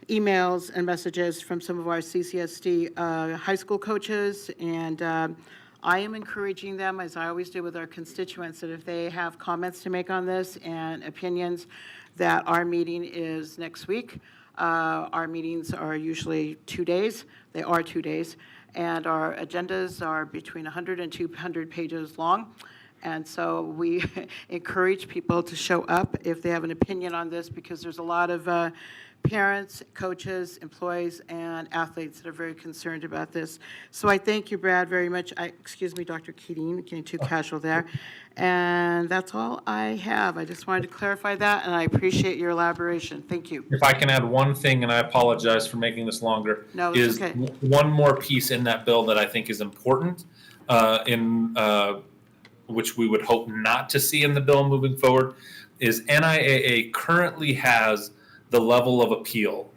emails and messages from some of our CCSD high school coaches, and I am encouraging them, as I always do with our constituents, that if they have comments to make on this and opinions, that our meeting is next week. Our meetings are usually 2 days. They are 2 days. And our agendas are between 100 and 200 pages long. And so we encourage people to show up if they have an opinion on this, because there's a lot of parents, coaches, employees, and athletes that are very concerned about this. So I thank you, Brad, very much. Excuse me, Dr. Keating, getting too casual there. And that's all I have. I just wanted to clarify that, and I appreciate your elaboration. Thank you. If I can add one thing, and I apologize for making this longer, No, is it's okay. one more piece in that bill that I think is important, which we would hope not to see in the bill moving forward, is NIAA currently has the level of appeal.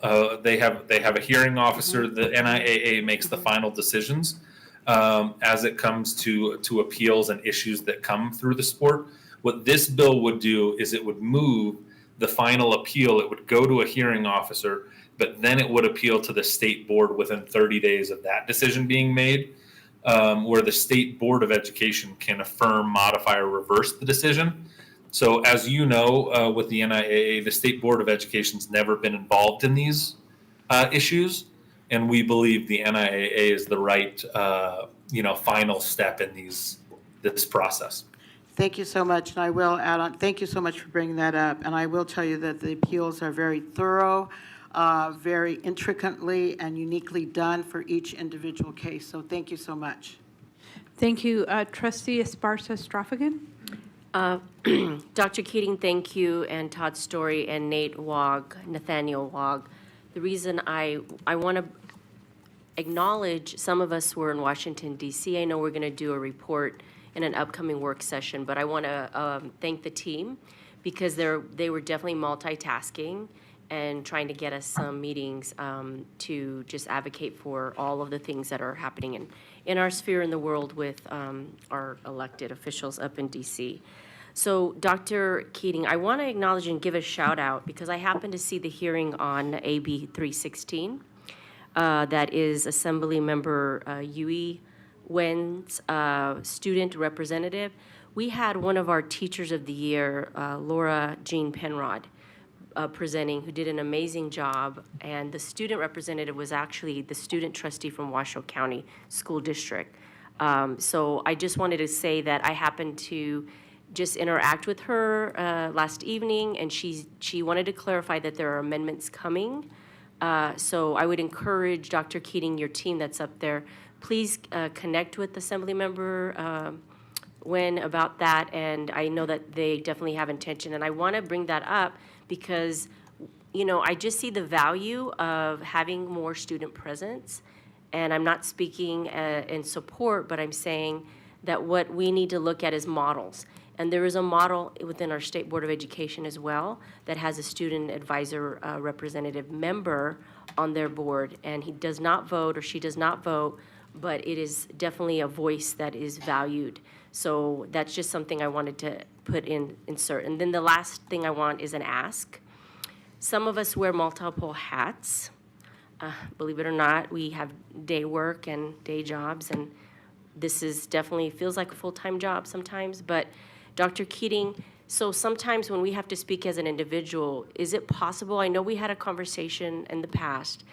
They have a hearing officer. The NIAA makes the final decisions as it comes to appeals and issues that come through the sport. What this bill would do is it would move the final appeal, it would go to a hearing officer, but then it would appeal to the state board within 30 days of that decision being made, where the state board of education can affirm, modify, or reverse the decision. So as you know, with the NIAA, the state board of education's never been involved in these issues, and we believe the NIAA is the right, final step in this process. Thank you so much, and I will add on, thank you so much for bringing that up, and I will tell you that the appeals are very thorough, very intricately and uniquely done for each individual case, so thank you so much. Thank you. Trustee Esparza-Straffigan? Dr. Keating, thank you, and Todd Story and Nathaniel Wog. The reason I want to acknowledge, some of us were in Washington, D.C. I know we're going to do a report in an upcoming work session, but I want to thank the team because they were definitely multitasking and trying to get us some meetings to just advocate for all of the things that are happening in our sphere in the world with our elected officials up in D.C. So, Dr. Keating, I want to acknowledge and give a shout out because I happened to see the hearing on AB 316. That is Assembly Member Yui Wen's student representative. We had one of our Teachers of the Year, Laura Jean Penrod, presenting, who did an amazing job. And the student representative was actually the student trustee from Washoe County School District. So I just wanted to say that I happened to just interact with her last evening, and she wanted to clarify that there are amendments coming. So I would encourage Dr. Keating, your team that's up there, please connect with Assemblymember Wen about that, and I know that they definitely have intention. And I want to bring that up because, I just see the value of having more student presence, and I'm not speaking in support, but I'm saying that what we need to look at is models. And there is a model within our State Board of Education as well that has a student advisor representative member on their board, and he does not vote or she does not vote, but it is definitely a voice that is valued. So that's just something I wanted to insert. And then the last thing I want is an ask. Some of us wear multiple hats. Believe it or not, we have day work and day jobs, and this is definitely feels like a full-time job sometimes, but Dr. Keating, so sometimes when we have to speak as an individual, is it possible, I know we had a conversation in the past,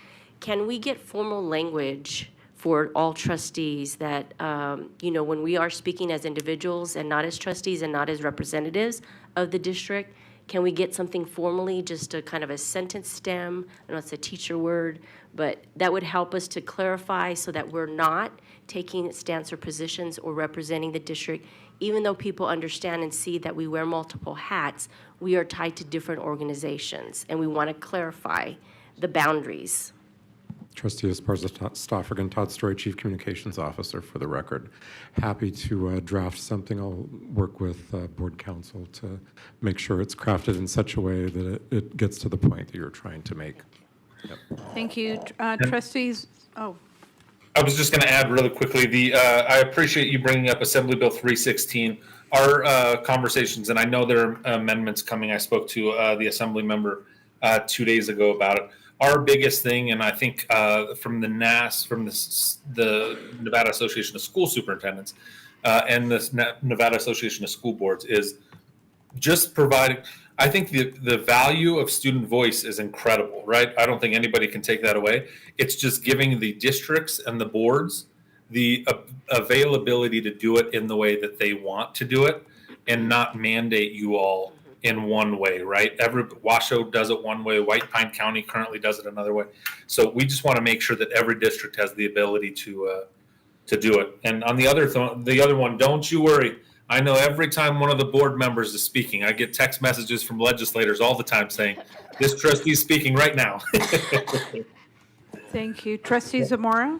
can we get formal language for all trustees that, when we are speaking as individuals and not as trustees and not as representatives of the district, can we get something formally, just a kind of a sentence stem? I know it's a teacher word, but that would help us to clarify so that we're not taking stance or positions or representing the district. Even though people understand and see that we wear multiple hats, we are tied to different organizations, and we want to clarify the boundaries. Trustee Esparza-Straffigan, Todd Story, Chief Communications Officer, for the record. Happy to draft something. I'll work with Board Counsel to make sure it's crafted in such a way that it gets to the point that you're trying to make. Yep. Thank you. Trustees, I was just going to add really quickly, I appreciate you bringing up Assembly Bill 316. Our conversations, and I know there are amendments coming. I spoke to the Assembly member 2 days ago about it. Our biggest thing, and I think from the NAS, from the Nevada Association of School Superintendents and the Nevada Association of School Boards, is just providing. I think the value of student voice is incredible, right? I don't think anybody can take that away. It's just giving the districts and the boards the availability to do it in the way that they want to do it and not mandate you all in one way, right? Washoe does it one way, White Pine County currently does it another way. So we just want to make sure that every district has the ability to do it. And on the other one, don't you worry. I know every time one of the board members is speaking, I get text messages from legislators all the time saying, this trustee is speaking right now. thank you. Trustee Zamora?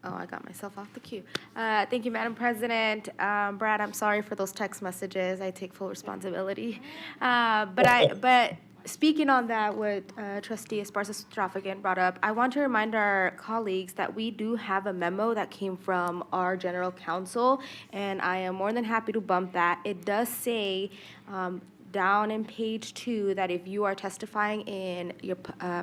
Oh, I got myself off the queue. Thank you, Madam President. Brad, I'm sorry for those text messages. I take full responsibility. But speaking on that, what Trustee Esparza-Straffigan brought up, I want to remind our colleagues that we do have a memo that came from our general counsel, and I am more than happy to bump that. It does say down in page 2 that if you are testifying in your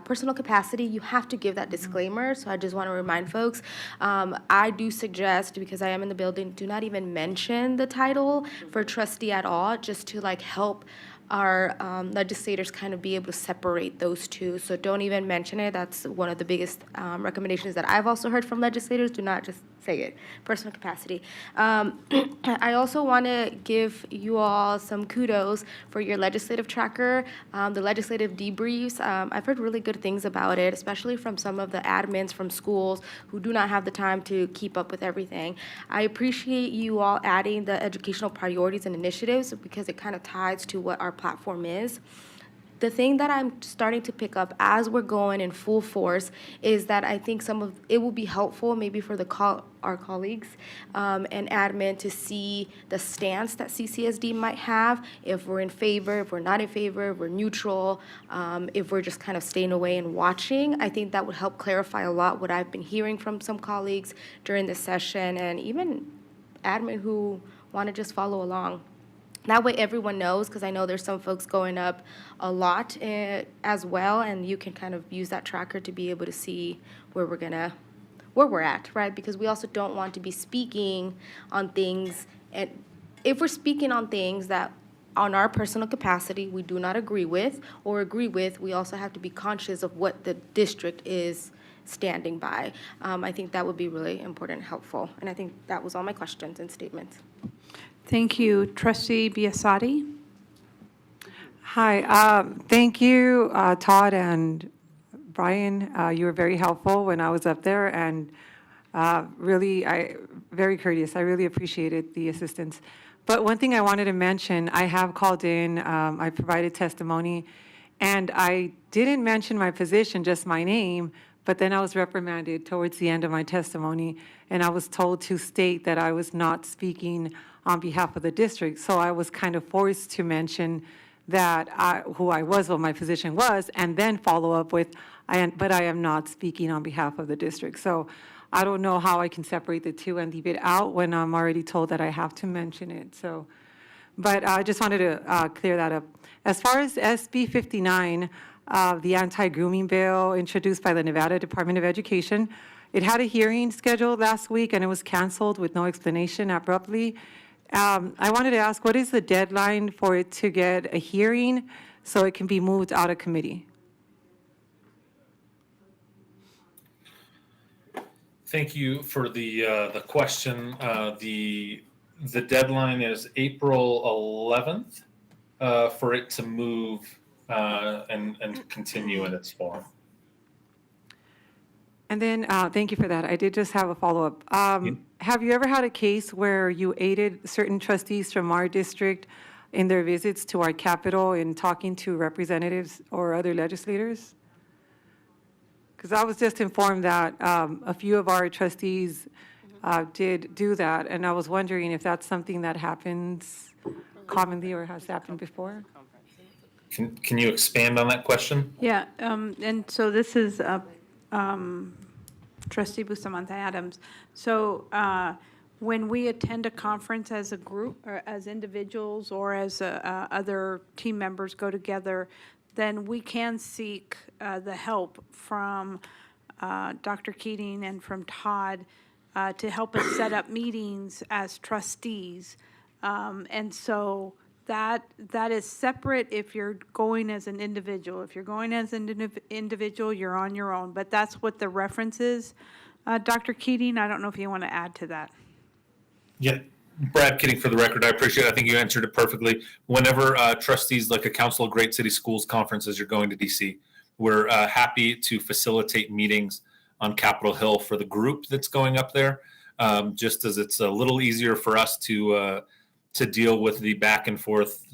personal capacity, you have to give that disclaimer. So I just want to remind folks, I do suggest, because I am in the building, do not even mention the title for trustee at all, just to like help our legislators kind of be able to separate those two. So don't even mention it. That's one of the biggest recommendations that I've also heard from legislators. Do not just say it, personal capacity. I also want to give you all some kudos for your legislative tracker, the legislative debriefs. I've heard really good things about it, especially from some of the admins from schools who do not have the time to keep up with everything. I appreciate you all adding the educational priorities and initiatives because it kind of ties to what our platform is. The thing that I'm starting to pick up as we're going in full force is that I think it will be helpful maybe for our colleagues and admin to see the stance that CCSD might have, if we're in favor, if we're not in favor, if we're neutral, if we're just kind of staying away and watching. I think that would help clarify a lot what I've been hearing from some colleagues during this session and even admin who want to just follow along. That way everyone knows, because I know there's some folks going up a lot as well, and you can kind of use that tracker to be able to see where we're at, right? Because we also don't want to be speaking on things, and if we're speaking on things that on our personal capacity we do not agree with, we also have to be conscious of what the district is standing by. I think that would be really important and helpful. And I think that was all my questions and statements. Thank you. Trustee Biasotti? Hi, thank you, Todd and Brian. You were very helpful when I was up there, and very courteous. I really appreciated the assistance. But one thing I wanted to mention, I have called in, I provided testimony, and I didn't mention my position, just my name, but then I was reprimanded towards the end of my testimony, and I was told to state that I was not speaking on behalf of the district. So I was kind of forced to mention that who I was, what my position was, and then follow up with, but I am not speaking on behalf of the district. So I don't know how I can separate the two and leave it out when I'm already told that I have to mention it. So, but I just wanted to clear that up. As far as SB 59, the anti-grooming bill introduced by the Nevada Department of Education, it had a hearing scheduled last week and it was canceled with no explanation abruptly. I wanted to ask, what is the deadline for it to get a hearing so it can be moved out of committee? Thank you for the question. The deadline is April 11th for it to move and continue in its form. And then, thank you for that. I did just have a follow-up. Have you ever had a case where you aided certain trustees from our district in their visits to our capital in talking to representatives or other legislators? Because I was just informed that a few of our trustees did do that, and I was wondering if that's something that happens commonly or has happened before. Can you expand on that question? Yeah, and so this is Trustee Bustamante Adams. So when we attend a conference as a group or as individuals or as other team members go together, then we can seek the help from Dr. Keating and from Todd to help us set up meetings as trustees. And so that is separate if you're going as an individual. If you're going as an individual, you're on your own. But that's what the reference is. Dr. Keating, I don't know if you want to add to that. Yeah, Brad Keating for the record. I appreciate it. I think you answered it perfectly. Whenever trustees like a Council of Great City Schools conferences, you're going to DC, we're happy to facilitate meetings on Capitol Hill for the group that's going up there, just as it's a little easier for us to deal with the back and forth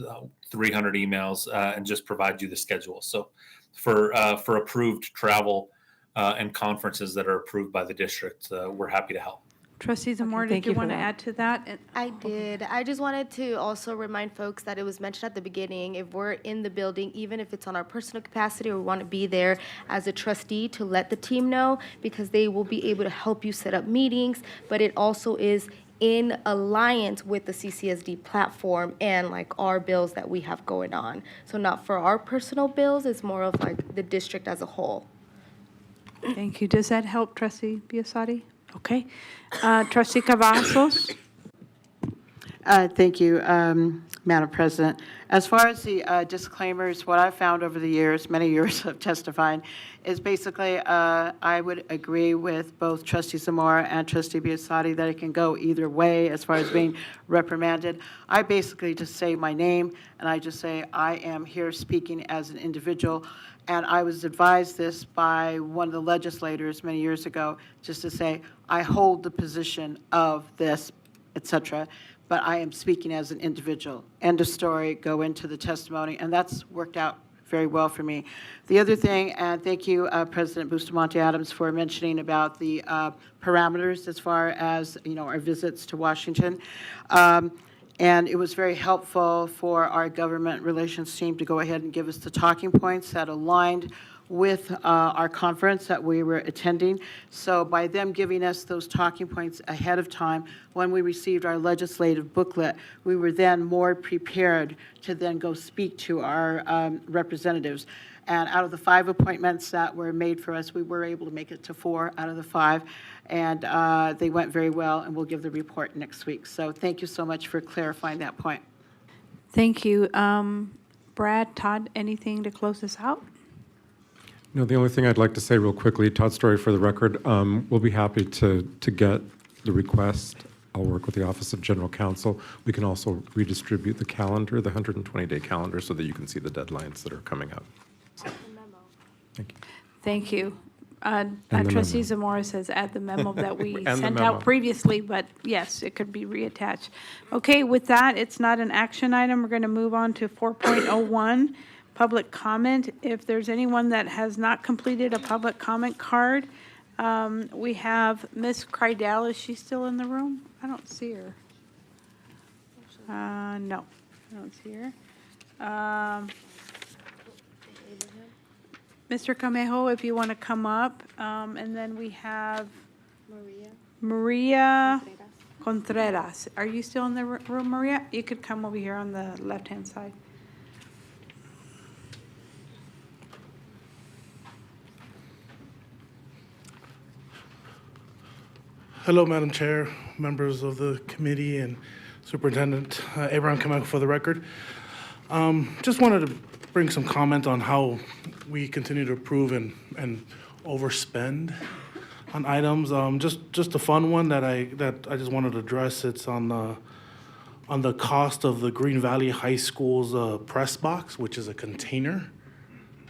300 emails and just provide you the schedule. So for approved travel and conferences that are approved by the district, we're happy to help. Trustee Zamora, did you want to add to that? I did. I just wanted to also remind folks that it was mentioned at the beginning, if we're in the building, even if it's on our personal capacity or we want to be there as a trustee, to let the team know, because they will be able to help you set up meetings, but it also is in alliance with the CCSD platform and like our bills that we have going on. So not for our personal bills, it's more of like the district as a whole. Thank you. Does that help, Trustee Biasotti? Okay. Trustee Cavazos? Thank you, Madam President. As far as the disclaimers, what I've found over the years, many years of testifying, is basically I would agree with both Trustee Zamora and Trustee Biasotti that it can go either way as far as being reprimanded. I basically just say my name, and I just say I am here speaking as an individual. And I was advised this by one of the legislators many years ago, just to say, I hold the position of this, et cetera, but I am speaking as an individual. End of story, go into the testimony, and that's worked out very well for me. The other thing, and thank you, President Bustamante Adams, for mentioning about the parameters as far as, our visits to Washington. And it was very helpful for our government relations team to go ahead and give us the talking points that aligned with our conference that we were attending. So by them giving us those talking points ahead of time, when we received our legislative booklet, we were then more prepared to then go speak to our representatives. And out of the 5 appointments that were made for us, we were able to make it to 4 out of the 5. And they went very well, and we'll give the report next week. So thank you so much for clarifying that point. Thank you. Brad, Todd, anything to close this out? No, the only thing I'd like to say real quickly, Todd Story for the record, we'll be happy to get the request. I'll work with the Office of General Counsel. We can also redistribute the calendar, the 120-day calendar, so that you can see the deadlines that are coming up. So, thank you. Thank you. the Trustee memo. Zamora says add the memo that we And the sent memo. out previously, but yes, it could be reattached. Okay, with that, it's not an action item. We're going to move on to 4.01, public comment. If there's anyone that has not completed a public comment card, we have Ms. Kreidel. Is she still in the room? I don't see her. No, I don't see her. Mr. Camejo, if you want to come up, and then we have Maria Contreras. Are you still in the room, Maria? You could come over here on the left-hand side. Hello, Madam Chair, members of the committee, and Superintendent Abraham Camejo for the record. Just wanted to bring some comment on how we continue to approve and overspend on items. Just a fun one that I just wanted to address. It's on the cost of the Green Valley High School's press box, which is a container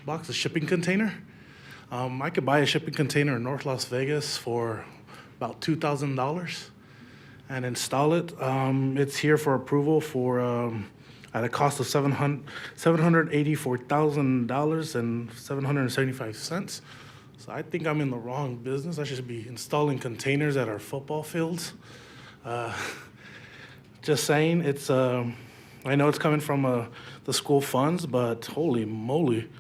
box, a shipping container. I could buy a shipping container in North Las Vegas for about $2,000 and install it. It's here for approval for at a cost of $784,000.775. So I think I'm in the wrong business. I should be installing containers at our football fields. Just saying, it's I know it's coming from the school funds, but holy moly,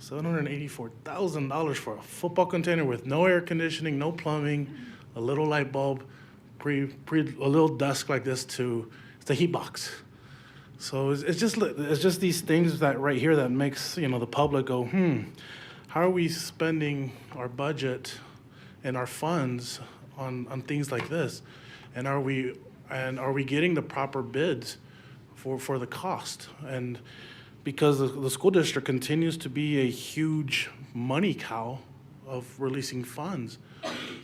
$784,000 for a football container with no air conditioning, no plumbing, a little light bulb, a little desk like this it's a heat box. So it's just these things that right here that makes the public go, how are we spending our budget and our funds on things like this, and are we getting the proper bids for the cost? And because the school district continues to be a huge money cow of releasing funds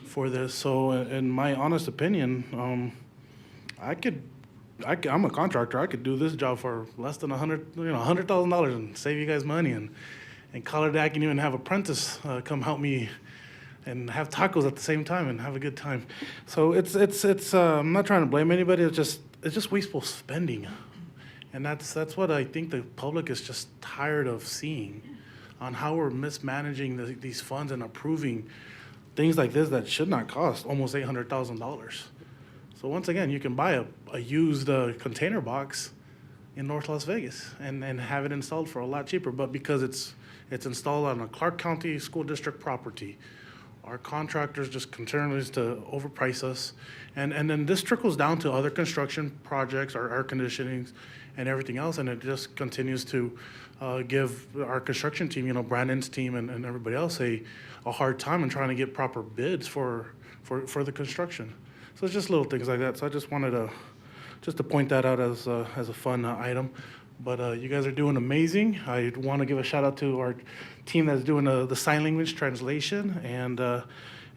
for this, so in my honest opinion, I'm a contractor. I could do this job for less than $100,000 and save you guys money and call it I can even have apprentice come help me and have tacos at the same time and have a good time. So it's I'm not trying to blame anybody. It's just wasteful spending, and that's what I think the public is just tired of seeing, on how we're mismanaging these funds and approving things like this that should not cost almost $800,000. So once again, you can buy a used container box in North Las Vegas and have it installed for a lot cheaper. But because it's installed on a Clark County School District property, Our contractors just continues to overprice us. And then this trickles down to other construction projects, our air conditionings and everything else. And it just continues to give our construction team, Brandon's team and everybody else a hard time in trying to get proper bids for the construction. So it's just little things like that. So I just wanted to point that out as a fun item. But you guys are doing amazing. I want to give a shout out to our team that's doing the sign language translation, and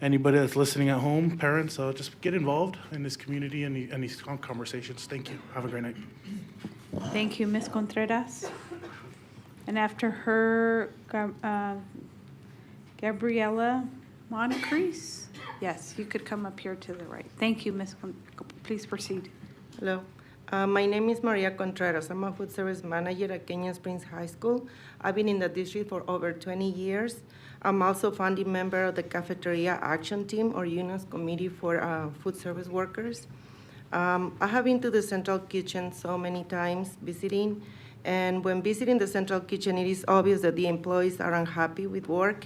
anybody that's listening at home, parents, just get involved in this community and these conversations. Thank you. Have a great night. Thank you, Ms. Contreras. And after her, Gabriela Moncrief. Yes, you could come up here to the right. Thank you, Ms. Please proceed. Hello. My name is Maria Contreras. I'm a food service manager at Canyon Springs High School. I've been in the district for over 20 years. I'm also founding member of the Cafeteria Action Team, or Union's Committee for Food Service Workers. I have been to the Central Kitchen so many times visiting, and when visiting the Central Kitchen, it is obvious that the employees are unhappy with work.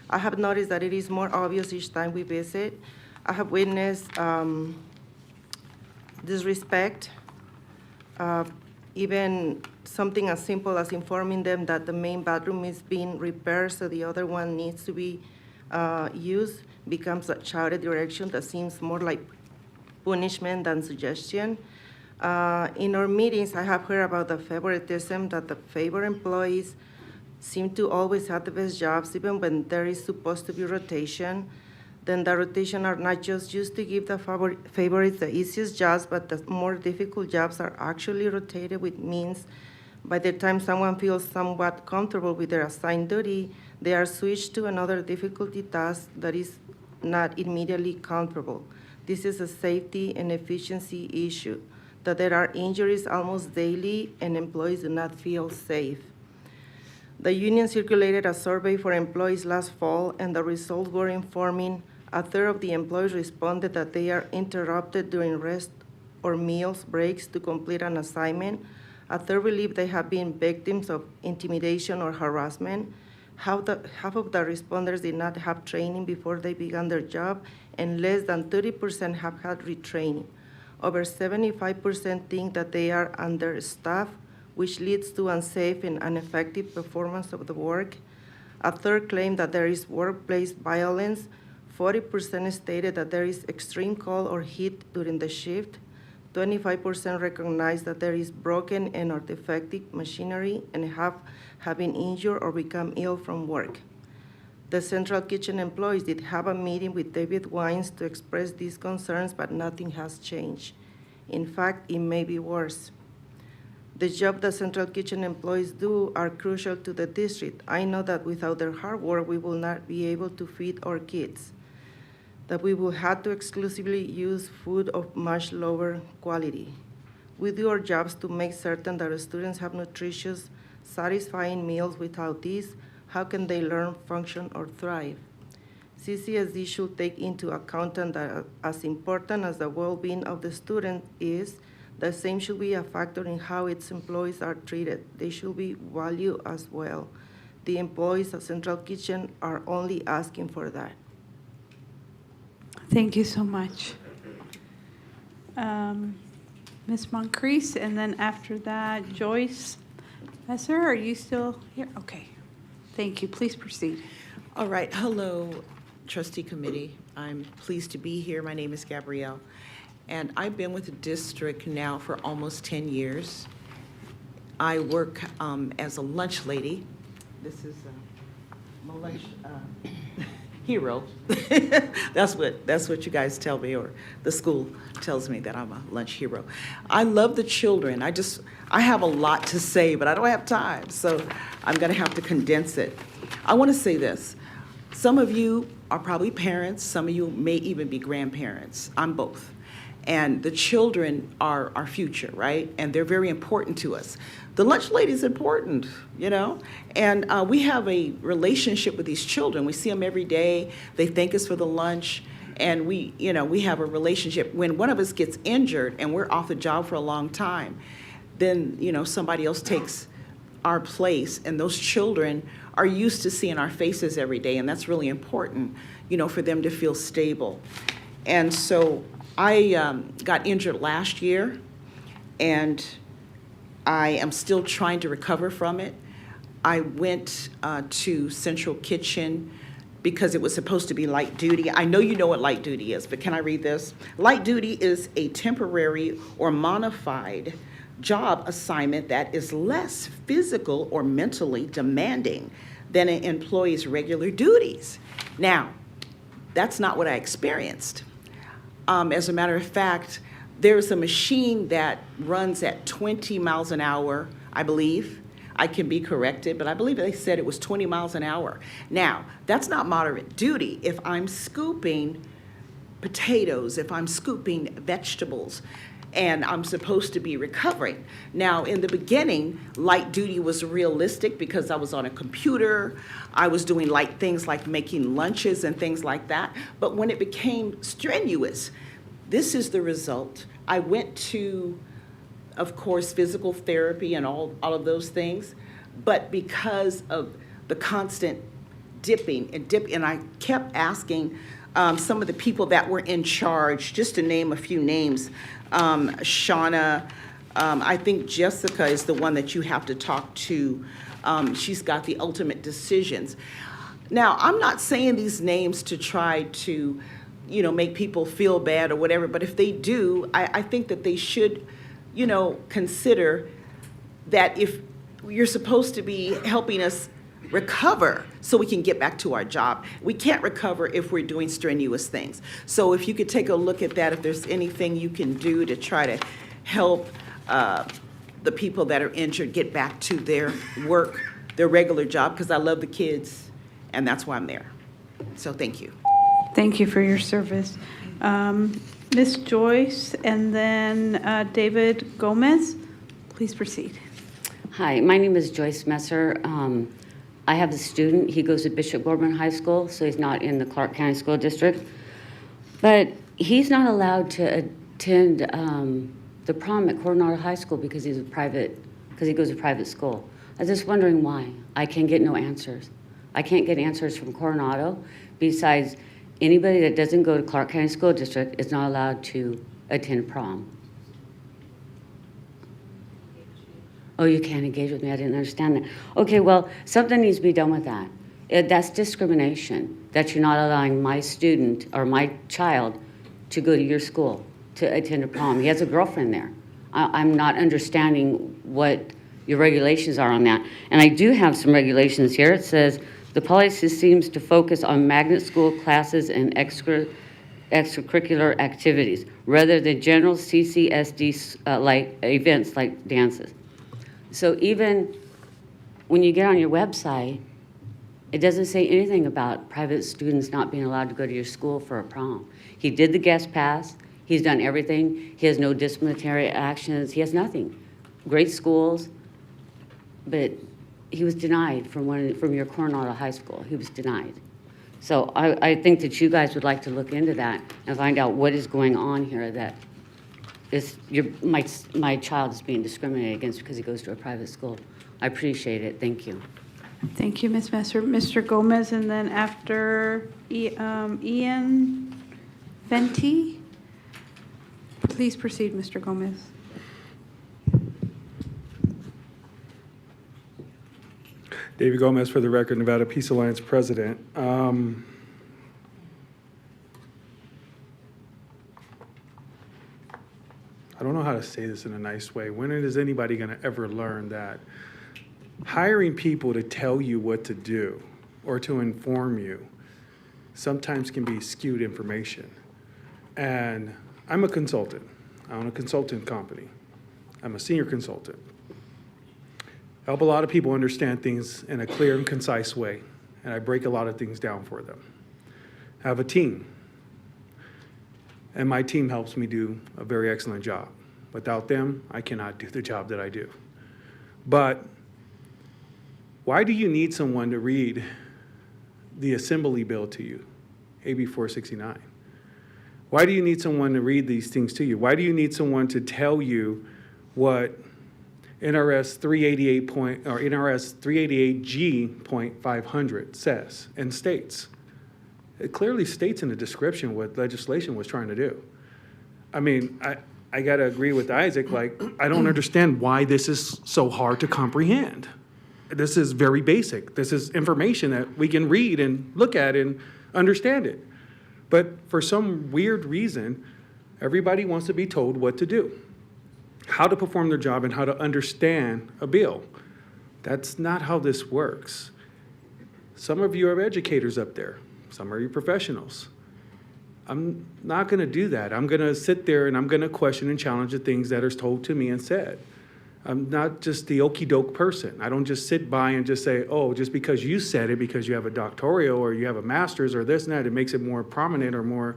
I have noticed that it is more obvious each time we visit. I have witnessed disrespect, even something as simple as informing them that the main bathroom is being repaired so the other one needs to be used becomes a shouted direction that seems more like punishment than suggestion. In our meetings, I have heard about the favoritism that the favored employees seem to always have the best jobs, even when there is supposed to be rotation. Then the rotation are not just used to give the favorites the easiest jobs, but the more difficult jobs are actually rotated, which means by the time someone feels somewhat comfortable with their assigned duty, they are switched to another difficulty task that is not immediately comfortable. This is a safety and efficiency issue, that there are injuries almost daily and employees do not feel safe. The union circulated a survey for employees last fall, and the results were informing. A third of the employees responded that they are interrupted during rest or meals breaks to complete an assignment. A third believe they have been victims of intimidation or harassment. Half of the responders did not have training before they began their job, and less than 30% have had retraining. Over 75% think that they are understaffed, which leads to unsafe and ineffective performance of the work. A third claimed that there is workplace violence. 40% stated that there is extreme cold or heat during the shift. 25% recognize that there is broken and or defective machinery, and have been injured or become ill from work. The Central Kitchen employees did have a meeting with David Wines to express these concerns, but nothing has changed. In fact, it may be worse. The job the Central Kitchen employees do are crucial to the district. I know that without their hard work, we will not be able to feed our kids, that we will have to exclusively use food of much lower quality. We do our jobs to make certain that our students have nutritious, satisfying meals. Without these, how can they learn, function, or thrive? CCSD should take into account that as important as the well-being of the student is, the same should be a factor in how its employees are treated. They should be valued as well. The employees of Central Kitchen are only asking for that. Thank you so much. Ms. Moncrief, and then after that, Joyce Messer, are you still here? Okay. Thank you. Please proceed. All right. Hello, Trustee Committee. I'm pleased to be here. My name is Gabrielle, and I've been with the district now for almost 10 years. I work as a lunch lady. This is my lunch hero. That's what you guys tell me, or the school tells me that I'm a lunch hero. I love the children. I have a lot to say, but I don't have time, so I'm going to have to condense it. I want to say this. Some of you are probably parents. Some of you may even be grandparents. I'm both. And the children are our future, right? And they're very important to us. The lunch lady is important, and we have a relationship with these children. We see them every day. They thank us for the lunch, and we have a relationship. When one of us gets injured and we're off the job for a long time, then, somebody else takes our place, and those children are used to seeing our faces every day, and that's really important, for them to feel stable. And so I got injured last year, and I am still trying to recover from it. I went to Central Kitchen because it was supposed to be light duty. I know you know what light duty is, but can I read this? Light duty is a temporary or modified job assignment that is less physical or mentally demanding than an employee's regular duties. Now, that's not what I experienced. As a matter of fact, there's a machine that runs at 20 miles an hour, I believe. I can be corrected, but I believe they said it was 20 miles an hour. Now, that's not moderate duty. If I'm scooping potatoes, if I'm scooping vegetables, and I'm supposed to be recovering. Now, in the beginning, light duty was realistic because I was on a computer. I was doing light things like making lunches and things like that. But when it became strenuous, this is the result. I went to, of course, physical therapy and all of those things. But because of the constant dipping, and I kept asking some of the people that were in charge, just to name a few names, Shauna, I think Jessica is the one that you have to talk to. She's got the ultimate decisions. Now, I'm not saying these names to try to, make people feel bad or whatever, but if they do, I think that they should, consider that if you're supposed to be helping us recover so we can get back to our job. We can't recover if we're doing strenuous things. So if you could take a look at that, if there's anything you can do to try to help the people that are injured get back to their work, their regular job, because I love the kids, and that's why I'm there. So thank you. Thank you for your service. Ms. Joyce, and then David Gomez, please proceed. Hi, my name is Joyce Messer. I have a student. He goes to Bishop Gorman High School, so he's not in the Clark County School District. But he's not allowed to attend the prom at Coronado High School because he goes to private school. I was just wondering why. I can get no answers. I can't get answers from Coronado. Besides, anybody that doesn't go to Clark County School District is not allowed to attend prom. Oh, you can't engage with me. I didn't understand that. Okay, well, something needs to be done with that. That's discrimination, that you're not allowing my student or my child to go to your school to attend a prom. He has a girlfriend there. I'm not understanding what your regulations are on that. And I do have some regulations here. It says, the policy seems to focus on magnet school classes and extracurricular activities rather than general CCSD like events like dances. So even when you get on your website, it doesn't say anything about private students not being allowed to go to your school for a prom. He did the guest pass. He's done everything. He has no disciplinary actions. He has nothing. Great schools, but he was denied from your Coronado High School. He was denied. So I think that you guys would like to look into that and find out what is going on here that my child is being discriminated against because he goes to a private school. I appreciate it. Thank you. Thank you, Ms. Messer. Mr. Gomez, and then after Ian Venti. Please proceed, Mr. Gomez. David Gomez, for the record, Nevada Peace Alliance president. I don't know how to say this in a nice way. When is anybody going to ever learn that hiring people to tell you what to do or to inform you sometimes can be skewed information? And I'm a consultant. I own a consultant company. I'm a senior consultant. I help a lot of people understand things in a clear and concise way, and I break a lot of things down for them. I have a team, and my team helps me do a very excellent job. Without them, I cannot do the job that I do. But why do you need someone to read the assembly bill to you, AB 469? Why do you need someone to read these things to you? Why do you need someone to tell you what NRS 388G.500 says and states. It clearly states in the description what legislation was trying to do. I mean, I got to agree with Isaac, like, I don't understand why this is so hard to comprehend. This is very basic. This is information that we can read and look at and understand it. But for some weird reason, everybody wants to be told what to do, how to perform their job, and how to understand a bill. That's not how this works. Some of you are educators up there. Some are you professionals. I'm not going to do that. I'm going to sit there and I'm going to question and challenge the things that are told to me and said. I'm not just the okey-doke person. I don't just sit by and just say, oh, just because you said it, because you have a doctoral or you have a master's or this and that, it makes it more prominent or more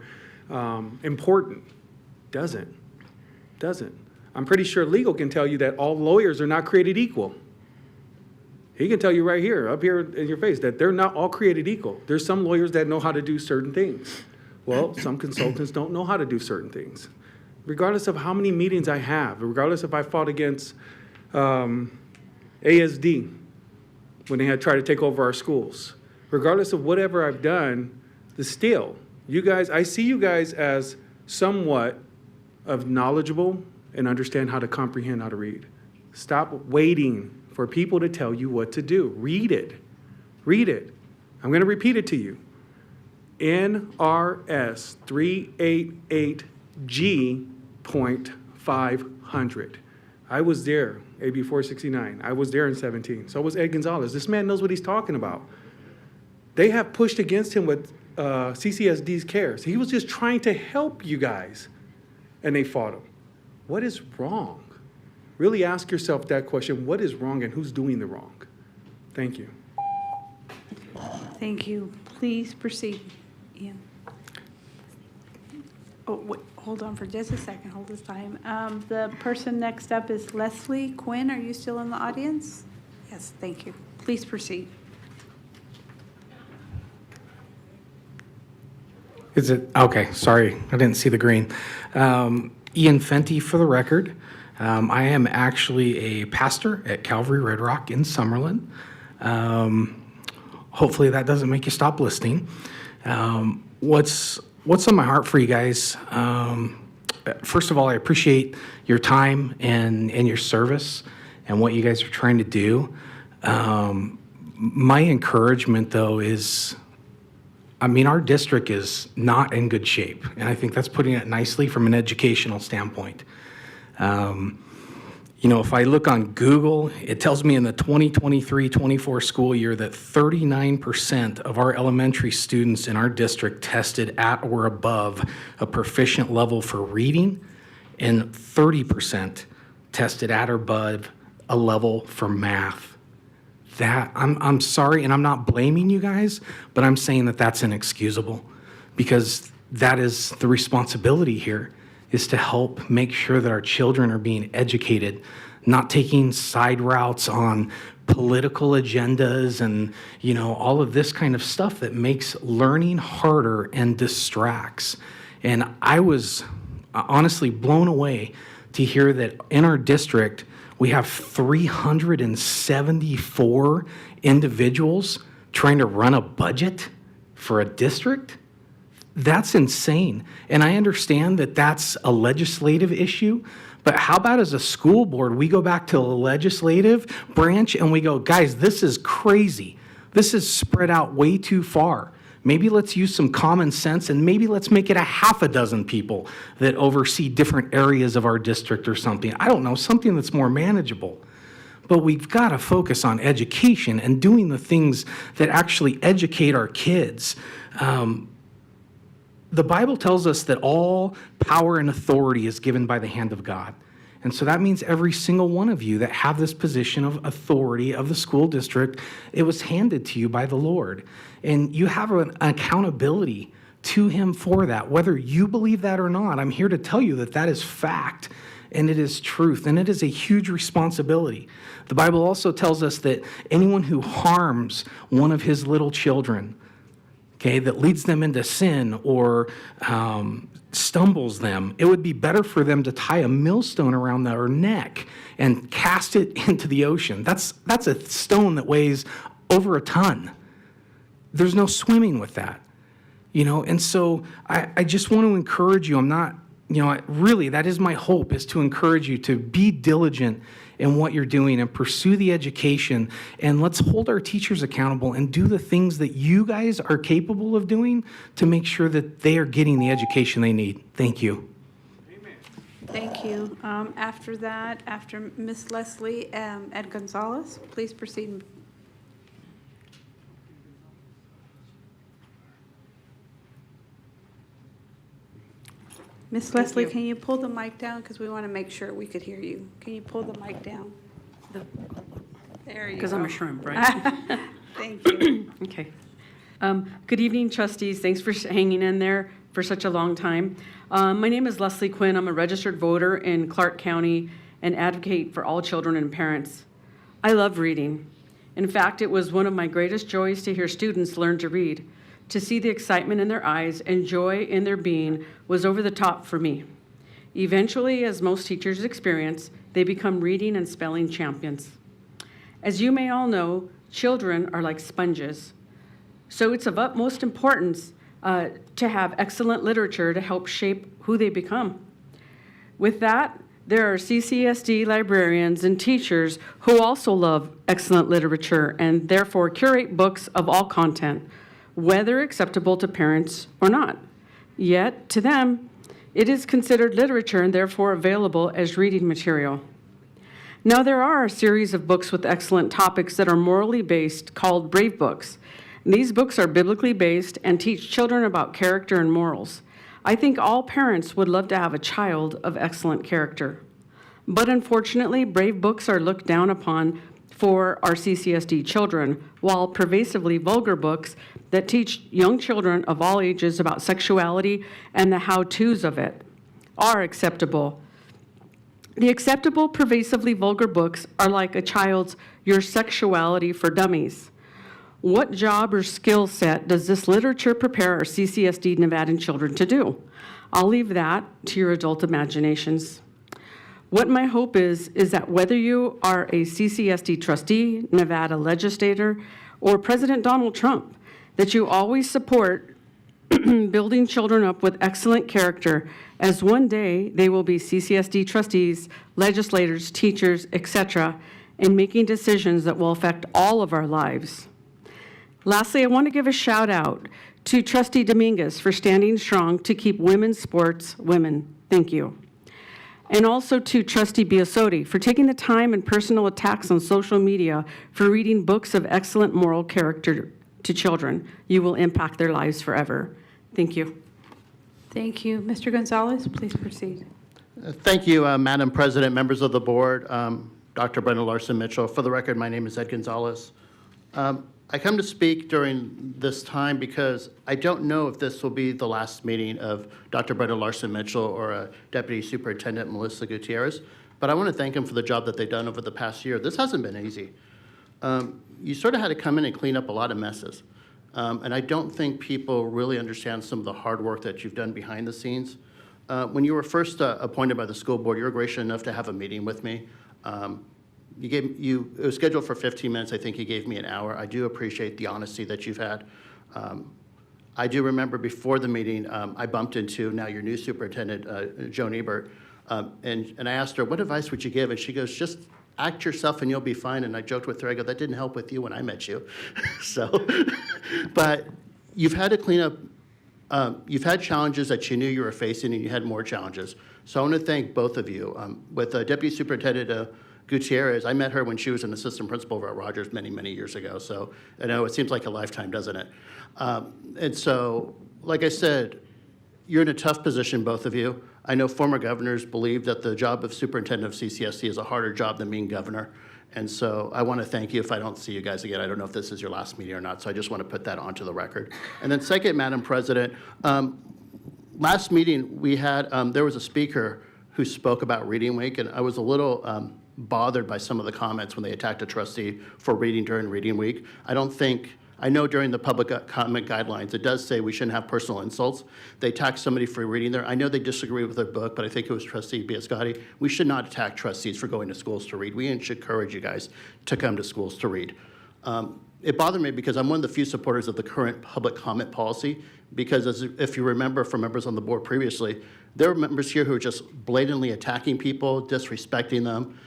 important. Doesn't. I'm pretty sure legal can tell you that all lawyers are not created equal. He can tell you right here, up here in your face, that they're not all created equal. There's some lawyers that know how to do certain things. Well, some consultants don't know how to do certain things. Regardless of how many meetings I have, regardless if I fought against ASD when they had tried to take over our schools, regardless of whatever I've done, still, you guys, I see you guys as somewhat of knowledgeable and understand how to comprehend how to read. Stop waiting for people to tell you what to do. Read it. Read it. I'm going to repeat it to you. NRS 388G.500. I was there, AB 469. I was there in 17. So was Ed Gonzalez. This man knows what he's talking about. They have pushed against him with CCSD's cares. He was just trying to help you guys, and they fought him. What is wrong? Really ask yourself that question. What is wrong and who's doing the wrong? Thank you. Thank you. Please proceed, Ian. Oh, wait, hold on for just a second. Hold this time. The person next up is Leslie Quinn. Are you still in the audience? Yes, thank you. Please proceed. Is it? Okay, sorry. I didn't see the green. Ian Fenty for the record. I am actually a pastor at Calvary Red Rock in Summerlin. Hopefully that doesn't make you stop listening. What's on my heart for you guys? First of all, I appreciate your time and your service and what you guys are trying to do. My encouragement, though, is, I mean, our district is not in good shape, and I think that's putting it nicely from an educational standpoint. You know, if I look on Google, it tells me in the 2023-24 school year that 39% of our elementary students in our district tested at or above a proficient level for reading, and 30% tested at or above a level for math. That, I'm sorry, and I'm not blaming you guys, but I'm saying that that's inexcusable, because that is the responsibility here, is to help make sure that our children are being educated, not taking side routes on political agendas and, you know, all of this kind of stuff that makes learning harder and distracts. And I was honestly blown away to hear that in our district, we have 374 individuals trying to run a budget for a district. That's insane. And I understand that that's a legislative issue, but how about as a school board, we go back to the legislative branch and we go, guys, this is crazy. This is spread out way too far. Maybe let's use some common sense and maybe let's make it a half a dozen people that oversee different areas of our district or something. I don't know, something that's more manageable. But we've got to focus on education and doing the things that actually educate our kids. The Bible tells us that all power and authority is given by the hand of God. And so that means every single one of you that have this position of authority of the school district, it was handed to you by the Lord. And you have an accountability to him for that. Whether you believe that or not, I'm here to tell you that that is fact and it is truth and it is a huge responsibility. The Bible also tells us that anyone who harms one of his little children okay, that leads them into sin or stumbles them, it would be better for them to tie a millstone around their neck and cast it into the ocean. That's a stone that weighs over a ton. There's no swimming with that, and so I just want to encourage you. I'm not, really, that is my hope, is to encourage you to be diligent in what you're doing and pursue the education, and let's hold our teachers accountable and do the things that you guys are capable of doing to make sure that they are getting the education they need. Thank you. Thank you. After that, after Ms. Leslie, Ed Gonzalez, please proceed. Ms. Leslie, can you pull the mic down? Because we want to make sure we could hear you. Can you pull the mic down? There you go. Because I'm a shrimp, right? Thank you. Okay. Good evening, trustees. Thanks for hanging in there for such a long time. My name is Leslie Quinn. I'm a registered voter in Clark County and advocate for all children and parents. I love reading. In fact, it was one of my greatest joys to hear students learn to read. To see the excitement in their eyes and joy in their being was over the top for me. Eventually, as most teachers experience, they become reading and spelling champions. As you may all know, children are like sponges. So it's of utmost importance to have excellent literature to help shape who they become. With that, there are CCSD librarians and teachers who also love excellent literature and therefore curate books of all content, whether acceptable to parents or not. Yet, to them, it is considered literature and therefore available as reading material. Now, there are a series of books with excellent topics that are morally based called Brave Books. These books are biblically based and teach children about character and morals. I think all parents would love to have a child of excellent character. But unfortunately, Brave Books are looked down upon for our CCSD children, while pervasively vulgar books that teach young children of all ages about sexuality and the how-tos of it are acceptable. The acceptable, pervasively vulgar books are like a child's Your Sexuality for Dummies. What job or skill set does this literature prepare our CCSD Nevadan children to do? I'll leave that to your adult imaginations. What my hope is that whether you are a CCSD trustee, Nevada legislator, or President Donald Trump, that you always support building children up with excellent character, as one day they will be CCSD trustees, legislators, teachers, etc., and making decisions that will affect all of our lives. Lastly, I want to give a shout out to Trustee Dominguez for standing strong to keep women's sports women. Thank you. And also to Trustee Biasotti for taking the time and personal attacks on social media for reading books of excellent moral character to children. You will impact their lives forever. Thank you. Thank you. Mr. Gonzalez, please proceed. Thank you, Madam President, members of the board, Dr. Brenda Larson-Mitchell. For the record, my name is Ed Gonzalez. I come to speak during this time because I don't know if this will be the last meeting of Dr. Brenda Larson-Mitchell or Deputy Superintendent Melissa Gutierrez, but I want to thank them for the job that they've done over the past year. This hasn't been easy. You sort of had to come in and clean up a lot of messes, and I don't think people really understand some of the hard work that you've done behind the scenes. When you were first appointed by the school board, you were gracious enough to have a meeting with me. It was scheduled for 15 minutes. I think you gave me an hour. I do appreciate the honesty that you've had. I do remember before the meeting, I bumped into now your new superintendent, Joan Ebert, and I asked her, what advice would you give? And she goes, just act yourself and you'll be fine. And I joked with her, I go, that didn't help with you when I met you. But you've had to clean up, you've had challenges that you knew you were facing and you had more challenges. So I want to thank both of you. With Deputy Superintendent Gutierrez, I met her when she was an assistant principal over at Rogers many, many years ago. So I know it seems like a lifetime, doesn't it? And so, like I said, you're in a tough position, both of you. I know former governors believe that the job of superintendent of CCSD is a harder job than being governor. And so I want to thank you. If I don't see you guys again, I don't know if this is your last meeting or not, so I just want to put that onto the record. And then second, Madam President, last meeting we had, there was a speaker who spoke about Reading Week, and I was a little I know during the public comment guidelines, it does say we shouldn't have personal insults. They attack somebody for reading there. I know they disagree with their book, but I think it was Trustee Biascotti. We should not attack trustees for going to schools to read. We should encourage you guys to come to schools to read. It bothered me because I'm one of the few supporters of the current public comment policy, because if you remember from members on the board previously, there were members here who were just blatantly attacking people, disrespecting them.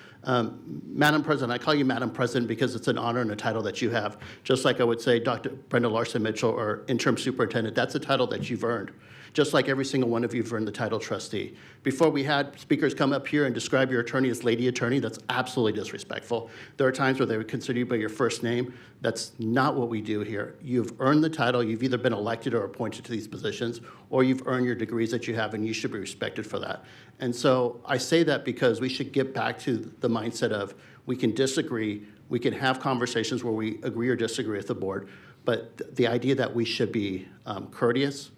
Madam President, I call you Madam President because it's an honor and a title that you have. Just like I would say Dr. Brenda Larson Mitchell or Interim Superintendent, that's a title that you've earned. Just like every single one of you have earned the title trustee. Before we had speakers come up here and describe your attorney as Lady Attorney, that's absolutely disrespectful. There are times where they would consider you by your first name. That's not what we do here. You've earned the title. You've either been elected or appointed to these positions, or you've earned your degrees that you have, and you should be respected for that. And so I say that because we should get back to the mindset of we can disagree, we can have conversations where we agree or disagree with the board, but the idea that we should be courteous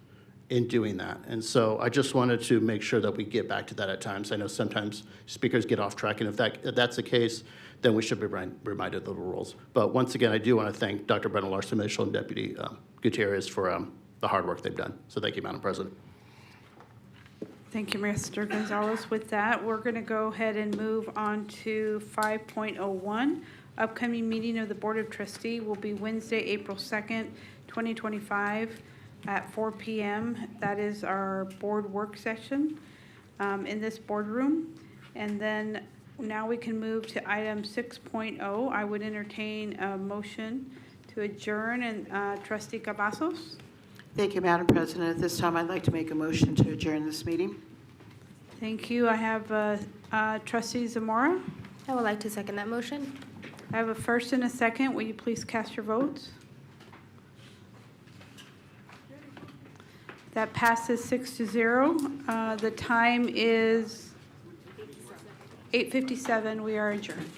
in doing that. And so I just wanted to make sure that we get back to that at times. I know sometimes speakers get off track, and if that's the case, then we should be reminded of the rules. But once again, I do want to thank Dr. Brenda Larson Mitchell and Deputy Gutierrez for the hard work they've done. So thank you, Madam President. Thank you, Mr. Gonzalez. With that, we're going to go ahead and move on to 5.01. Upcoming meeting of the Board of Trustees will be Wednesday, April 2nd, 2025 at 4 p.m. That is our board work session in this boardroom. And then now we can move to item 6.0. I would entertain a motion to adjourn, and Trustee Cavazos. Thank you, Madam President. At this time, I'd like to make a motion to adjourn this meeting. Thank you. I have Trustee Zamora. I would like to second that motion. I have a first and a second. Will you please cast your votes? That passes 6-0. The time is 8:57. We are adjourned.